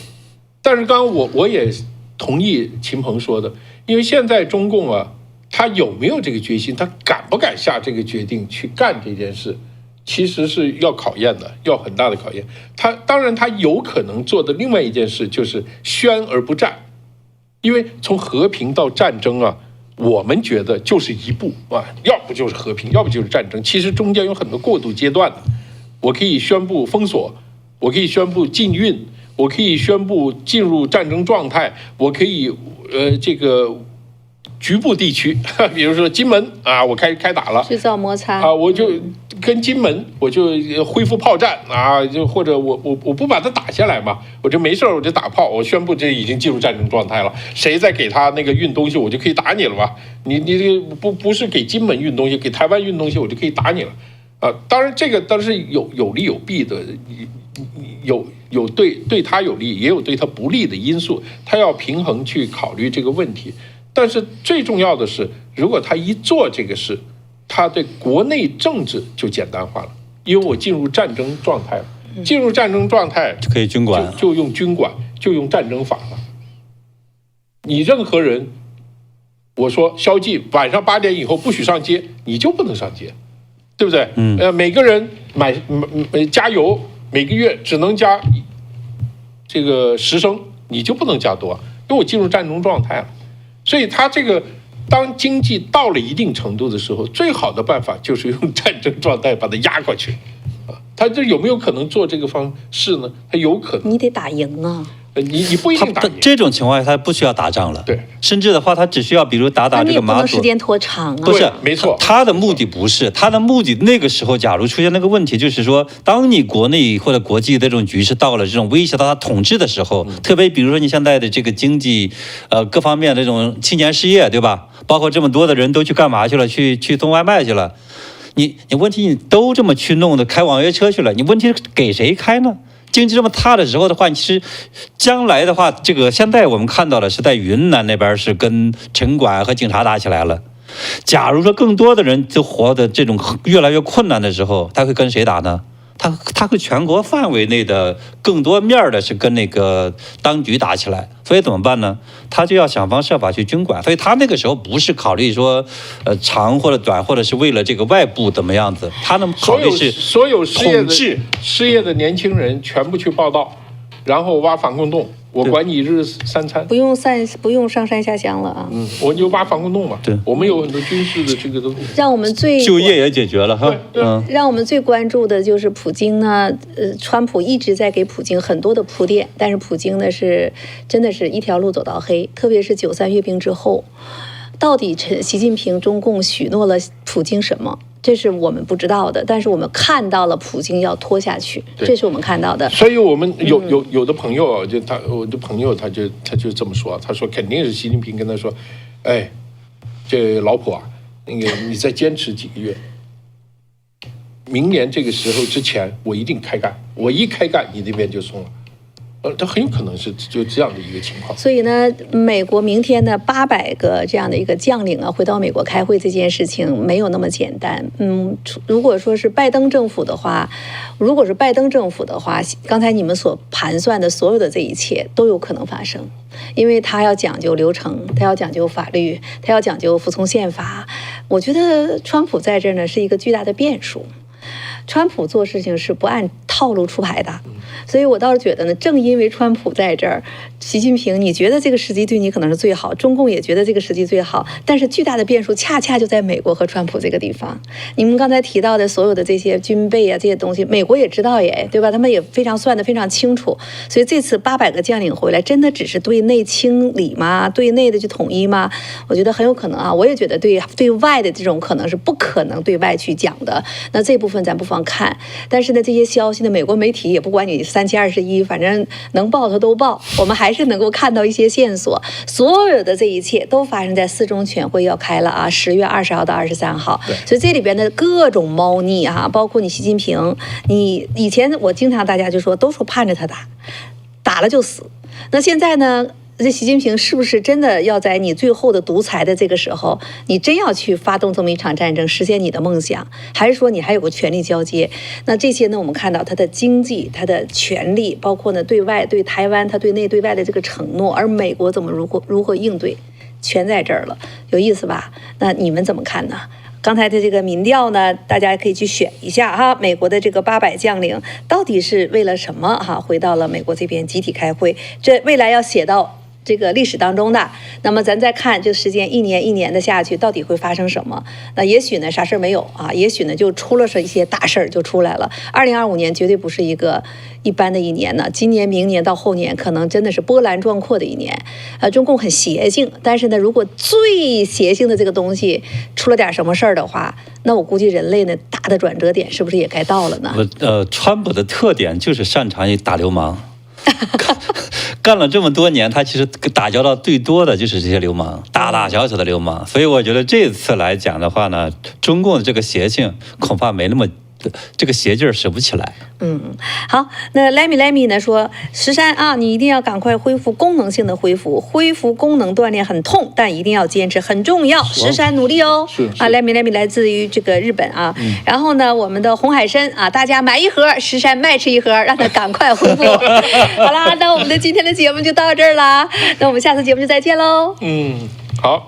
但是刚刚我也同意秦鹏说的，因为现在中共啊，他有没有这个决心，他敢不敢下这个决定去干这件事，其实是要考验的，要很大的考验。当然他有可能做的另外一件事就是宣而不战，因为从和平到战争啊，我们觉得就是一步啊，要不就是和平，要不就是战争，其实中间有很多过渡阶段的。我可以宣布封锁，我可以宣布禁运，我可以宣布进入战争状态，我可以这个局部地区，比如说金门啊，我开打了，制造摩擦啊，我就跟金门我就恢复炮战啊，就或者我不把它打下来嘛，我就没事我就打炮，我宣布这已经进入战争状态了，谁再给他那个运东西，我就可以打你了吧？你这个不是给金门运东西，给台湾运东西，我就可以打你了啊！当然这个当然是有利有弊的，有对他有利，也有对他不利的因素，他要平衡去考虑这个问题。但是最重要的是，如果他一做这个事，他对国内政治就简单化了，因为我进入战争状态了，进入战争状态就可以军管，就用军管，就用战争法了。你任何人，我说宵禁，晚上8点以后不许上街，你就不能上街，对不对？每个人加油，每个月只能加这个10升，你就不能加多，因为我进入战争状态了。所以他这个当经济到了一定程度的时候，最好的办法就是用战争状态把它压过去啊。他这有没有可能做这个方式呢？他有可能。你得打赢啊。你不一定打赢。这种情况下他不需要打仗了，对，甚至的话他只需要比如打这个马祖，时间拖长啊。不是，没错，他的目的不是，他的目的那个时候假如出现那个问题，就是说当你国内或者国际的这种局势到了这种威胁到他统治的时候，特别比如说你现在的这个经济各方面的这种青年失业，对吧？包括这么多的人都去干嘛去了？去送外卖去了。你问题你都这么去弄的，开网约车去了，你问题是给谁开呢？经济这么差的时候的话，其实将来的话，这个现在我们看到的是在云南那边是跟城管和警察打起来了。假如说更多的人就活的这种越来越困难的时候，他会跟谁打呢？他会全国范围内的更多面的是跟那个当局打起来，所以怎么办呢？他就要想方设法去军管，所以他那个时候不是考虑说长或者短，或者是为了这个外部怎么样子，他能考虑是所有统治失业的年轻人全部去报到，然后挖防空洞，我管你一日3餐，不用上山下乡了啊。我就挖防空洞嘛。对，我们有很多军事的这个东西。让我们最就业也解决了哈。让我们最关注的就是普京呢，川普一直在给普京很多的铺垫，但是普京呢真的是一条路走到黑，特别是93阅兵之后，到底习近平中共许诺了普京什么？这是我们不知道的，但是我们看到了普京要拖下去，这是我们看到的。所以我们有的朋友啊，我的朋友他就这么说，他说肯定是习近平跟他说，哎，这老婆啊，那个你再坚持几个月，明年这个时候之前我一定开干，我一开干你那边就松了。它很有可能是就这样的一个情况。所以呢，美国明天呢800个这样的一个将领啊，回到美国开会这件事情没有那么简单。如果说是拜登政府的话，刚才你们所盘算的所有的这一切都有可能发生，因为他要讲究流程，他要讲究法律，他要讲究服从宪法。我觉得川普在这儿呢是一个巨大的变数。川普做事情是不按套路出牌的，所以我倒是觉得呢，正因为川普在这儿，习近平你觉得这个时机对你可能是最好，中共也觉得这个时机最好，但是巨大的变数恰恰就在美国和川普这个地方。你们刚才提到的所有的这些军备啊这些东西，美国也知道耶，对吧？他们也非常算得非常清楚，所以这次800个将领回来，真的只是对内清理吗？对内的去统一吗？我觉得很有可能啊，我也觉得对外的这种可能是不可能对外去讲的。那这部分咱不妨看，但是呢，这些消息呢，美国媒体也不管你3021，反正能报它都报，我们还是能够看到一些线索。所有的这一切都发生在4中全会要开了啊，10月20号到23号，所以这里边的各种猫腻啊，包括你习近平，你以前我经常大家就说都说盼着他打了就死，那现在呢？这习近平是不是真的要在你最后的独裁的这个时候，你真要去发动这么一场战争，实现你的梦想，还是说你还有个权力交接？那这些呢，我们看到他的经济、他的权力，包括呢对外对台湾，他对内对外的这个承诺，而美国怎么如何应对，全在这儿了，有意思吧？那你们怎么看呢？刚才的这个民调呢，大家可以去选一下哈。美国的这个800将领到底是为了什么哈？回到了美国这边集体开会，这未来要写到这个历史当中的，那么咱再看这时间一年一年的下去，到底会发生什么？那也许呢啥事儿没有啊，也许呢就出了一些大事儿就出来了。2025年绝对不是一个一般的一年呢，今年、明年到后年可能真的是波澜壮阔的一年。中共很邪性，但是呢，如果最邪性的这个东西出了点什么事儿的话，那我估计人类呢大的转折点是不是也该到了呢？川普的特点就是擅长于打流氓。干了这么多年，他其实打交道最多的就是这些流氓，大大小小的流氓。所以我觉得这次来讲的话呢，中共的这个邪性恐怕没那么，这个邪劲儿使不起来。好，那莱米呢说，石山啊，你一定要赶快恢复功能性的恢复功能锻炼很痛，但一定要坚持，很重要。石山努力哦。是啊，莱米来自于这个日本啊。然后呢，我们的红海参啊，大家买1盒，石山卖吃1盒，让他赶快恢复。好啦，那我们的今天的节目就到这儿啦，那我们下次节目就再见喽。好。